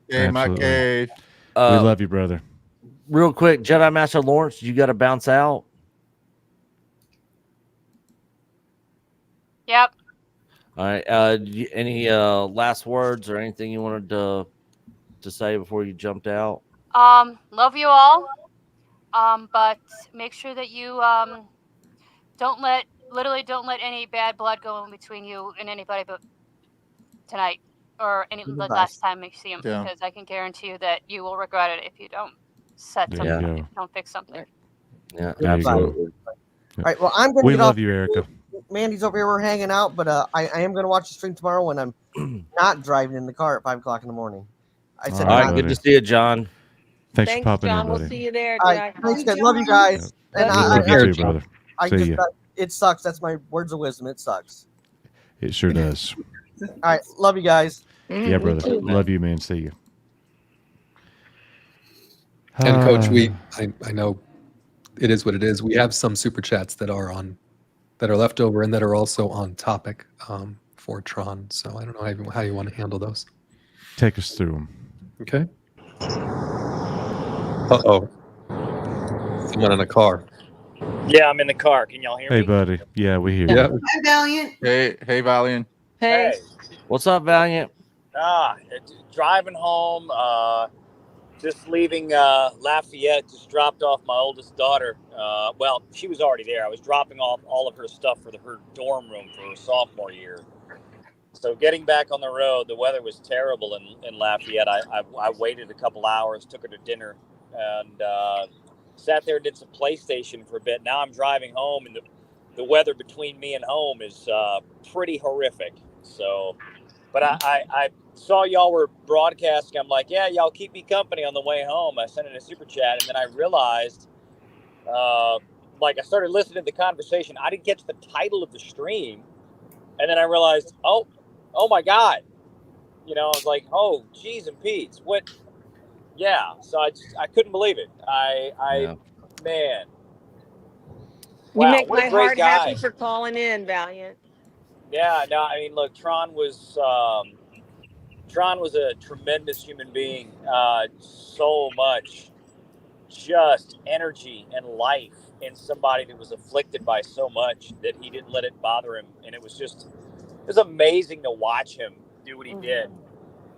Hey, Matt Cave. We love you, brother. Real quick, Jedi Master Lawrence, you got to bounce out. Yep. All right. Any last words or anything you wanted to say before you jumped out? Love you all. But make sure that you don't let any bad blood go in between you and anybody but tonight or the last time you see him, because I can guarantee you that you will regret it if you don't set something, if you don't fix something. Yeah, absolutely. All right. Well, I'm going to. We love you, Erica. Mandy's over here. We're hanging out, but I am going to watch the stream tomorrow when I'm not driving in the car at 5:00 in the morning. I said, all right, good to see you, John. Thanks for popping John. in, buddy. We'll see you there. Thanks, guys. Love you guys. And love you too, brother. It sucks. That's my words of wisdom. It sucks. It sure does. All right. Love you guys. Yeah, brother. Love you, man. See you. And Coach, I know it is what it is. We have some super chats that are left over and that are also on topic for Tron. So I don't know how you want to handle those. Take us through them. Okay. Uh-oh. Someone in a car. Yeah, I'm in the car. Can y'all hear me? Hey, buddy. Yeah, we hear you. Yeah. Hi, Valiant. Hey, Valiant. Hey. What's up, Valiant? Driving home, just leaving Lafayette, just dropped off my oldest daughter. Well, she was already there. I was dropping off all of her stuff for her dorm room for her sophomore year. So getting back on the road, the weather was terrible in Lafayette. I waited a couple hours, took her to dinner, and sat there and did some PlayStation for a bit. Now I'm driving home, and the weather between me and home is pretty horrific. So, but I saw y'all were broadcasting. I'm like, yeah, y'all keep me company on the way home. I sent in a super chat, and then I realized, I started listening to the conversation. I didn't get to the title of the stream, and then I realized, oh my God, I was like, oh, geez and Pete's, what? Yeah, so I couldn't believe it. Man. You make my heart guy. happy for calling in, Valiant. Yeah, no, I mean, look, Tron was a tremendous human being. So much just energy and life in somebody that was afflicted by so much that he didn't let it bother him. And it was amazing to watch him do what he did.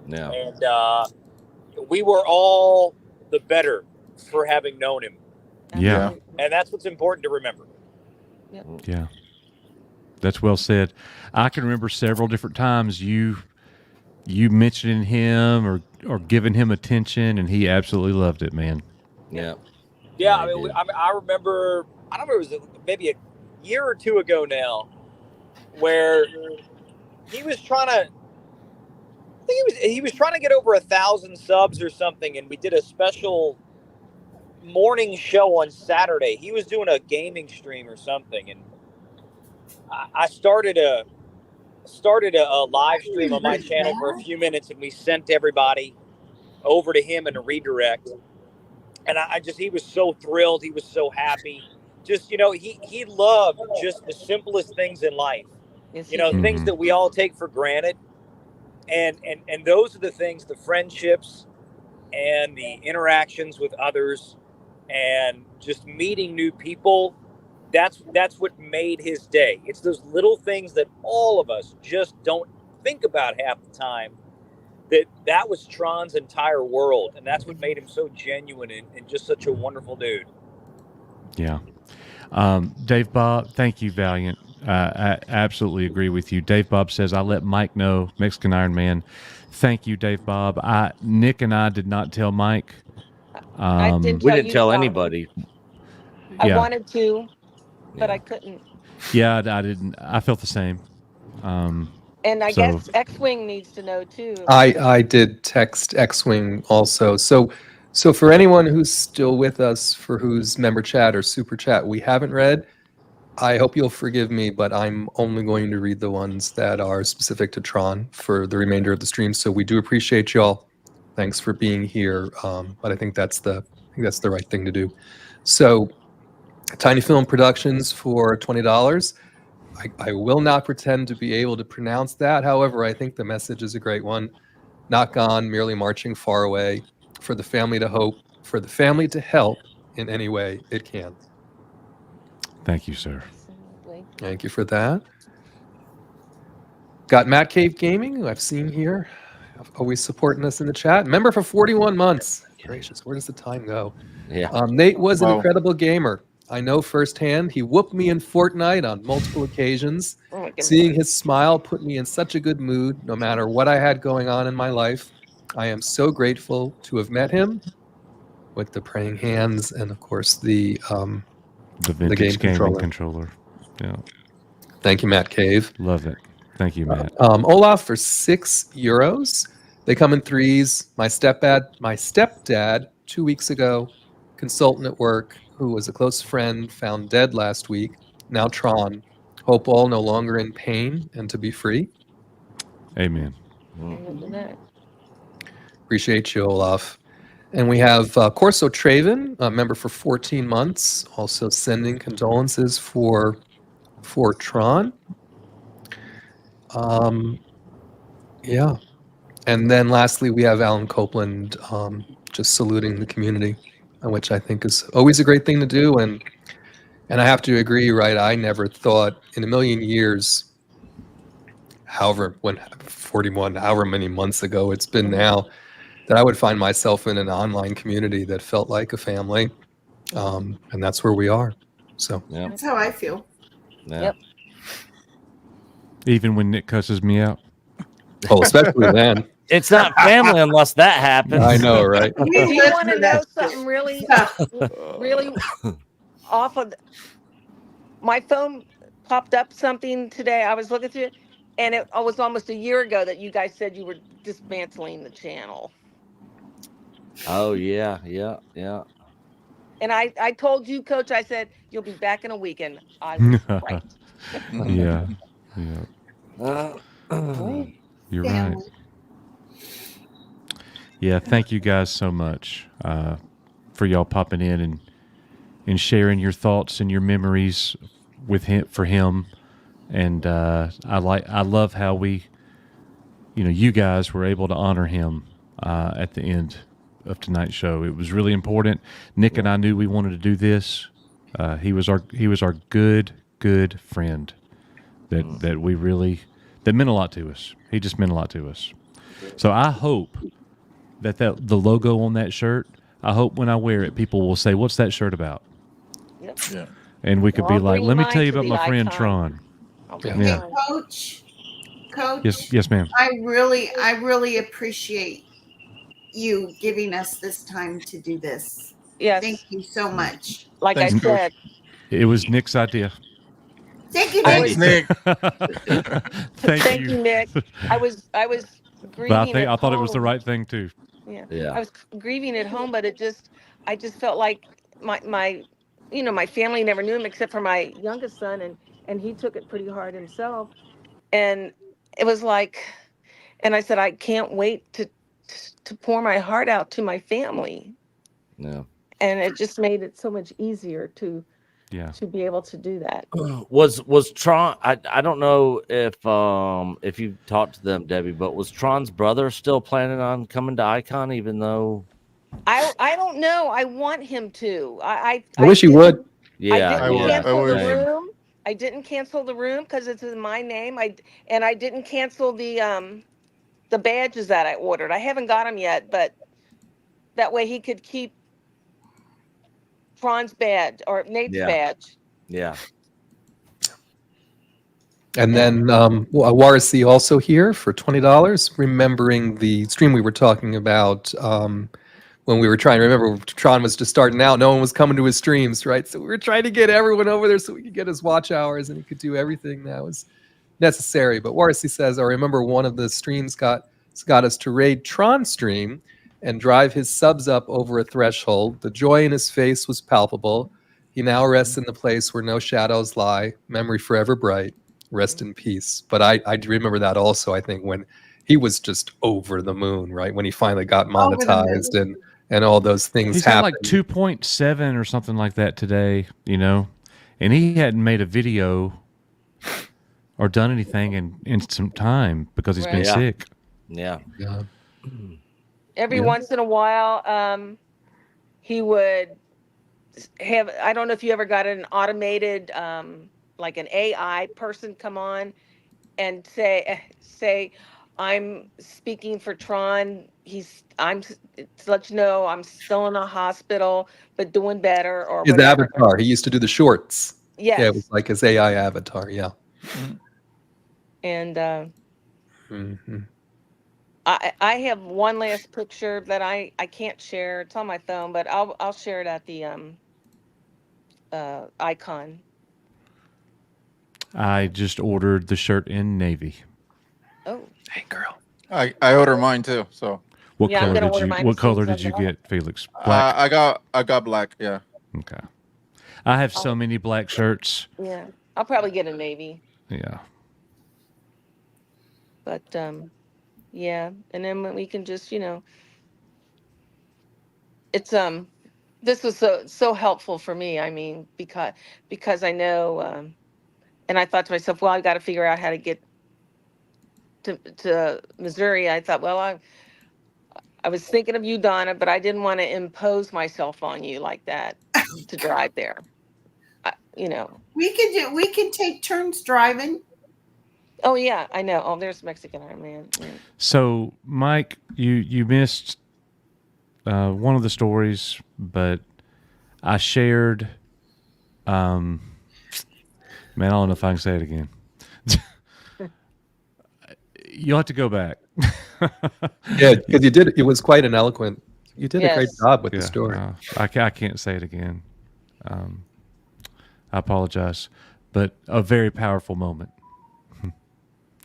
Yeah. And we were all the better for having known him. Yeah. And that's what's important to remember. Yeah. That's well said. I can remember several different times you mentioning him or giving him attention, and he absolutely loved it, man. Yeah. Yeah, I mean, I remember, I don't remember, it was maybe a year or two ago now, where he was trying to, I think he was trying to get over 1,000 subs or something, and we did a special morning show on Saturday. He was doing a gaming stream or something, and I started a live stream on my channel for a few minutes, and we sent everybody over to him in a redirect. And he was so thrilled. He was so happy. Just, he loved just the simplest things in life. Yes, Things that we all take for granted. And those are the things, the friendships and the interactions with others and just meeting new people. That's what made his day. It's those little things that all of us just don't think about half the time. That was Tron's entire world, and that's what made him so genuine and just such a wonderful dude. Yeah. Dave Bob, thank you, Valiant. I absolutely agree with you. Dave Bob says, I let Mike know, Mexican Iron Man. Thank you, Dave Bob. Nick and I did not tell Mike. I did We didn't tell anybody. I wanted to, but I couldn't. Yeah, I didn't. I felt the same. And I guess X-Wing needs to know too. I did text X-Wing also. So for anyone who's still with us, for whose member chat or super chat we haven't read, I hope you'll forgive me, but I'm only going to read the ones that are specific to Tron for the remainder of the stream. So we do appreciate y'all. Thanks for being here. But I think that's the right thing to do. So Tiny Film Productions for $20. I will not pretend to be able to pronounce that. However, I think the message is a great one. Not gone, merely marching far away. For the family to hope, for the family to help in any way it can. Thank you, sir. Thank you for that. Got Matt Cave Gaming, who I've seen here, always supporting us in the chat. Member for 41 months. Gracious, where does the time go? Yeah. Nate was an incredible gamer. I know firsthand. He whooped me in Fortnite on multiple occasions. Seeing his smile put me in such a good mood, no matter what I had going on in my life. I am so grateful to have met him with the praying hands and, of course, the vintage game gaming controller. controller. Yeah. Thank you, Matt Cave. Love it. Thank you, Matt. Olaf for €6. They come in threes. My stepdad 2 weeks ago, consultant at work, who was a close friend, found dead last week. Now Tron. Hope all no longer in pain and to be free. Amen. Appreciate you, Olaf. And we have Corso Traven, a member for 14 months, also sending condolences for Tron. Yeah. And then lastly, we have Alan Copeland just saluting the community, which I think is always a great thing to do. And I have to agree, right? I never thought in a million years, however many months ago it's been now, that I would find myself in an online community that felt like a family. And that's where we are. So that's how I feel. Yep. Even when Nick cusses me out. Oh, especially then. It's not family unless that happens. I know, right? Do you want to know something really, really off of? My phone popped up something today. I was looking through it, and it was almost a year ago that you guys said you were dismantling the channel. Oh yeah. And I told you, Coach, I said you'll be back in a weekend. I was right. Yeah. You're right. Yeah, thank you guys so much for y'all popping in and sharing your thoughts and your memories with him for him. And I love how we, you guys were able to honor him at the end of tonight's show. It was really important. Nick and I knew we wanted to do this. He was our good friend that meant a lot to us. He just meant a lot to us. So I hope that the logo on that shirt, I hope when I wear it, people will say, "What's that shirt about?" Yep. Yeah. And we could Well, be I'll like, bring "Let me mine tell you to about the my friend icon. Tron." I'll bring Hey, mine. Coach. Yes, ma'am. I really appreciate you giving us this time to do this. Yes. Thank you so much. Like Thanks, I Coach. said, It was Nick's idea. Thank you, Thanks, Nick. Thank you. you, Nick. I was But grieving at I thought it was the home. right thing too. Yeah. Yeah. I was grieving at home, but I just felt like my my family never knew him except for my youngest son, and he took it pretty hard himself. And it was like, and I said, I can't wait to pour my heart out to my family. Yeah. And it just made it so much easier to Yeah. be able to do that. Was Tron? I don't know if you talked to them, Debbie, but was Tron's brother still planning on coming to Icon, even though? I don't know. I want him to. I wish he would. I Yeah, didn't cancel the same. room. I didn't cancel the room because it's in my name. I didn't cancel the badges that I ordered. I haven't got them yet, but that way he could keep Tron's badge or Nate's Yeah. badge. Yeah. And then Warisi also here for $20, remembering the stream we were talking about when we were trying to remember Tron was just starting out. No one was coming to his streams, right? So we were trying to get everyone over there so we could get his watch hours and he could do everything that was necessary. But Warisi says, I remember one of the streams got us to raid Tron's stream and drive his subs up over a threshold. The joy in his face was palpable. He now rests in the place where no shadows lie. Memory forever bright. Rest in peace. But I do remember that also, I think, when he was just over the moon, right? When he finally got monetized and all those things He's got happened. like 2.7 or something like that today, and he hadn't made a video or done anything in some time because he's been Right. sick. Yeah. Every once in a while, he would have, I don't know if you ever got an automated, like an AI person come on and say, I'm speaking for Tron. To let you know I'm still in a hospital, but doing better or His whatever. avatar. He used to do the shorts. Yes. Yeah, it was like his AI avatar. Yeah. And Mm-hmm. I have one last picture that I can't share. It's on my phone, but I'll share it at the icon. I just ordered the shirt in navy. Oh, hey girl. I ordered mine too. So What Yeah, I'm color gonna did order you? mine What as soon color as I did you get get, Felix? Black. I got black. Yeah. Okay. I have so many black shirts. Yeah, I'll probably get a navy. Yeah. But yeah, and then when we can just it's this was so helpful for me. I mean, because I know and I thought to myself, well, I got to figure out how to get to Missouri. I thought, well, I was thinking of you, Donna, but I didn't want to impose myself on you like that to drive there. We could take turns driving. Oh yeah, I know. Oh, there's Mexican Iron Man. Yeah. So, Mike, you missed one of the stories, but I shared. Man, I don't know if I can say it again. You'll have to go back. Yeah, because you did. It was quite an eloquent. You did a great Yes. job with the story. I can't say it again. I apologize, but a very powerful moment.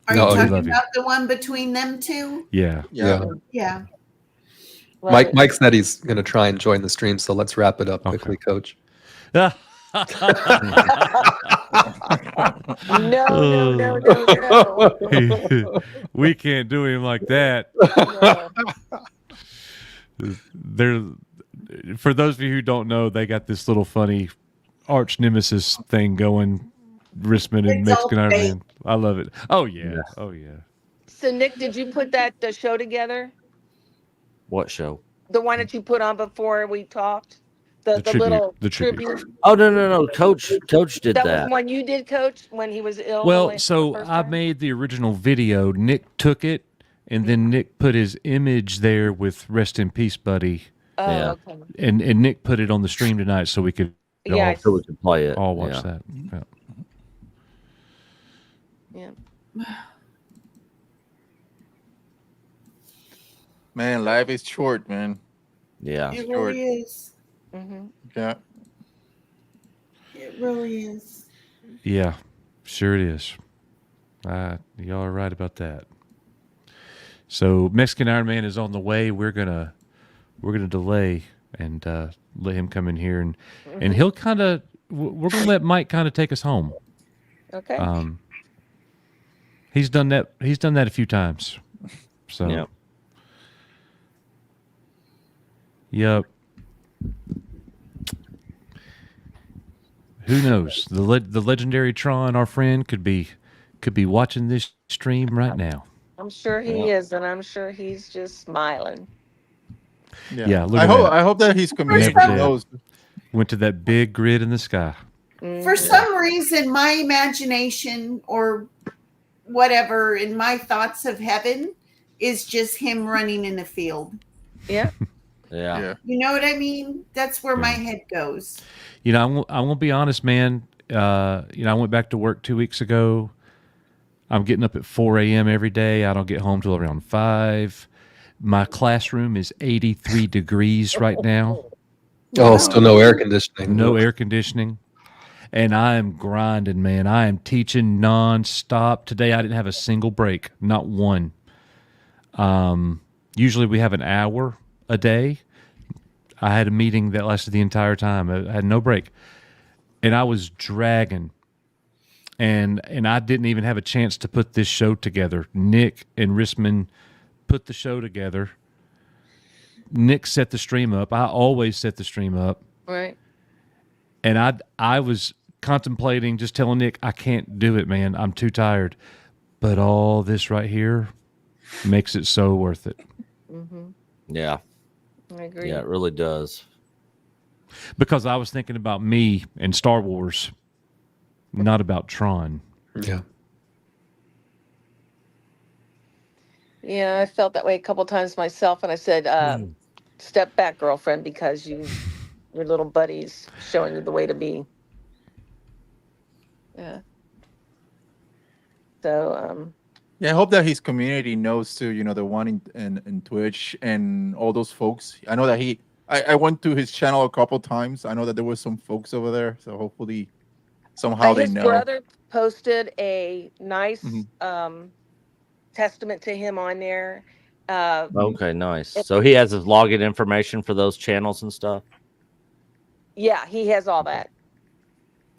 Are No, you I talking love you. about the one between them two? Yeah. Yeah. Yeah. Mike said he's going to try and join the stream, so let's wrap it up quickly, Coach. No. We can't do him like that. There, for those of you who don't know, they got this little funny arch nemesis thing going. Rissman and It's all Mexican Iron fake. Man. I love it. Oh yeah. Oh yeah. So Nick, did you put that show together? What show? The one that you put on before we talked? The tribute, little the tribute. Oh no. Coach did That that. was one you did, Coach, when he was ill. Well, so I made the original video. Nick took it and then Nick put his image there with "Rest in Peace, Buddy." Oh, okay. And Nick put it on the stream tonight so we could so we could play it. all watch that. Yeah. Man, life is short, man. Yeah. It Short. really is. Mm-hmm. Yeah. It really is. Yeah, sure it is. Y'all are right about that. So Mexican Iron Man is on the way. We're gonna delay and let him come in here, and he'll kind of. We're gonna let Mike kind of take us home. Okay. He's done that. He's done that a few times. So. Yeah. Yep. Who knows? The legendary Tron, our friend, could be watching this stream right now. I'm sure he is, and I'm sure he's just smiling. Yeah. Look I at hope that. I hope that his community Never did. knows. Went to that big grid in the sky. For some reason, my imagination or whatever in my thoughts of heaven is just him running in a field. Yeah. Yeah. You know what I mean? That's where my head goes. You know, I'm gonna be honest, man. I went back to work 2 weeks ago. I'm getting up at 4 a.m. every day. I don't get home till around 5. My classroom is 83 degrees right now. Oh, still no air conditioning. No air conditioning. And I am grinding, man. I am teaching nonstop. Today I didn't have a single break, not one. Usually we have an hour a day. I had a meeting that lasted the entire time. I had no break. And I was dragging. And I didn't even have a chance to put this show together. Nick and Risman put the show together. Nick set the stream up. I always set the stream up. Right. And I was contemplating just telling Nick, I can't do it, man. I'm too tired. But all this right here makes it so worth it. Mm-hmm. Yeah. I agree. Yeah, it really does. Because I was thinking about me and Star Wars, not about Tron. Yeah. Yeah, I felt that way a couple times myself, and I said, "Step back, girlfriend, because your little buddy's showing you the way to be." Yeah. So. Yeah, I hope that his community knows too. You know, the one in Twitch and all those folks. I know that I went to his channel a couple times. I know that there were some folks over there. So hopefully, somehow they know. His brother posted a nice testament to him on there. Okay, nice. So he has his login information for those channels and stuff. Yeah, he has all that.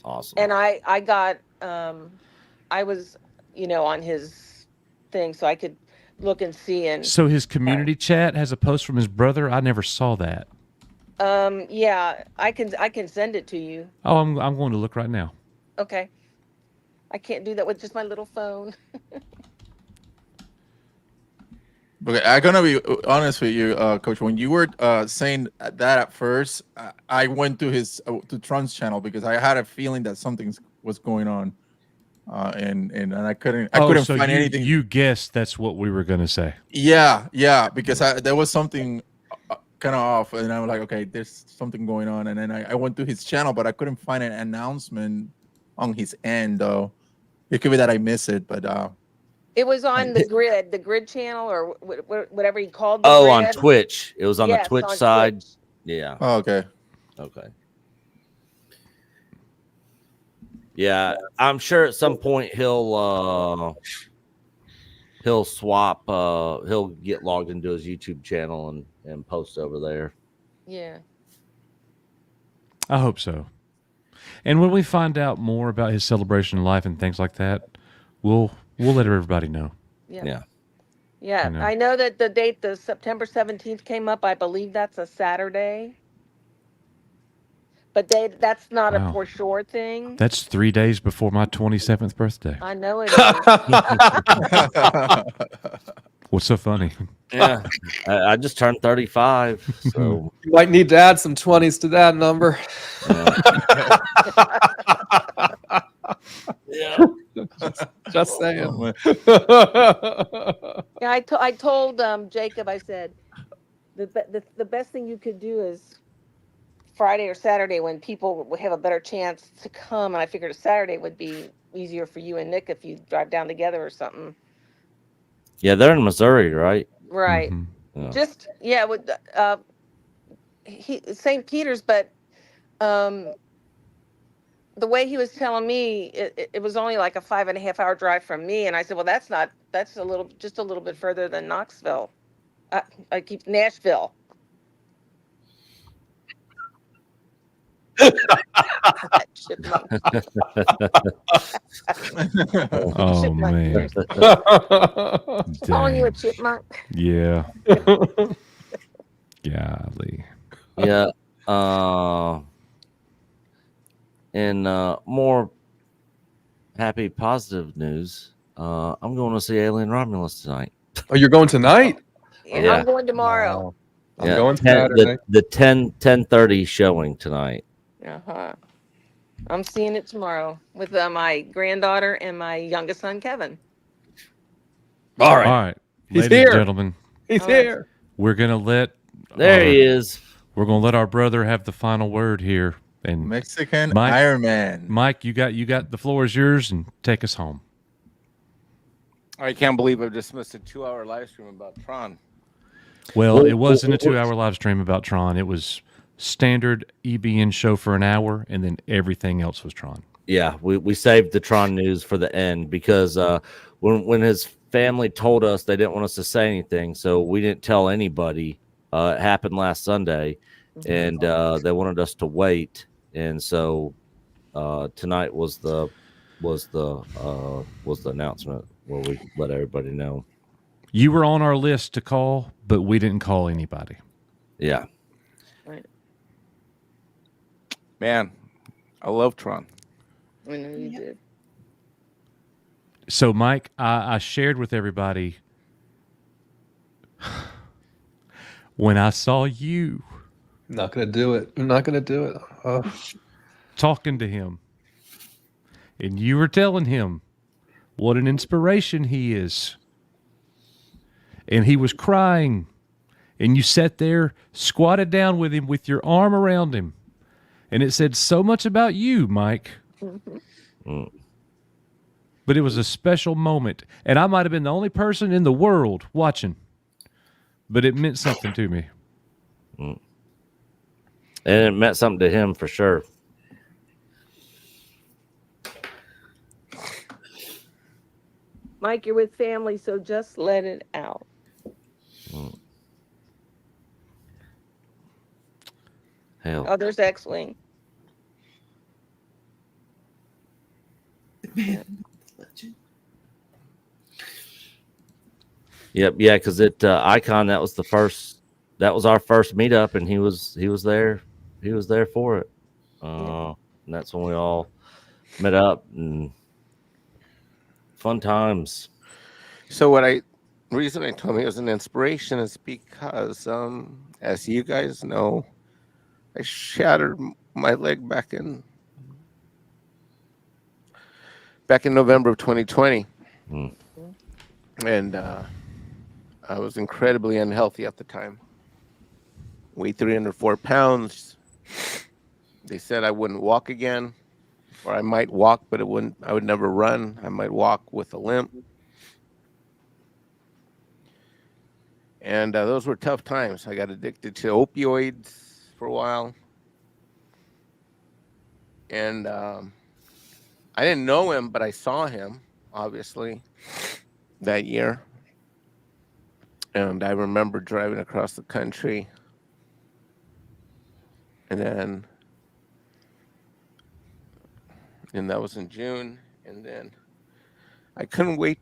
Awesome. And I got I was on his thing, so I could look and see. And So his community chat has a post from his brother. I never saw that. yeah, I can send it to you. Oh, I'm going to look right now. Okay. I can't do that with just my little phone. Okay, I'm gonna be honest with you, Coach. When you were saying that at first, I went to his to Tron's channel because I had a feeling that something was going on, and I couldn't So find anything. You guessed that's what we were going to say. Yeah, because there was something kind of off, and I was like, okay, there's something going on, and then I went to his channel, but I couldn't find an announcement on his end, though. It could be that I missed it, but. It was on the grid channel, or whatever he called. Oh, grid. on Twitch. It was on the Twitch on side. Twitch. Yeah. Oh, okay. Okay. Yeah, I'm sure at some point he'll swap. He'll get logged into his YouTube channel and post over there. Yeah. I hope so. And when we find out more about his celebration of life and things like that, we'll let everybody know. Yeah. I know that the date, the September 17th, came up. I believe that's a Saturday. But that's not a for sure thing. That's 3 days before my 27th birthday. I know it is. What's so funny? Yeah, I just turned 35, so you might need to add some 20s to that number. Yeah. Just saying. Yeah, I told Jacob, I said, the best thing you could do is Friday or Saturday when people would have a better chance to come. And I figured a Saturday would be easier for you and Nick if you drive down together or something. Yeah, they're in Missouri, right? Right. Yeah. Just, yeah, with St. Peter's, but the way he was telling me, it was only like a 5.5 hour drive from me. And I said, well, that's just a little bit further than Knoxville. I keep Nashville. Oh man. Calling you a Dang. chipmunk. Yeah. Golly. Yeah. And more happy, positive news. I'm going to see Alien Romulus tonight. Oh, you're going tonight? Yeah, I'm going tomorrow. I'm going Saturday. The 10:30 showing tonight. Uh-huh. I'm seeing it tomorrow with my granddaughter and my youngest son, Kevin. All right. All right. He's Ladies here. and gentlemen. He's here. We're gonna let he is. We're gonna let our brother have the final word here. And Mexican Iron Man. Mike, you got the floor is yours, and take us home. I can't believe I just missed a 2-hour live stream about Tron. Well, it wasn't a 2-hour live stream about Tron. It was standard EBN show for an hour, and then everything else was Tron. Yeah, we saved the Tron news for the end because when his family told us they didn't want us to say anything, so we didn't tell anybody. It happened last Sunday, and they wanted us to wait, and so tonight was the announcement where we let everybody know. You were on our list to call, but we didn't call anybody. Yeah. Right. Man, I love Tron. I know you did. So, Mike, I shared with everybody when I saw you. Not going to do it. I'm not going to do it. Talking to him. And you were telling him what an inspiration he is. And he was crying. And you sat there, squatted down with him with your arm around him. And it said so much about you, Mike. But it was a special moment. And I might have been the only person in the world watching. But it meant something to me. And it meant something to him for sure. Mike, you're with family, so just let it out. Hell. Oh, there's X-Wing. Yep, yeah, because Icon, that was our first meetup, and he was there for it. And that's when we all met up and fun times. So reason I told me it was an inspiration is because, as you guys know, I shattered my leg back in November of 2020. And I was incredibly unhealthy at the time. Weighed 304 pounds. They said I wouldn't walk again, or I might walk, but I would never run. I might walk with a limp. And those were tough times. I got addicted to opioids for a while. And I didn't know him, but I saw him, obviously, that year. And I remember driving across the country. And that was in June. And then I couldn't wait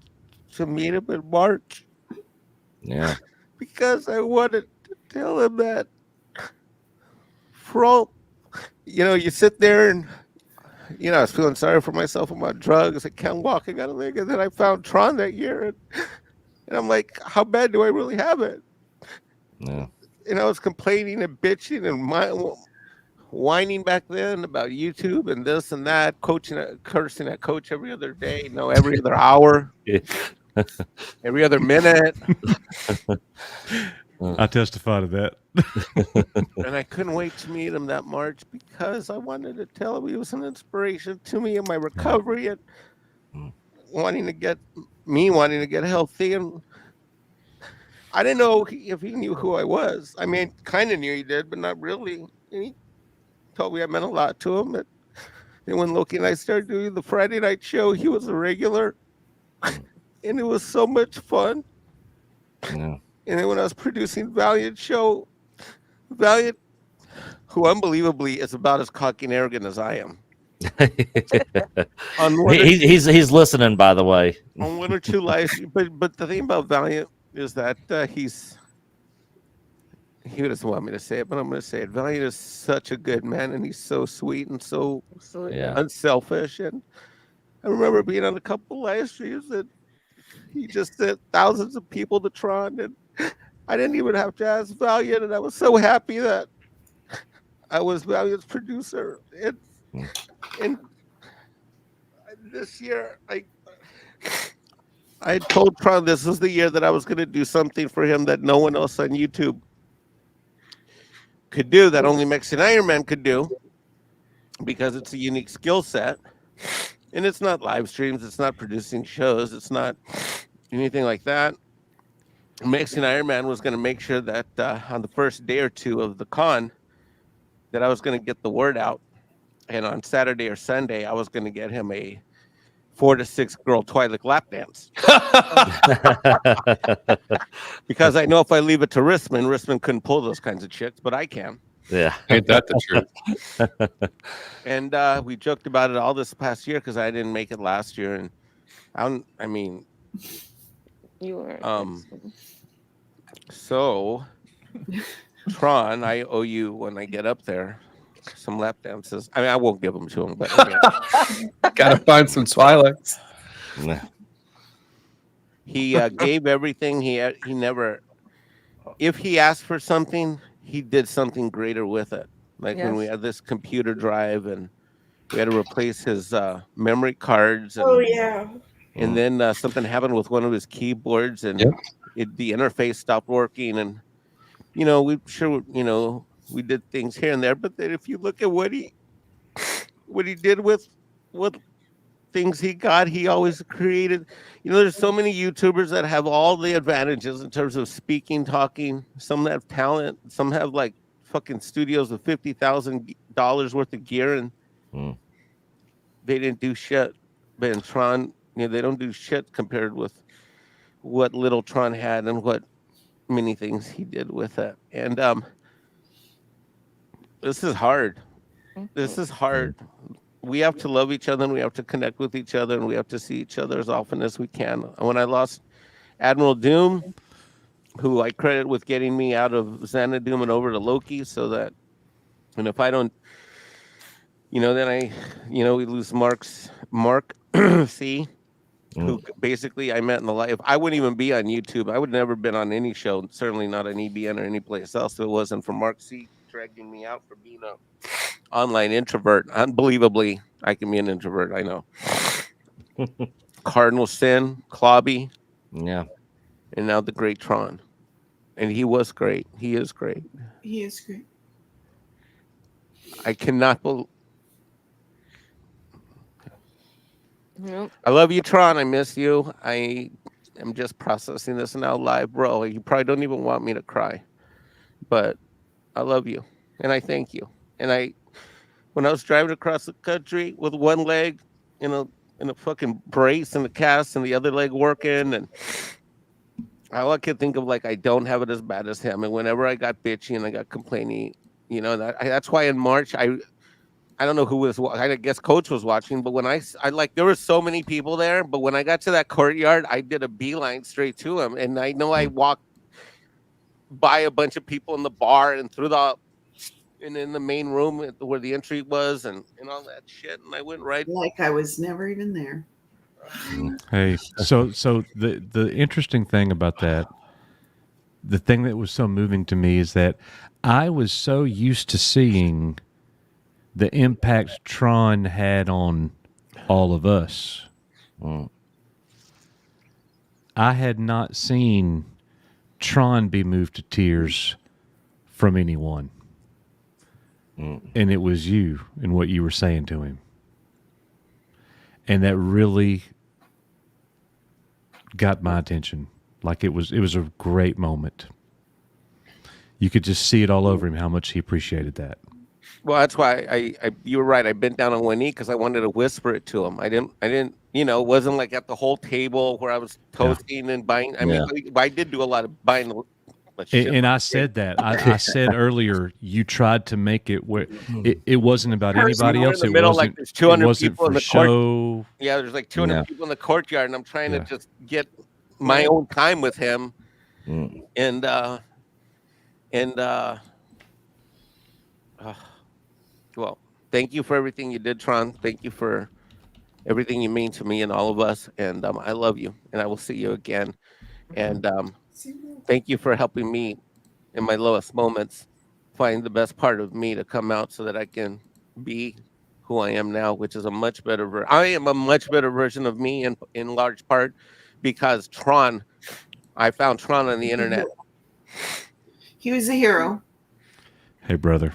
to meet him in March. Yeah. Because I wanted to tell him that, for all, you sit there and, I was feeling sorry for myself about drugs. I can't walk, I got a leg. And then I found Tron that year. And I'm like, how bad do I really have it? Yeah. And I was complaining and bitching and whining back then about YouTube and this and that, cursing at Coach every other day, every other hour, every other minute. I testify to that. And I couldn't wait to meet him that March because I wanted to tell him he was an inspiration to me in my recovery and wanting to get healthy. And I didn't know if he knew who I was. I mean, kind of knew he did, but not really. And he told me I meant a lot to him. And when Loki and I started doing the Friday night show, he was a regular. And it was so much fun. Yeah. And then when I was producing Valiant show, Valiant, who unbelievably is about as cocky and arrogant as I am. He's listening, by the way. On one or two lives, but the thing about Valiant is that he doesn't want me to say it, but I'm going to say it. Valiant is such a good man, and he's so sweet and so unselfish. And I remember being on a couple live streams that he just sent thousands of people to Tron, and I didn't even have to ask Valiant, and I was so happy that I was Valiant's producer. And this year, I told Tron this was the year that I was going to do something for him that no one else on YouTube could do, that only Mexican Iron Man could do, because it's a unique skill set. And it's not live streams, it's not producing shows, it's not anything like that. Mexican Iron Man was going to make sure that on the first day or two of the con that I was going to get the word out. And on Saturday or Sunday, I was going to get him a 4 to 6 girl Twi'lek lap dance. Because I know if I leave it to Rissman couldn't pull those kinds of chicks, but I can. Yeah. Ain't that the truth? And we joked about it all this past year because I didn't make it last year. And I mean, you were. So, Tron, I owe you when I get up there some lap dances. I mean, I won't give them to him, but gotta find some Twi'leks. He gave everything. He never. If he asked for something, he did something greater with it. Like when we had this computer drive and we had to replace his memory cards. And, And then something happened with one of his keyboards, and the interface stopped working. And we did things here and there, but then if you look at what he did with what things he got, he always created. There's so many YouTubers that have all the advantages in terms of speaking, talking. Some have talent, some have like fucking studios with $50,000 worth of gear, and they didn't do shit. But in Tron, they don't do shit compared with what little Tron had and what many things he did with it. And this is hard. This is hard. We have to love each other, and we have to connect with each other, and we have to see each other as often as we can. When I lost Admiral Doom, who I credit with getting me out of Xanadu and over to Loki, so that, and if I don't, then we lose Mark C, who basically I met in the life. I wouldn't even be on YouTube. I would never been on any show, certainly not on EBN or any place else, if it wasn't for Mark C dragging me out for being a online introvert. Unbelievably, I can be an introvert. I know. Cardinal Sin, Clobby, and now the great Tron, and he was great. He is great. He is great. I cannot believe. I love you, Tron. I miss you. I am just processing this now live, bro. You probably don't even want me to cry, but I love you, and I thank you. And when I was driving across the country with one leg in a fucking brace and a cast and the other leg working, and all I could think of, like, I don't have it as bad as him. And whenever I got bitchy and I got complaining, that's why in March I don't know who was. I guess Coach was watching, but when I there were so many people there. But when I got to that courtyard, I did a beeline straight to him, and I know I walked by a bunch of people in the bar and in the main room where the entry was, and all that shit. And I went right like I was never even there. Hey, so the interesting thing about that, the thing that was so moving to me is that I was so used to seeing the impact Tron had on all of us. I had not seen Tron be moved to tears from anyone. And it was you and what you were saying to him. And that really got my attention. Like it was a great moment. You could just see it all over him how much he appreciated that. Well, that's why I you were right. I bent down on one knee because I wanted to whisper it to him. I didn't, it wasn't like at the whole table where I was toasting and buying. I mean, I did do a lot of buying. And I said that. I said earlier, you tried to make it where it wasn't about anybody else. In the middle, like there's 200 people in the show. court. Yeah, there's like 200 people in the courtyard, and I'm trying to just get my own time with him. Well, thank you for everything you did, Tron. Thank you for everything you mean to me and all of us. And I love you, and I will see you again. And thank you for helping me in my lowest moments find the best part of me to come out so that I can be who I am now, which is a much better I am a much better version of me in large part because I found Tron on the internet. He was a hero. Hey, brother.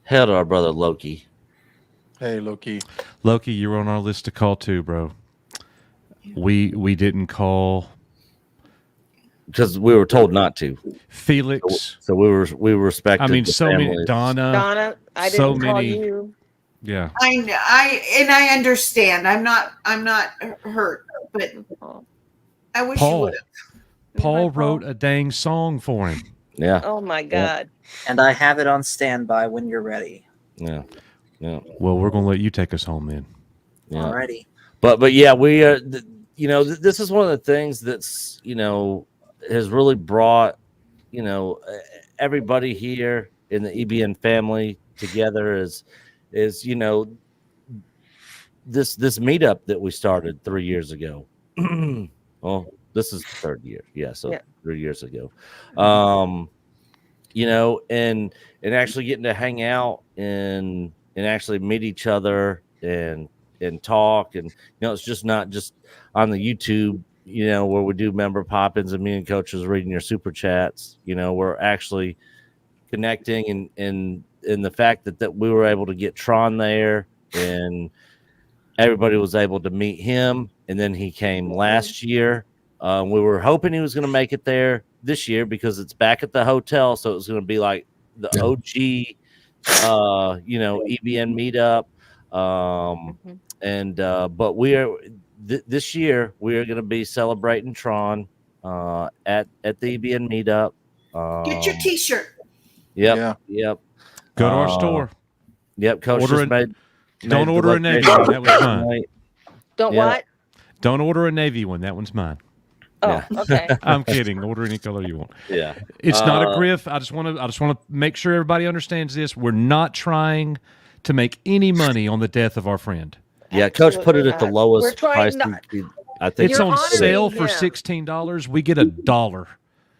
Hail to our brother Loki. Hey, Loki. Loki, you're on our list to call too, bro. We didn't call because we were told not to. Felix. So we respected. I mean, so families. many. Donna. I didn't so call many. you. Yeah. I understand. I'm not hurt, but I wish you would have. Paul wrote a dang song for him. Yeah. Oh my God. And I have it on standby when you're ready. Yeah. Well, we're gonna let you take us home then. Yeah. Alrighty. But yeah, we are. This is one of the things that's has really brought everybody here in the EBN family together. Is this meetup that we started 3 years ago. Well, this is the third year. Yeah, so 3 years ago. And actually getting to hang out and actually meet each other and talk, and it's just not just on the YouTube, where we do member pop-ins and me and Coach is reading your super chats. We're actually connecting, and the fact that we were able to get Tron there and everybody was able to meet him, and then he came last year. We were hoping he was going to make it there this year because it's back at the hotel, so it was going to be like the OG EBN meetup. But we are this year we are going to be celebrating Tron at the EBN meetup. Get your T-shirt. Yep. Go to our store. Yep. Coach don't order a Navy one. That was mine. What? Don't order a Navy one. That one's mine. Oh, okay. I'm kidding. Order any color you want. Yeah. It's not a grift. I just want to make sure everybody understands this. We're not trying to make any money on the death of our friend. Yeah, Coach put it at the lowest price. I think it's on sale for $16. We get $1.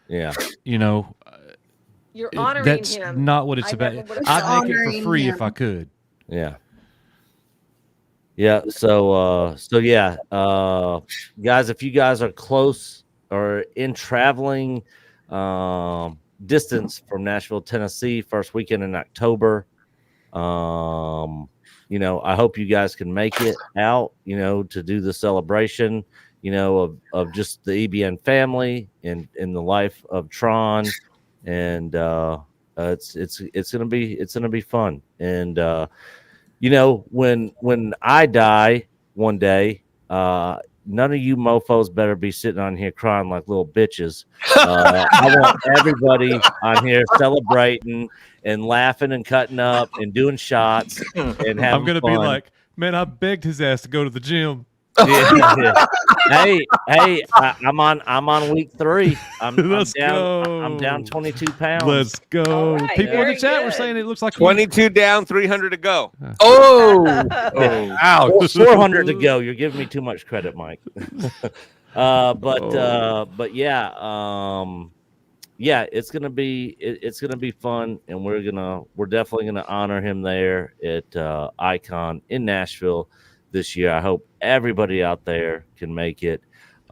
Yeah. You're honoring that's him. Not what it's about. I'd make it for free if I could. Yeah. Yeah. So yeah, guys, if you guys are close or in traveling distance from Nashville, Tennessee, first weekend in October, I hope you guys can make it out, to do the celebration, of just the EBN family and in the life of Tron. And it's gonna be fun. And when I die one day, none of you mofos better be sitting on here crying like little bitches. I want everybody on here celebrating and laughing and cutting up and doing shots and having I'm gonna fun. be like, man, I begged his ass to go to the gym. Yeah. Hey, I'm on week 3. I'm down 22 pounds. Let's go. Right, People in the chat good. were saying it looks like 22 down, 300 to go. Ouch. 400 to go. You're giving me too much credit, Mike. But yeah, yeah, it's gonna be it's gonna be fun, and we're definitely gonna honor him there at Icon in Nashville this year. I hope everybody out there can make it.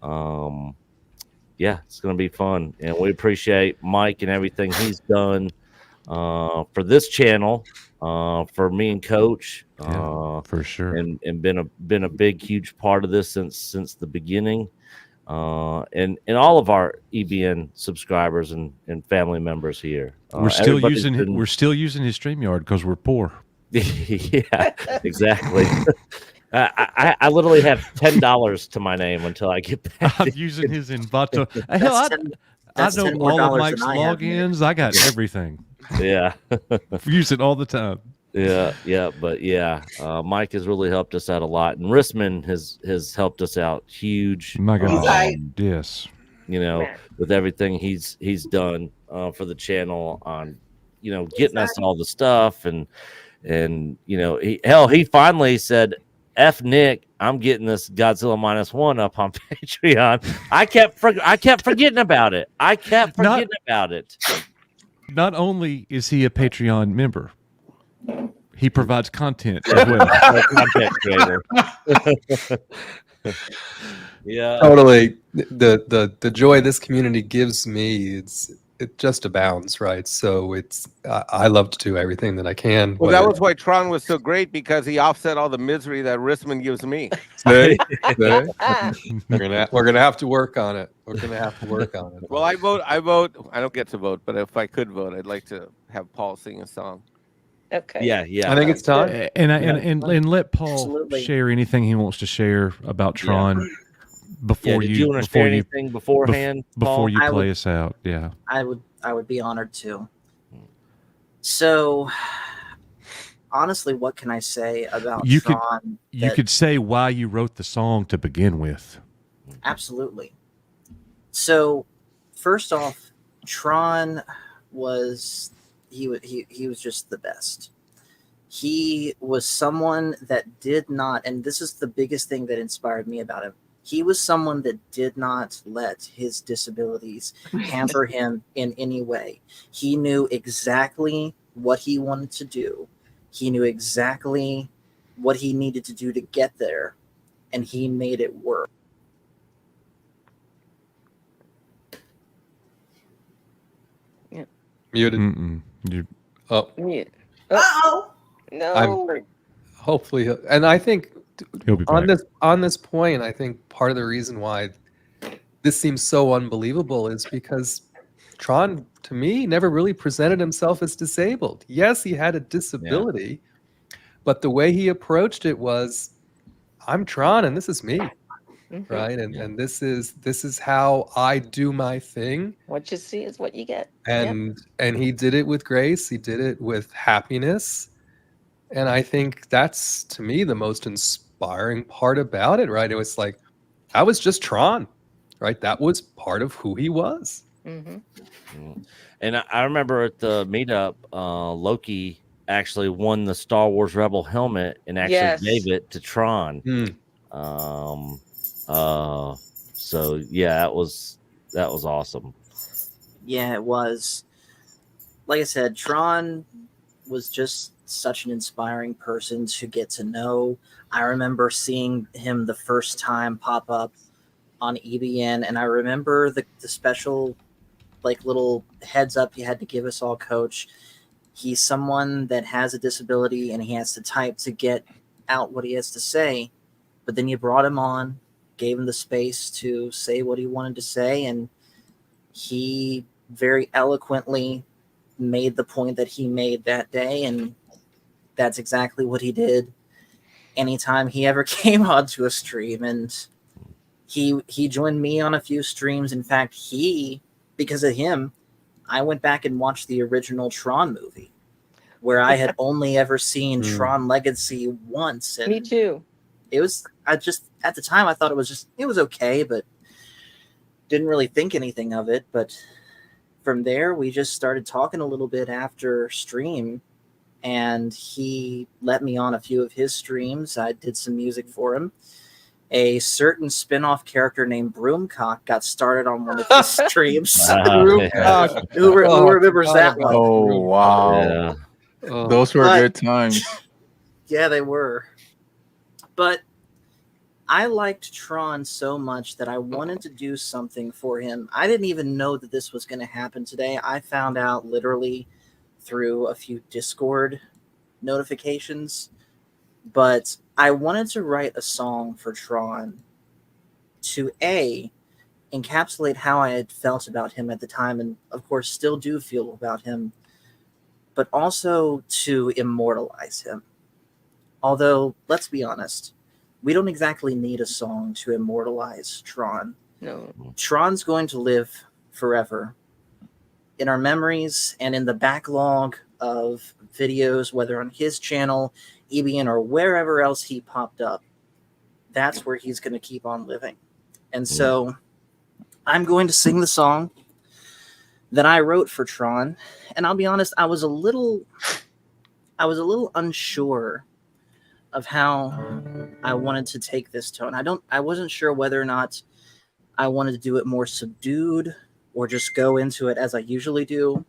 Yeah, it's gonna be fun, and we appreciate Mike and everything he's done for this channel, for me and Coach, for sure, and been a big huge part of this since the beginning. And all of our EBN subscribers and family members here. We're still Everybody's using been- we're still using his StreamYard because we're poor. yeah, exactly. I literally have $10 to my name until I get back. I'm using his Envato. Hell, I know $10 more all of than Mike's I have, Nick. logins. I got everything. Yeah, use it all the time. But Mike has really helped us out a lot, and Rissman has helped us out huge. My God, yes. You know, with everything he's done for the channel on, getting us all the stuff and he finally said, "F Nick, I'm getting this Godzilla -1 up on Patreon." I kept forgetting about it. Not only is he a Patreon member, he provides content as well. Content creator. Yeah, totally. The joy this community gives me, it just abounds, right? So I love to do everything that I can. Well, that was why Tron was so great, because he offset all the misery that Rissman gives me. We're gonna have to work on it. We're gonna have to work on it. Well, I vote. I don't get to vote, but if I could vote, I'd like to have Paul sing a song. Okay. Yeah. I think it's time. And let Paul share anything he wants to share about Tron before did you want to share anything beforehand, before Paul? you play us out. Yeah. I would be honored to. So, honestly, what can I say about Tron? You could say why you wrote the song to begin with. Absolutely. So, first off, Tron was he was just the best. He was someone that did not, and this is the biggest thing that inspired me about him. He was someone that did not let his disabilities hamper him in any way. He knew exactly what he wanted to do. He knew exactly what he needed to do to get there, and he made it work. Muted. Yeah. Uh-oh. No. Hopefully, and I think he'll be on back. this point, I think part of the reason why this seems so unbelievable is because Tron, to me, never really presented himself as disabled. Yes, he had a disability, but the way he approached it was, "I'm Tron, and this is me." Right, and this is how I do my thing. What you see is what you get. And he did it with grace. He did it with happiness, and I think that's, to me, the most inspiring part about it. Right, it was like, I was just Tron, right? That was part of who he was. And I remember at the meetup, Loki actually won the Star Wars Rebel helmet and actually gave it to Tron. So yeah, that was awesome. Yeah, it was. Like I said, Tron was just such an inspiring person to get to know. I remember seeing him the first time pop up on EBN, and I remember the special, like, little heads up he had to give us all, Coach. He's someone that has a disability, and he has to type to get out what he has to say. But then you brought him on, gave him the space to say what he wanted to say, and he very eloquently made the point that he made that day, and that's exactly what he did anytime he ever came onto a stream. And he joined me on a few streams. In fact, because of him, I went back and watched the original Tron movie, where I had only ever seen Tron Legacy once. And me too. It was, at the time, I thought it was okay, but didn't really think anything of it. But from there, we just started talking a little bit after stream, and he let me on a few of his streams. I did some music for him, a certain spin-off character named Broomcock got started on one of his streams. Broomcock. Who remembers that one? Oh wow! Yeah. Those were good times. Yeah, they were. But I liked Tron so much that I wanted to do something for him. I didn't even know that this was going to happen today. I found out literally through a few Discord notifications. But I wanted to write a song for Tron to encapsulate how I had felt about him at the time, and of course still do feel about him, but also to immortalize him. Although, let's be honest, we don't exactly need a song to immortalize Tron. No. Tron's going to live forever in our memories and in the backlog of videos, whether on his channel, EBN, or wherever else he popped up. That's where he's going to keep on living. And so I'm going to sing the song that I wrote for Tron. And I'll be honest, I was a little unsure of how I wanted to take this tone. I wasn't sure whether or not I wanted to do it more subdued or just go into it as I usually do.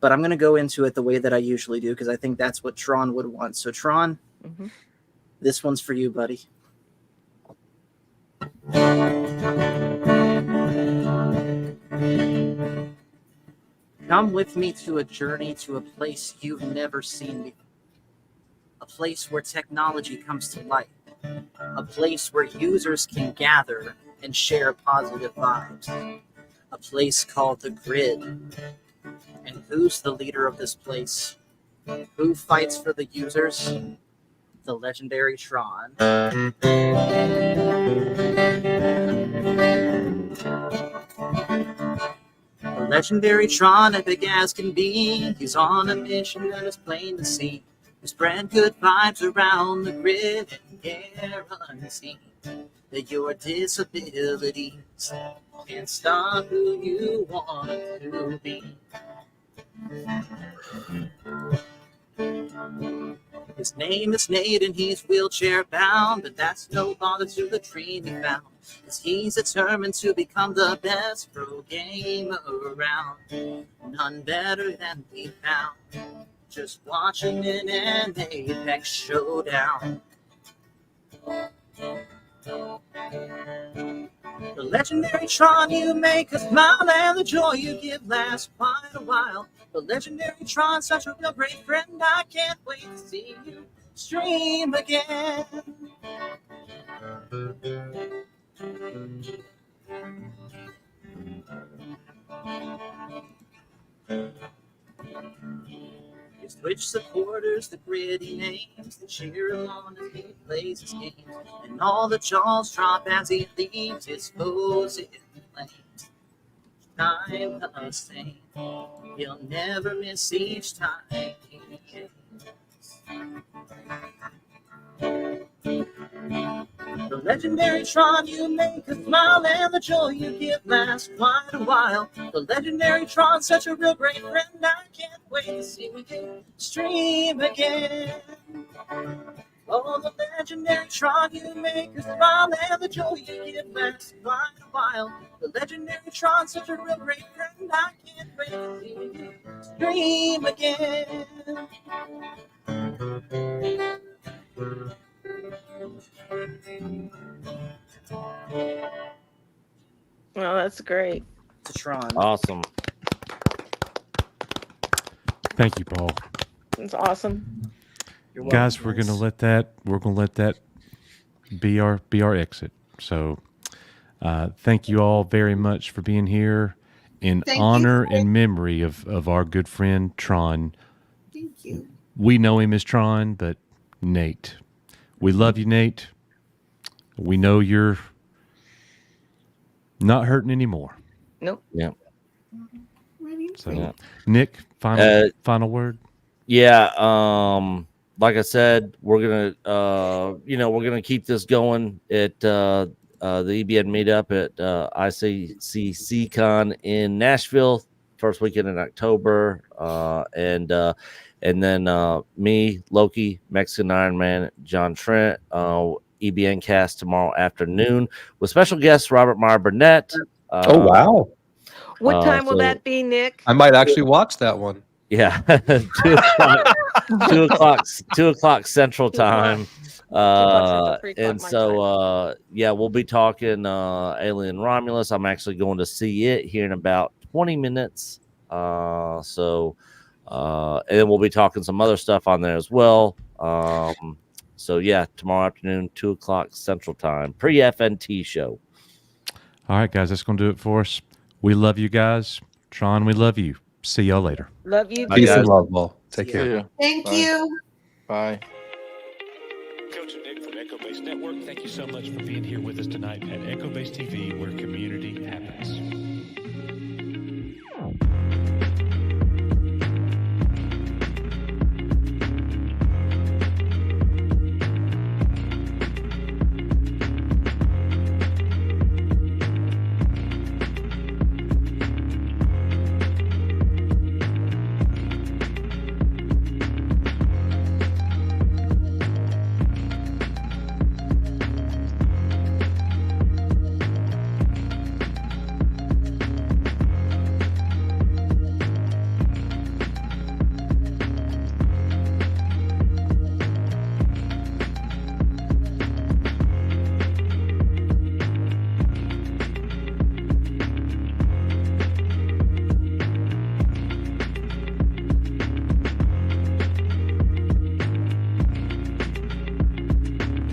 But I'm going to go into it the way that I usually do because I think that's what Tron would want. So Tron, this one's for you, buddy. Come with me to a journey to a place you've never seen before. A place where technology comes to life. A place where users can gather and share positive vibes. A place called the Grid. And who's the leader of this place? Who fights for the users? The legendary Tron. The legendary Tron, epic as can be. He's on a mission that is plain to see. We spread good vibes around the grid and guarantee that your disabilities can't stop who you want to be. His name is Nate and he's wheelchair bound, but that's no bother to the dream he found, 'cause he's determined to become the best pro gamer around. None better than we found. Just watch him in an Apex showdown. The legendary Tron, you make us smile, and the joy you give lasts quite a while. The legendary Tron, such a real great friend, I can't wait to see you stream again. His Twitch supporters, the gritty names, that cheer him on as he plays his games, and all the jaws drop as he leaves his foes in flames. Time the same, he'll never miss each time he games. The legendary Tron, you make us smile, and the joy you give lasts quite a while. The legendary Tron, such a real great friend, I can't wait to see you stream again. Oh, the legendary Tron, you make us smile, and the joy you give lasts quite a while. The legendary Tron, such a real great friend, I can't wait to see you stream again. Well, that's great. To Tron. Awesome. Thank you, Paul. It's awesome. Guys, we're gonna let that be our exit. So thank you all very much for being here in honor and memory of our good friend Tron. Thank you. We know him as Tron, but Nate. We love you, Nate. We know you're not hurting anymore. Nope. Yeah. So, Nick, final word. Yeah. Like I said, we're gonna keep this going at the EBN meetup at ICCCon in Nashville, first weekend in October, and then me, Loki, Mexican Iron Man, John Trent, EBN cast tomorrow afternoon with special guest Robert Meyer Burnett. Oh wow! What time will that be, Nick? I might actually watch that one. Yeah, 2 o'clock Central Time. And so we'll be talking Alien Romulus. I'm actually going to see it here in about 20 minutes. And then we'll be talking some other stuff on there as well. So yeah, tomorrow afternoon, 2 o'clock Central Time, pre-FNT show. All right, guys, that's going to do it for us. We love you guys. Tron, we love you. See y'all later. Love you. Peace and love, all. Take care. Thank you. Bye. Coach and Nick from Echo Base Network, thank you so much for being here with us tonight at Echo Base TV, where